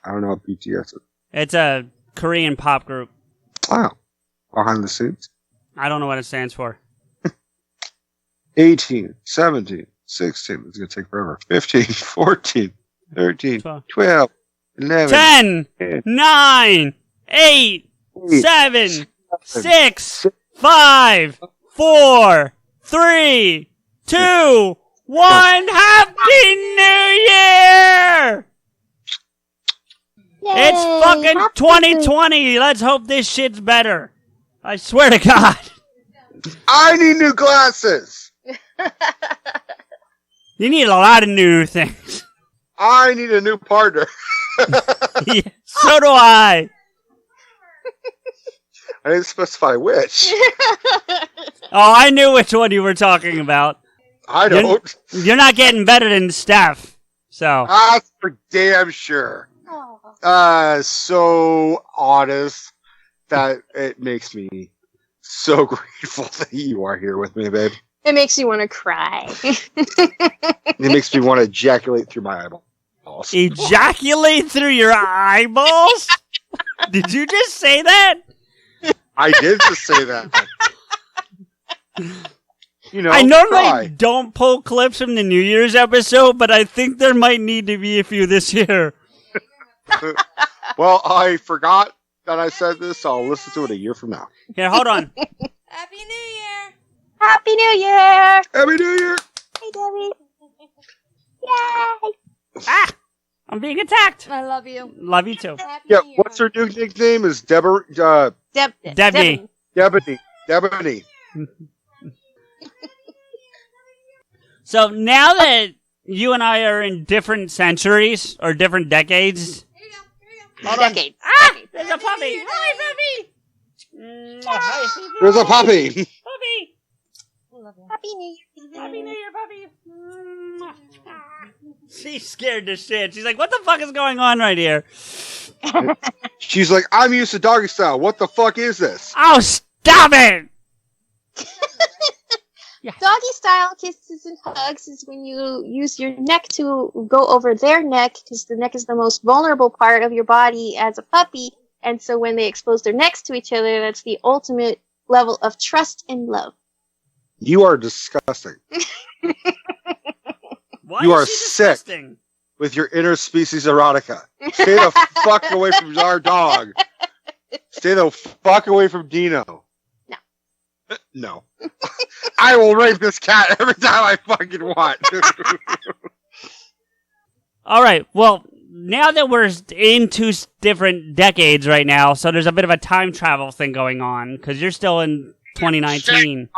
I don't know what BTS is. It's a Korean pop group. Wow. Behind the scenes. I don't know what it stands for. 18, 17, 16. It's going to take forever. 15, 14, 13, 12, 11. 10, 9, 8, 7, 6, 5, 4, 3, 2, 1. Happy New Year! Yay, it's fucking 2020. Let's hope this shit's better. I swear to God. I need new glasses. You need a lot of new things. I need a new partner. Yeah, so do I. I didn't specify which. Oh, I knew which one you were talking about. I don't. You're not getting better than Steph. So. That's for damn sure. So honest that it makes me so grateful that you are here with me, babe. It makes you want to cry. It makes me want to ejaculate through my eyeballs. Ejaculate through your eyeballs? Did you just say that? I did just say that. You know, I normally don't pull clips from the New Year's episode, but I think there might need to be a few this year. Well, I forgot that I said this, so I'll listen to it a year from now. Here, hold on. Happy New Year! Happy New Year! Happy New Year! Hey, Debbie. Yay! Ah! I'm being attacked. I love you. Love you too. Yeah, what's her new nickname? Is Debbie. Debbie. So now that you and I are in different centuries or different decades. Decades. Ah! There's a puppy. Hi, puppy. There's a puppy. Puppy. Happy New Year. Happy New Year, puppy. She's scared to shit. She's like, what the fuck is going on right here? She's like, I'm used to doggy style. What the fuck is this? Oh, stop it! Doggy style kisses and hugs is when you use your neck to go over their neck, because the neck is the most vulnerable part of your body as a puppy. And so when they expose their necks to each other, that's the ultimate level of trust and love. You are disgusting. Why you are is she sick disgusting? with your interspecies erotica. Stay the fuck away from our dog. Stay the fuck away from Dino. No. I will rape this cat every time I fucking want. All right. Well, now that we're in 2 different decades right now, so there's a bit of a time travel thing going on because you're still in 2019.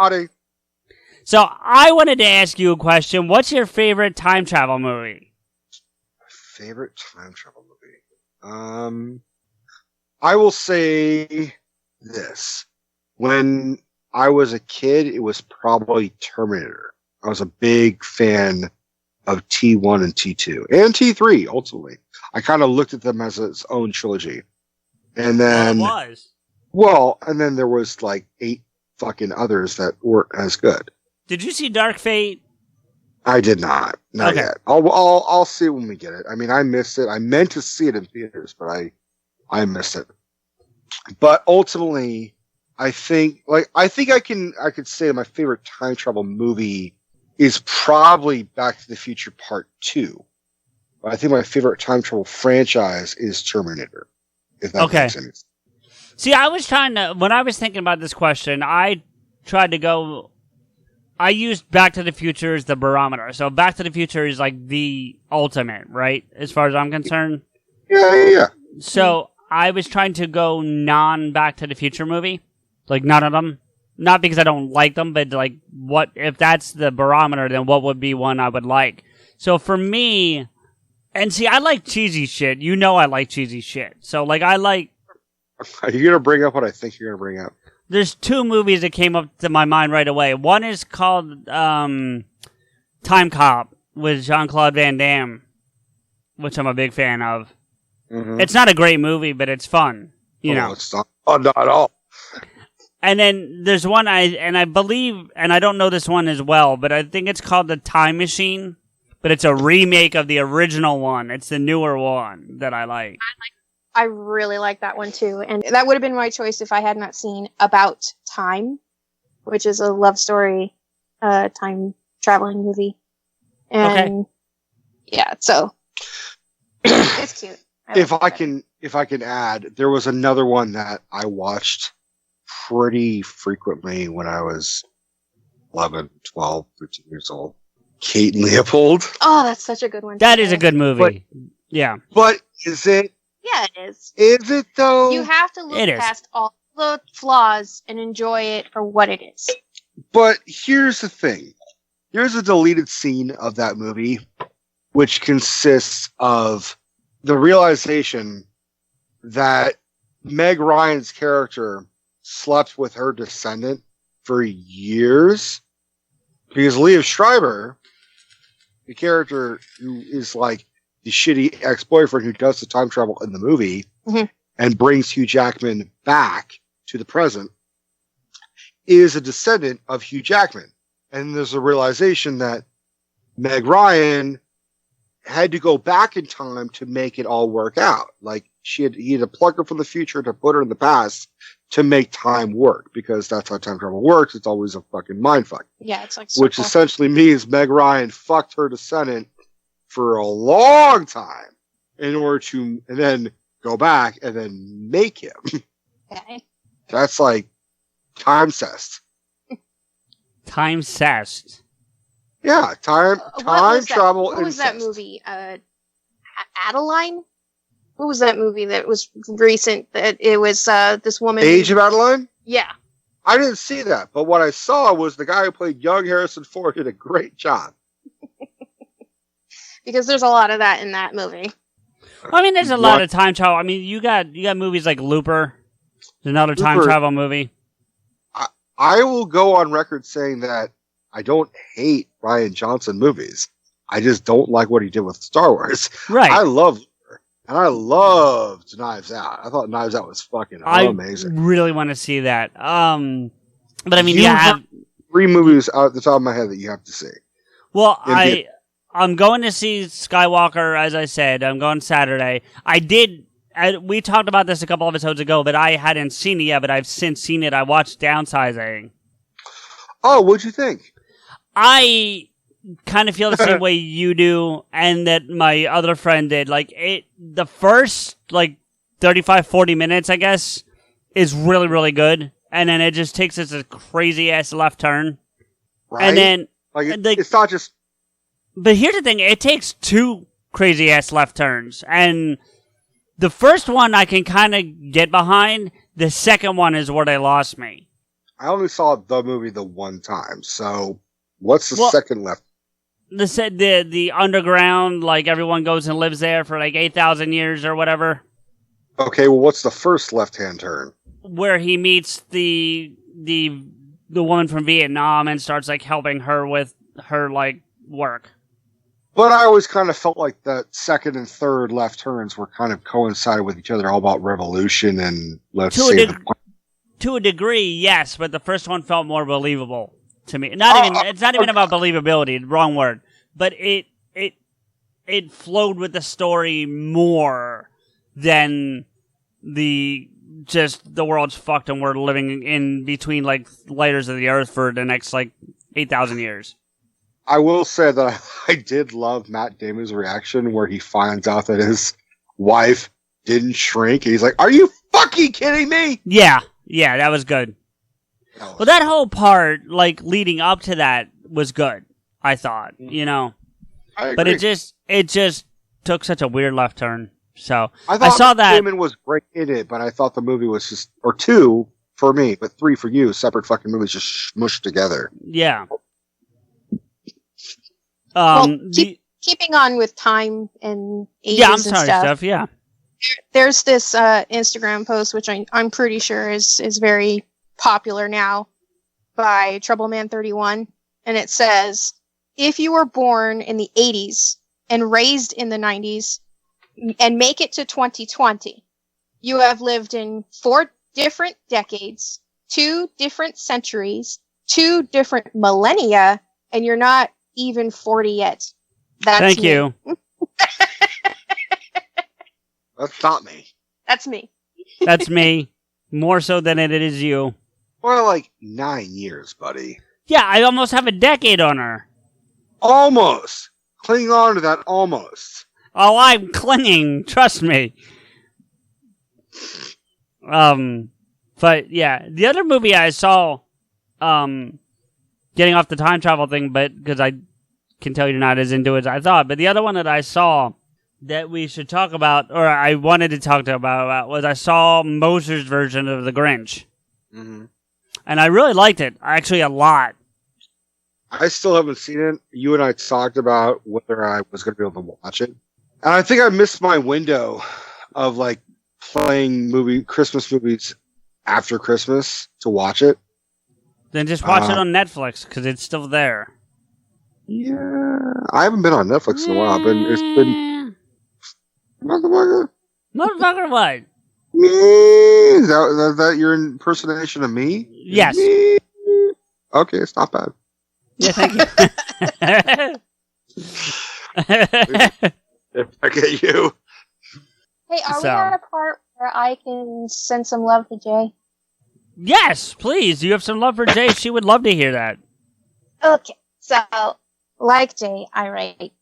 So I wanted to ask you a question. What's your favorite time travel movie? Favorite time travel movie? I will say this. When I was a kid, it was probably Terminator. I was a big fan of T1 and T2 and T3 ultimately. I kind of looked at them as its own trilogy. And then it was. Well, and then there was like 8 fucking others that weren't as good. Did you see Dark Fate? I did not. Not yet. I'll see it when we get it. I mean, I missed it. I meant to see it in theaters, but I missed it. But ultimately, I could say my favorite time travel movie is probably Back to the Future Part 2. But I think my favorite time travel franchise is Terminator. If that makes sense. See, I was trying to, when I was thinking about this question, I used Back to the Future as the barometer. So Back to the Future is like the ultimate, right? As far as I'm concerned. Yeah. So I was trying to go non-Back to the Future movie. Like none of them. Not because I don't like them, but like what, if that's the barometer, then what would be one I would like? So for me, and see, I like cheesy shit. You know I like cheesy shit. So like I like. Are you going to bring up what I think you're going to bring up? There's 2 movies that came up to my mind right away. One is called Time Cop with Jean-Claude Van Damme, which I'm a big fan of. Mm-hmm. It's not a great movie, but it's fun. You know, it's not at all. And then there's one I believe, and I don't know this one as well, but I think it's called The Time Machine. But it's a remake of the original one. It's the newer one that I like. I really like that one too, and that would have been my choice if I had not seen About Time, which is a love story, time traveling movie. And yeah, so it's cute. If I can add, there was another one that I watched pretty frequently when I was 11, 12, 13 years old. Kate and Leopold. Oh, that's such a good one. That is a good movie. But is it? Yeah, it is. Is it though? You have to look past all the flaws and enjoy it for what it is. But here's the thing. Here's a deleted scene of that movie, which consists of the realization that Meg Ryan's character slept with her descendant for years. Because Liev Schreiber, the character who is like the shitty ex-boyfriend who does the time travel in the movie and brings Hugh Jackman back to the present, is a descendant of Hugh Jackman. And there's a realization that Meg Ryan had to go back in time to make it all work out. Like he had to plug her from the future to put her in the past to make time work, because that's how time travel works. It's always a fucking mindfuck. Yeah, it's like which essentially means Meg Ryan fucked her descendant for a long time in order to and then go back and then make him. Okay. That's like time cest. Time cest. Yeah, time travel. What was that movie? Adeline? What was that movie that was recent? That it was this woman. Age of Adeline? Yeah. I didn't see that, but what I saw was the guy who played young Harrison Ford did a great job. Because there's a lot of that in that movie. Well, I mean, there's a lot of time travel. I mean, you got movies like Looper, another time travel movie. I will go on record saying that I don't hate Rian Johnson movies. I just don't like what he did with Star Wars. Right. I love Looper, and I loved Knives Out. I thought Knives Out was fucking amazing. I really want to see that. But I mean, you have 3 movies out at the top of my head that you have to see. Well, I'm going to see Skywalker, as I said. I'm going Saturday. We talked about this a couple of episodes ago, but I hadn't seen it yet, but I've since seen it. I watched Downsizing. Oh, what'd you think? I kind of feel the same way you do, and that my other friend did. Like, the first, 35, 40 minutes, I guess, is really, really good. And then it just takes us a crazy-ass left turn. Right? And then... it's not just... But here's the thing, it takes 2 crazy-ass left turns, and the first one I can kind of get behind, the second one is where they lost me. I only saw the movie the one time, so what's the second left? The underground, everyone goes and lives there for 8,000 years or whatever. Okay, well what's the first left-hand turn? Where he meets the woman from Vietnam and starts helping her with her work. But I always kind of felt like the second and third left turns were kind of coincided with each other, all about revolution and let's save the planet. To a degree, yes, but the first one felt more believable to me. It's not even about believability, wrong word. But it flowed with the story more than the world's fucked and we're living in between like layers of the earth for the next like 8,000 years. I will say that I did love Matt Damon's reaction where he finds out that his wife didn't shrink. And he's like, "Are you fucking kidding me?" Yeah, that was good. Well, that whole part, like leading up to that, was good. I thought, but it just took such a weird left turn. So I saw that Damon was great in it, but I thought the movie was just, or two for me, but three for you, separate fucking movies just smushed together. Yeah. Keeping on with time and ages I'm sorry, and stuff. Steph, yeah. There's this Instagram post, which I'm pretty sure is very popular now, by Troubleman31, and it says, if you were born in the 80s and raised in the 90s and make it to 2020, you have lived in 4 different decades, 2 different centuries, 2 different millennia, and you're not even 40 yet. Thank you. That's not me. That's me. That's me. More so than it is you. More like 9 years, buddy. Yeah, I almost have a decade on her. Almost. Cling on to that almost. Oh, I'm clinging. Trust me. But yeah, the other movie I saw, getting off the time travel thing, but because I can tell you're not as into it as I thought, but the other one that I saw that we should talk about, or I wanted to talk about was I saw Moser's version of The Grinch. Mm-hmm. And I really liked it, actually a lot. I still haven't seen it. You and I talked about whether I was going to be able to watch it. And I think I missed my window of like playing Christmas movies after Christmas to watch it. Then just watch it on Netflix, because it's still there. Yeah. I haven't been on Netflix in a while, but it's been... Motherfucker what? Me? Is that your impersonation of me? Yes. Me? Okay, it's not bad. Yeah, thank you. If I get you. Hey, are we at a part where I can send some love to Jay? Yes, please. You have some love for Jay. She would love to hear that. Okay, so, like Jay, I write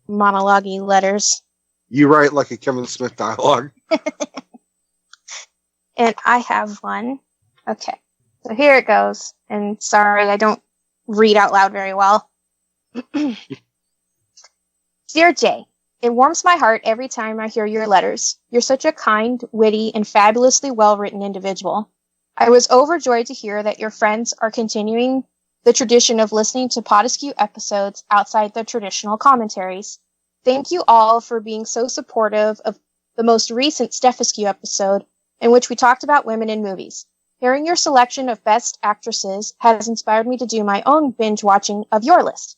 monologue-y letters. You write like a Kevin Smith dialogue. And I have one. Okay, so here it goes. And sorry, I don't read out loud very well. Dear Jay, it warms my heart every time I hear your letters. You're such a kind, witty, and fabulously well-written individual. I was overjoyed to hear that your friends are continuing the tradition of listening to PodAskew episodes outside the traditional commentaries. Thank you all for being so supportive of the most recent Steph-askew episode, in which we talked about women in movies. Hearing your selection of best actresses has inspired me to do my own binge watching of your list.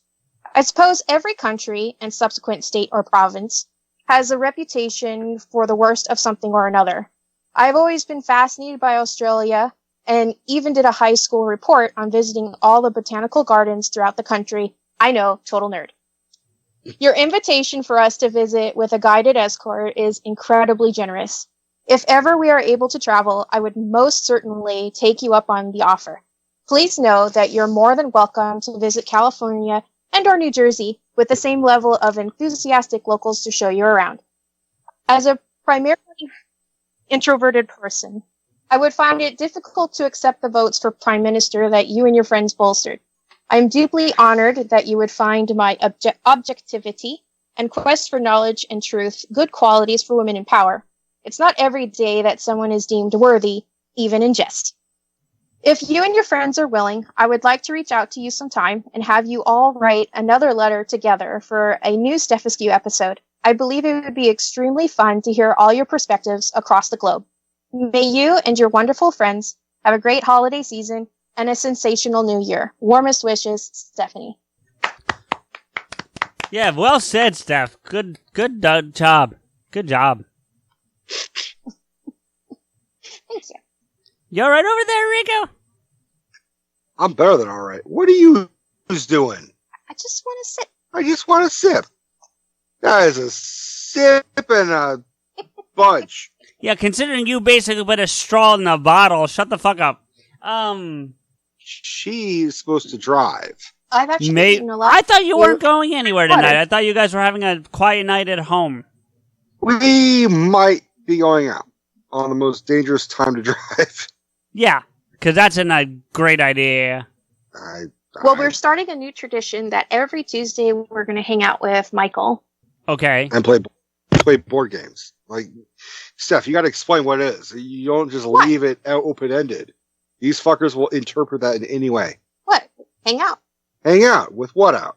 I suppose every country and subsequent state or province has a reputation for the worst of something or another. I've always been fascinated by Australia and even did a high school report on visiting all the botanical gardens throughout the country. I know, total nerd. Your invitation for us to visit with a guided escort is incredibly generous. If ever we are able to travel, I would most certainly take you up on the offer. Please know that you're more than welcome to visit California and or New Jersey with the same level of enthusiastic locals to show you around. As a primarily introverted person, I would find it difficult to accept the votes for Prime Minister that you and your friends bolstered. I am deeply honored that you would find my objectivity and quest for knowledge and truth good qualities for women in power. It's not every day that someone is deemed worthy, even in jest. If you and your friends are willing, I would like to reach out to you sometime and have you all write another letter together for a new Steph-askew episode. I believe it would be extremely fun to hear all your perspectives across the globe. May you and your wonderful friends have a great holiday season and a sensational new year. Warmest wishes, Stephanie. Yeah, well said, Steph. Good job. Good job. Thank you. You all right over there, Rico? I'm better than all right. What are you doing? I just want to sit. I just want to sip. That is a sip and a bunch. Yeah, considering you basically put a straw in the bottle, shut the fuck up. She's supposed to drive. I've actually eaten a lot. I thought you weren't going anywhere tonight. I thought you guys were having a quiet night at home. We might be going out on the most dangerous time to drive. Yeah, because that's a great idea. Well, we're starting a new tradition that every Tuesday we're going to hang out with Michael. Okay. And play board games. Like, Steph, you got to explain what it is. You don't just leave it open-ended. These fuckers will interpret that in any way. What? Hang out. Hang out? With what out?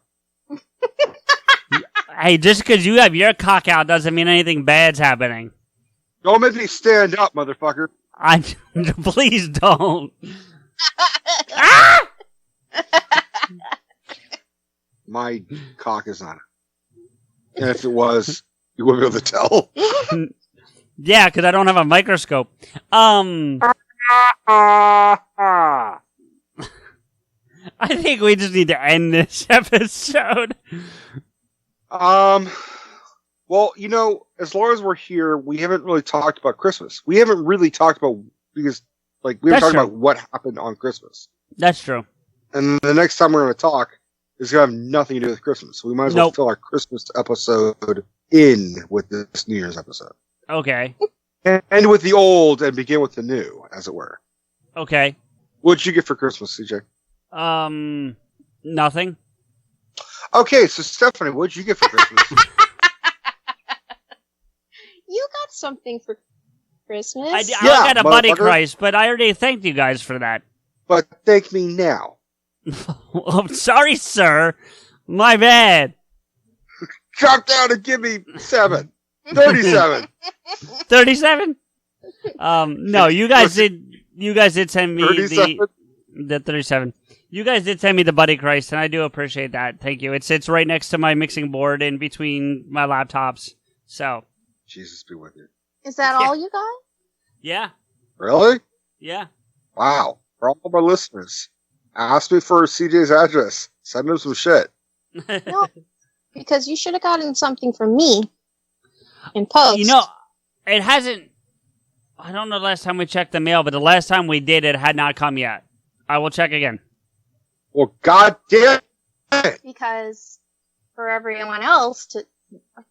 Hey, just because you have your cock out doesn't mean anything bad's happening. Don't make me stand up, motherfucker. Please don't. My cock is not. And if it was, you wouldn't be able to tell. Yeah, because I don't have a microscope. I think we just need to end this episode. Well, you know, as long as we're here, we haven't really talked about Christmas. We haven't really talked about, because, like, we haven't talked about what happened on Christmas. That's true. And the next time we're going to talk is going to have nothing to do with Christmas. So we might as well fill our Christmas episode in with this New Year's episode. Okay. End with the old and begin with the new, as it were. Okay. What'd you get for Christmas, CJ? Nothing. Okay, so Stephanie, what'd you get for Christmas? You got something for Christmas. I got a Buddy Christ, but I already thanked you guys for that. But thank me now. I'm sorry, sir. My bad. Drop down and give me 7. 37. 37? No, you guys did send me 37? the 37. You guys did send me the Buddy Christ, and I do appreciate that. Thank you. It sits right next to my mixing board in between my laptops. So. Jesus be with you. Is that all you got? Yeah. Really? Yeah. Wow. For all of our listeners, ask me for CJ's address. Send him some shit. No, because you should have gotten something from me in post. You know, it hasn't. I don't know the last time we checked the mail, but the last time we did, it had not come yet. I will check again. Well, goddamn it. Because for everyone else,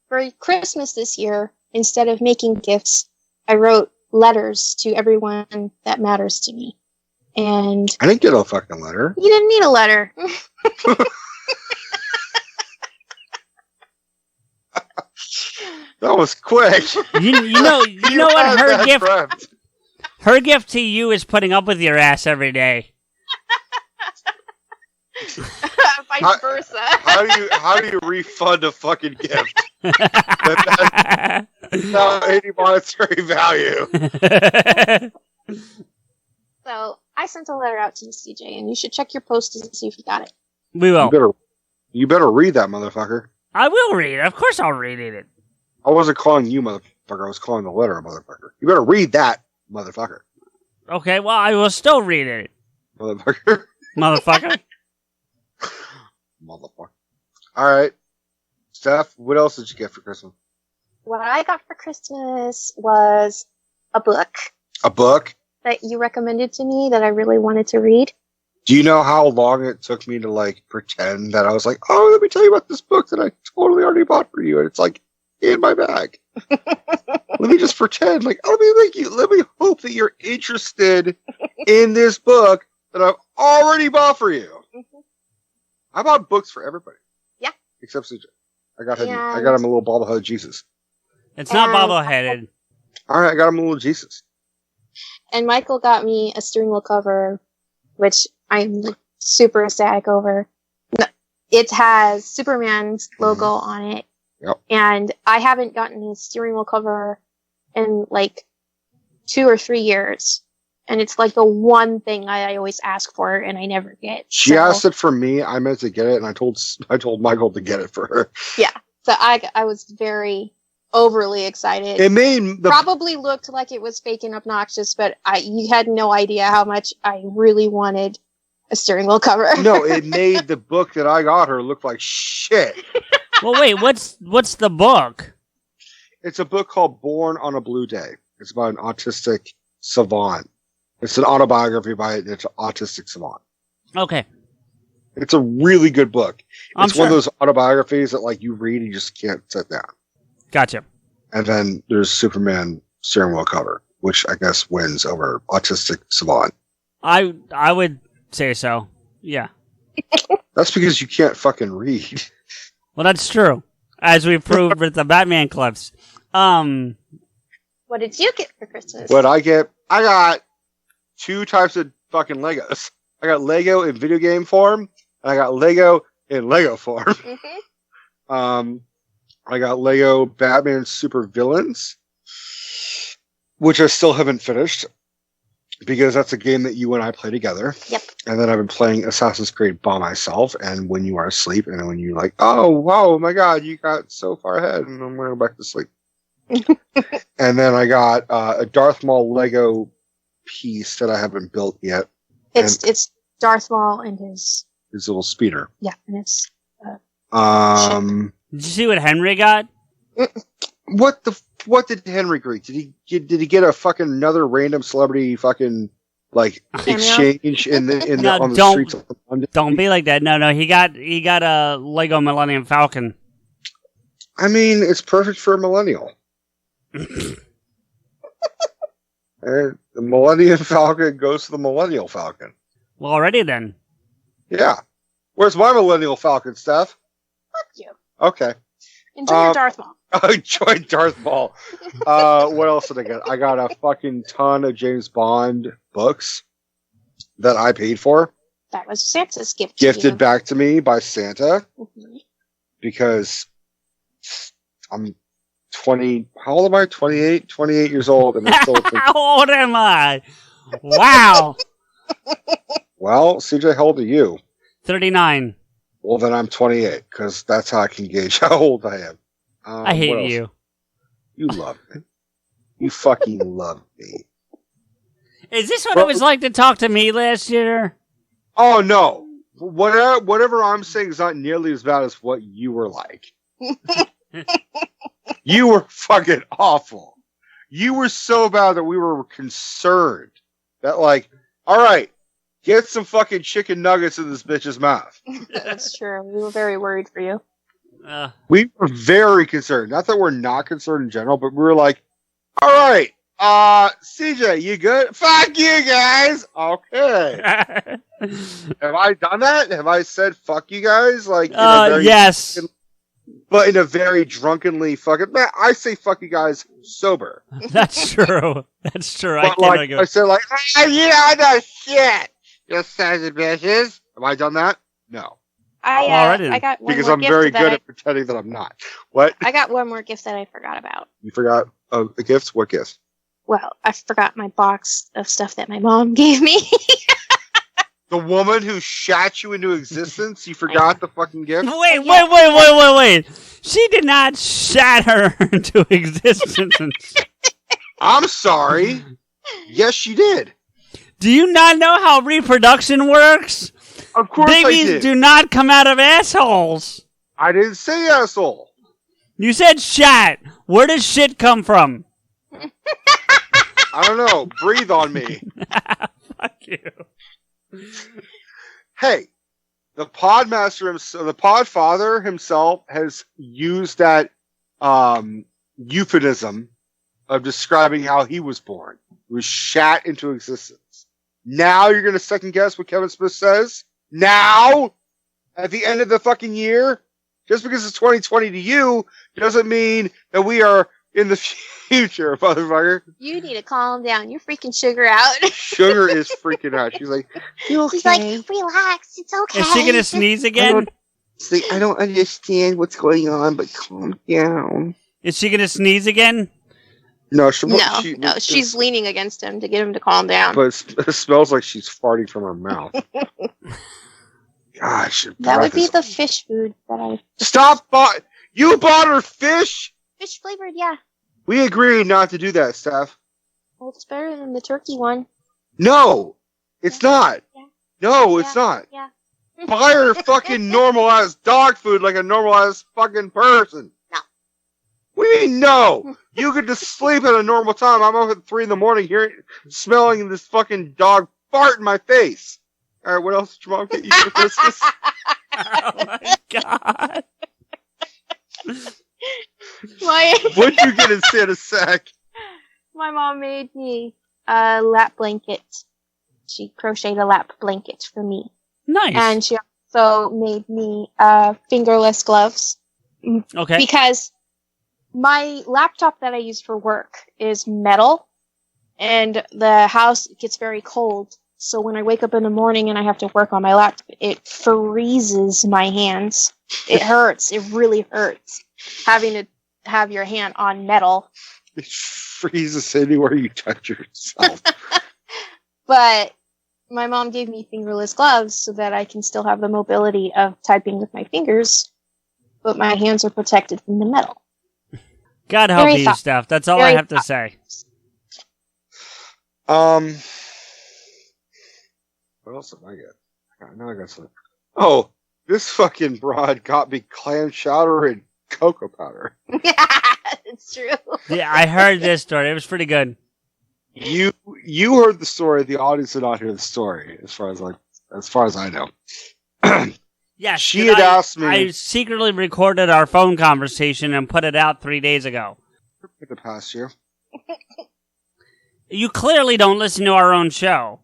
for Christmas this year, instead of making gifts, I wrote letters to everyone that matters to me. And I didn't get a fucking letter. You didn't need a letter. That was quick. You know what her gift to you is putting up with your ass every day. Vice versa. How do you refund a fucking gift? Without any monetary value. So I sent a letter out to you, CJ, and you should check your post to see if you got it. We will. You better read that, motherfucker. I will read it. Of course I'll read it. I wasn't calling you, motherfucker. I was calling the letter, motherfucker. You better read that, motherfucker. Okay, well, I will still read it. Motherfucker. Motherfucker. Motherfucker. Alright. Steph, what else did you get for Christmas? What I got for Christmas was a book. A book? That you recommended to me that I really wanted to read. Do you know how long it took me to, like, pretend that I was like, oh, let me tell you about this book that I totally already bought for you, and it's, like, in my bag. Let me just pretend, like, let me hope that you're interested in this book that I've already bought for you. Mm-hmm. I bought books for everybody. Yeah. Except CJ. I got him a little bobblehead Jesus. It's not bobbleheaded. Alright, I got him a little Jesus. And Michael got me a steering wheel cover, which I'm super ecstatic over. It has Superman's logo on it. Yep. And I haven't gotten a steering wheel cover in like 2 or 3 years. and it's like the one thing I always ask for and I never get. She asked it for me. I meant to get it, and I told Michael to get it for her. Yeah, so I was very overly excited. It made probably looked like it was fake and obnoxious, but you had no idea how much I really wanted a steering wheel cover. No, it made the book that I got her look like shit. Well, wait, what's the book? It's a book called Born on a Blue Day. It's about an autistic savant. It's an autobiography by an autistic savant. Okay. It's a really good book. I'm It's one of those autobiographies that like you read and you just can't sit down. Gotcha. And then there's Superman steering wheel cover, which I guess wins over autistic savant. I would say so. Yeah. That's because you can't fucking read. Well, that's true, as we proved with the Batman clips. What did you get for Christmas? What I got 2 types of fucking Legos. I got Lego in video game form, and I got Lego in Lego form. Mm-hmm. I got Lego Batman Super Villains, which I still haven't finished because that's a game that you and I play together. Yep. And then I've been playing Assassin's Creed by myself, and when you are asleep, and when you're like, oh, wow, my God, you got so far ahead, and I'm going to go back to sleep. And then I got a Darth Maul Lego piece that I haven't built yet. It's Darth Maul and his little speeder. Yeah, and it's Did you see what Henry got? What did Henry get? Did he get a fucking another random celebrity fucking like exchange on the streets of London? Don't be like that. No, he got a Lego Millennium Falcon. I mean, it's perfect for a millennial. And the Millennium Falcon goes to the Millennial Falcon. Well, already then. Yeah. Where's my Millennial Falcon, Steph? Fuck you. Okay. Enjoy your Darth Maul. Enjoy Darth Maul. What else did I get? I got a fucking ton of James Bond books that I paid for. That was Santa's gift. Gifted back to me by Santa. Mm-hmm. Because I'm 20. How old am I? 28? 28 years old. And I still think, how old am I? Wow. Well, CJ, how old are you? 39. Well, then I'm 28, because that's how I can gauge how old I am. I hate you. You love me. You fucking love me. Is this what it was like to talk to me last year? Oh, no. Whatever I'm saying is not nearly as bad as what you were like. You were fucking awful. You were so bad that we were concerned that, like, all right, get some fucking chicken nuggets in this bitch's mouth. That's true. We were very worried for you. We were very concerned. Not that we're not concerned in general, but we were like, all right, CJ, you good? Fuck you guys. Okay. Have I done that? Have I said fuck you guys? Like, yes. But in a very drunkenly fucking, man, I say fuck you guys sober. That's true. That's true. But I said like, yeah, no shit. You sons of bitches. Have I done that? No. I got one because more I'm gift very that good at pretending that I'm not. What? I got one more gift that I forgot about. You forgot a gift? What gift? Well, I forgot my box of stuff that my mom gave me. The woman who shot you into existence? You forgot the fucking gift? Wait. She did not shat her into existence. I'm sorry. Yes, she did. Do you not know how reproduction works? Of course Babies I did. do not come out of assholes. I didn't say asshole. You said shat. Where does shit come from? I don't know. Breathe on me. Fuck you. Hey, the Podmaster himself, the Podfather himself has used that euphemism of describing how he was born. He was shat into existence. Now you're going to second guess what Kevin Smith says? Now? At the end of the fucking year? Just because it's 2020 to you doesn't mean that we are in the future, motherfucker. You need to calm down. You're freaking Sugar out. Sugar is freaking out. She's like, you okay? He's like, relax. It's okay. Is she going to sneeze again? I don't understand what's going on, but calm down. Is she going to sneeze again? No, she's leaning against him to get him to calm down. But it smells like she's farting from her mouth. Gosh, that would be the fish food that I... Stop! You bought her fish? Fish flavored, yeah. We agreed not to do that, Steph. Well, it's better than the turkey one. No, it's not. Yeah. No, it's not. Yeah. Buy her fucking normal-ass dog food like a normal-ass fucking person. No. What do you mean, no? You could just sleep at a normal time. I'm up at 3 a.m. smelling this fucking dog fart in my face. All right, what else did your mom get you for Christmas? Oh, my God. What'd you get in Santa's sack? My mom made me a lap blanket. She crocheted a lap blanket for me. Nice. And she also made me fingerless gloves. Okay. Because my laptop that I use for work is metal, and the house gets very cold. So when I wake up in the morning and I have to work on my laptop, it freezes my hands. It hurts. It really hurts having to have your hand on metal. It freezes anywhere you touch yourself. But my mom gave me fingerless gloves so that I can still have the mobility of typing with my fingers, but my hands are protected from the metal. God help you, Steph. That's all I have to say. What else did I get? Now I got something. Oh, this fucking broad got me clam chowder and cocoa powder. It's true. Yeah, I heard this story. It was pretty good. You heard the story. The audience did not hear the story, as far as I know. Yeah, she had asked me. I secretly recorded our phone conversation and put it out 3 days ago. In the past year. You clearly don't listen to our own show.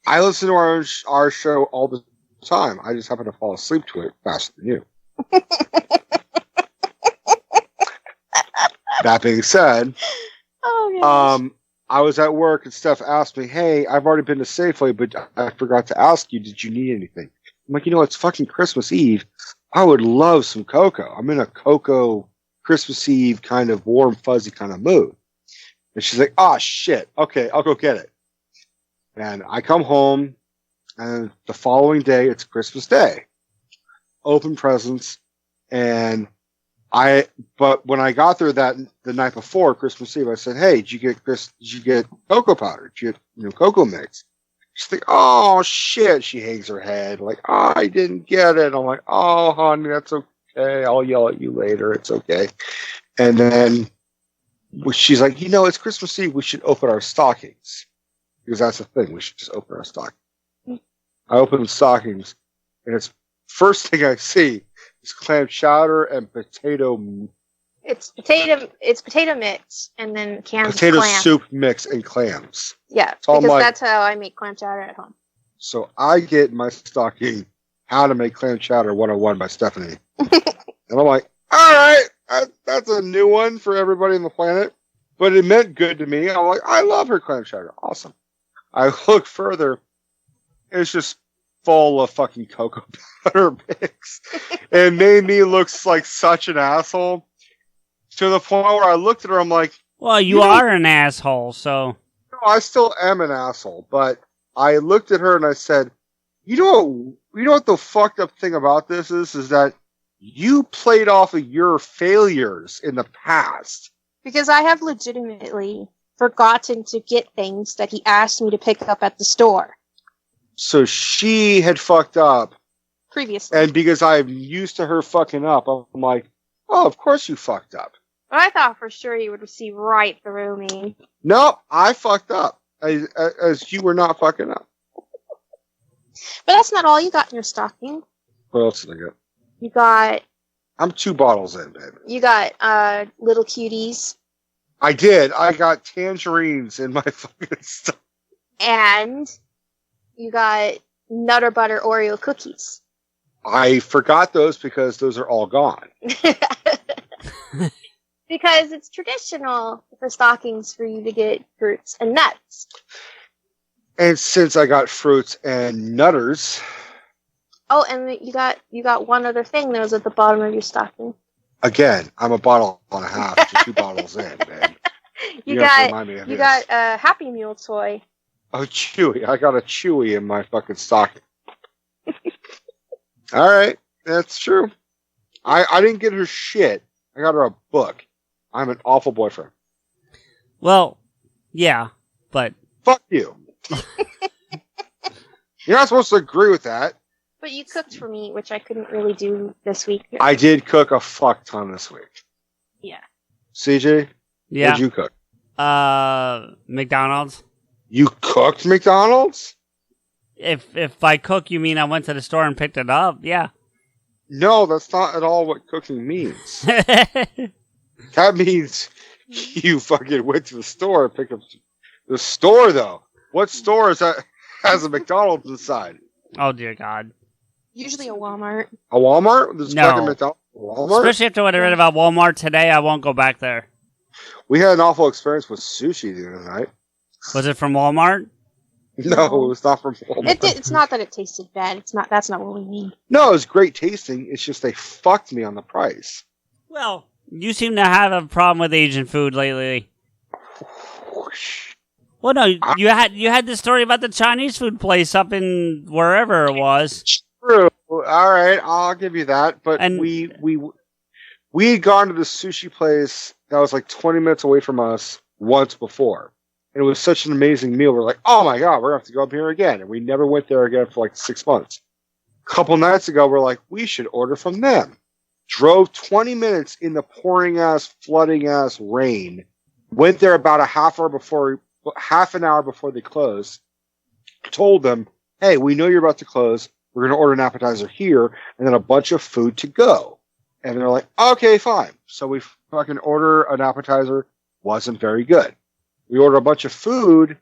I listen to our show all the time. I just happen to fall asleep to it faster than you. That being said, I was at work and Steph asked me, "Hey, I've already been to Safeway, but I forgot to ask you, did you need anything?" I'm like, it's fucking Christmas Eve. I would love some cocoa. I'm in a cocoa Christmas Eve kind of warm, fuzzy kind of mood. And she's like, "Oh, shit. Okay, I'll go get it." And I come home, and the following day, it's Christmas Day. Open presents, but when I got there the night before Christmas Eve, I said, "Hey, did you get cocoa powder? Did you get cocoa mix?" She's like, "Oh shit!" She hangs her head like, "Oh, I didn't get it." I'm like, "Oh, honey, that's okay. I'll yell at you later. It's okay." And then she's like, "It's Christmas Eve. We should open our stockings because that's the thing. We should just open our stockings." I open the stockings, and it's first thing I see is clam chowder and potato. It's potato mix and then cans potato of clam. soup mix and clams. Yeah, so because that's how I make clam chowder at home. So I get in my stocking How to Make Clam Chowder 101 by Stephanie. And I'm like, all right, that's a new one for everybody on the planet. But it meant good to me. I'm like, I love her clam chowder. Awesome. I look further. It's just full of fucking cocoa powder mix. It made me look like such an asshole. To the point where I looked at her, I'm like... Well, you are an asshole, so... No, I still am an asshole, but I looked at her and I said, you know what the fucked up thing about this is that you played off of your failures in the past. Because I have legitimately forgotten to get things that he asked me to pick up at the store. So she had fucked up. Previously. And because I'm used to her fucking up, I'm like, oh, of course you fucked up. But I thought for sure you would see right through me. No, I fucked up. As you were not fucking up. But that's not all you got in your stocking. What else did I get? You got... I'm 2 bottles in, baby. You got little cuties. I did. I got tangerines in my fucking stuff. And you got Nutter Butter Oreo cookies. I forgot those because those are all gone. Because it's traditional for stockings for you to get fruits and nuts. And since I got fruits and nutters... Oh, and you got one other thing that was at the bottom of your stocking. Again, I'm a bottle and a half to 2 bottles in, man. You got a Happy Meal toy. Oh, Chewy. I got a Chewy in my fucking stocking. All right. That's true. I didn't get her shit. I got her a book. I'm an awful boyfriend. Well, yeah, but... Fuck you. You're not supposed to agree with that. But you cooked for me, which I couldn't really do this week. I did cook a fuck ton this week. Yeah. CJ? Yeah. What'd you cook? McDonald's. You cooked McDonald's? If by cook you mean I went to the store and picked it up, yeah. No, that's not at all what cooking means. That means you fucking went to the store and picked up the store, though. What store is that has a McDonald's inside? Oh, dear God. Usually a Walmart. A Walmart? There's No. fucking McDonald's. Walmart? Especially after what I read about Walmart today, I won't go back there. We had an awful experience with sushi the other night. Was it from Walmart? No, it was not from Walmart. It's not that it tasted bad. That's not what we mean. No, it was great tasting. It's just they fucked me on the price. Well, you seem to have a problem with Asian food lately. Well, no, you had this story about the Chinese food place up in wherever it was. True. All right, I'll give you that. But we had gone to the sushi place that was like 20 minutes away from us once before. And it was such an amazing meal. We're like, oh my God, we're going to have to go up here again. And we never went there again for like 6 months. A couple nights ago, we're like, we should order from them. Drove 20 minutes in the pouring ass, flooding ass rain. Went there about half an hour before they closed. Told them, hey, we know you're about to close. We're going to order an appetizer here and then a bunch of food to go. And they're like, okay, fine. So we fucking order an appetizer. Wasn't very good. We ordered a bunch of food,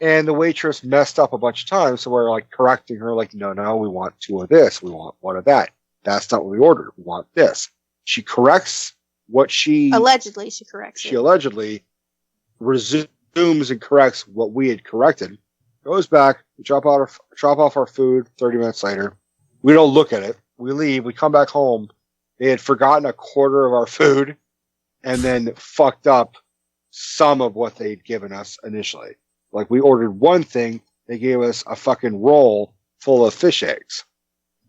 and the waitress messed up a bunch of times, so we're like correcting her, like, no, we want 2 of this, we want 1 of that. That's not what we ordered. We want this. She corrects what she... Allegedly, she corrects She allegedly resumes and corrects what we had corrected. Goes back, we drop off our food 30 minutes later. We don't look at it. We leave. We come back home. They had forgotten a quarter of our food and then fucked up some of what they'd given us initially. Like, we ordered one thing, they gave us a fucking roll full of fish eggs.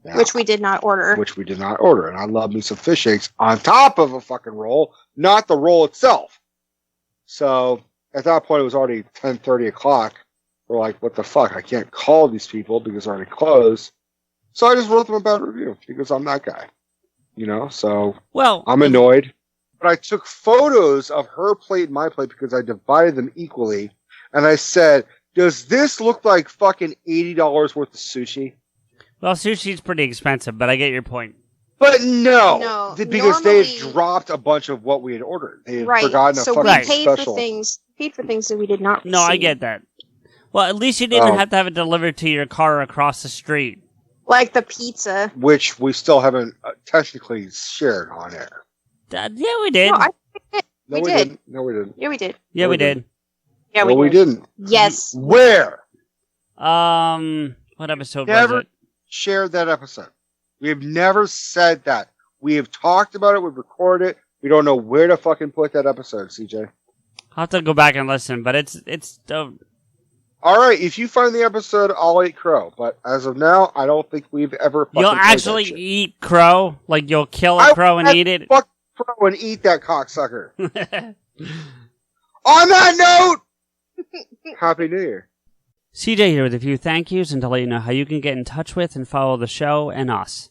Now, which we did not order. And I love me some fish eggs on top of a fucking roll, not the roll itself. So, at that point, it was already 10:30 o'clock. We're like, what the fuck? I can't call these people because they're already closed. So I just wrote them a bad review because I'm that guy. You know, so I'm annoyed. But I took photos of her plate and my plate because I divided them equally. And I said, does this look like fucking $80 worth of sushi? Well, sushi's pretty expensive, but I get your point. But no, because they had dropped a bunch of what we had ordered. They had forgotten a fucking special. Paid for things that we did not receive. No, I get that. Well, at least you didn't have to have it delivered to your car across the street. Like the pizza. Which we still haven't technically shared on air. Yeah, we did. No, we did. No, we didn't. Yeah, we did. Yeah, we did. Yeah, we didn't. Yes. Where? What episode was Never it? Shared that episode. We have never said that. We have talked about it. We've recorded it. We don't know where to fucking put that episode, CJ. I'll have to go back and listen, but it's all right, if you find the episode, I'll eat crow. But as of now, I don't think we've ever fucking You'll actually eat crow? Like, you'll kill a crow and eat it? Fuck crow and eat that cocksucker. On that note, Happy New Year. CJ here with a few thank yous and to let you know how you can get in touch with and follow the show and us.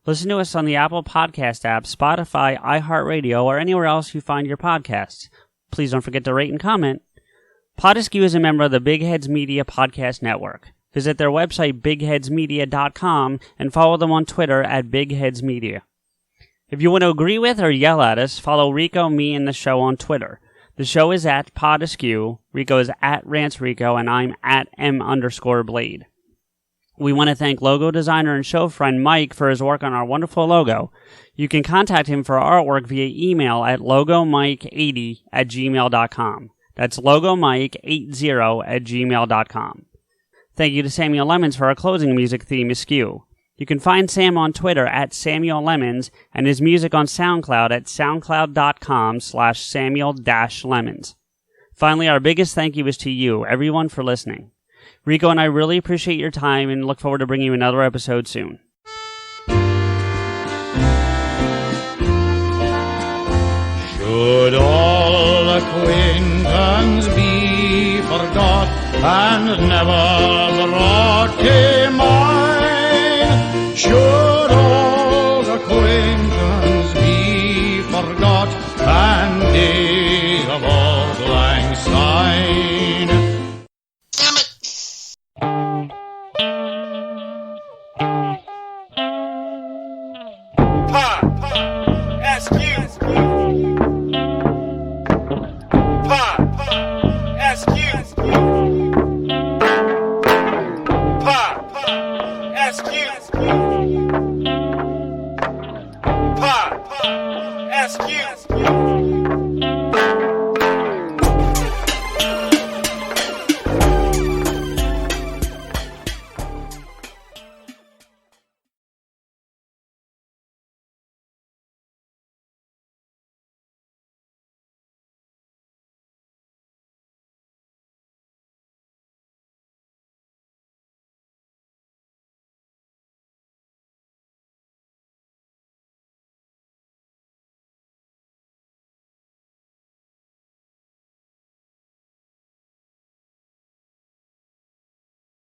Listen to us on the Apple Podcast app, Spotify, iHeartRadio, or anywhere else you find your podcasts. Please don't forget to rate and comment. PodAskew is a member of the Big Heads Media Podcast Network. Visit their website, bigheadsmedia.com, and follow them on Twitter at bigheadsmedia. If you want to agree with or yell at us, follow Rico, me, and the show on Twitter. The show is at PodAskew, Rico is at RantsRico, and I'm at M_Blade. We want to thank logo designer and show friend Mike for his work on our wonderful logo. You can contact him for artwork via email at logomike80@gmail.com. That's logomike80@gmail.com. Thank you to Samuel Lemons for our closing music theme, Askew. You can find Sam on Twitter at Samuel Lemons and his music on SoundCloud at soundcloud.com/Samuel-Lemons. Finally, our biggest thank you is to you, everyone, for listening. Rico and I really appreciate your time and look forward to bringing you another episode soon. Should all acquaintance be forgot and never brought in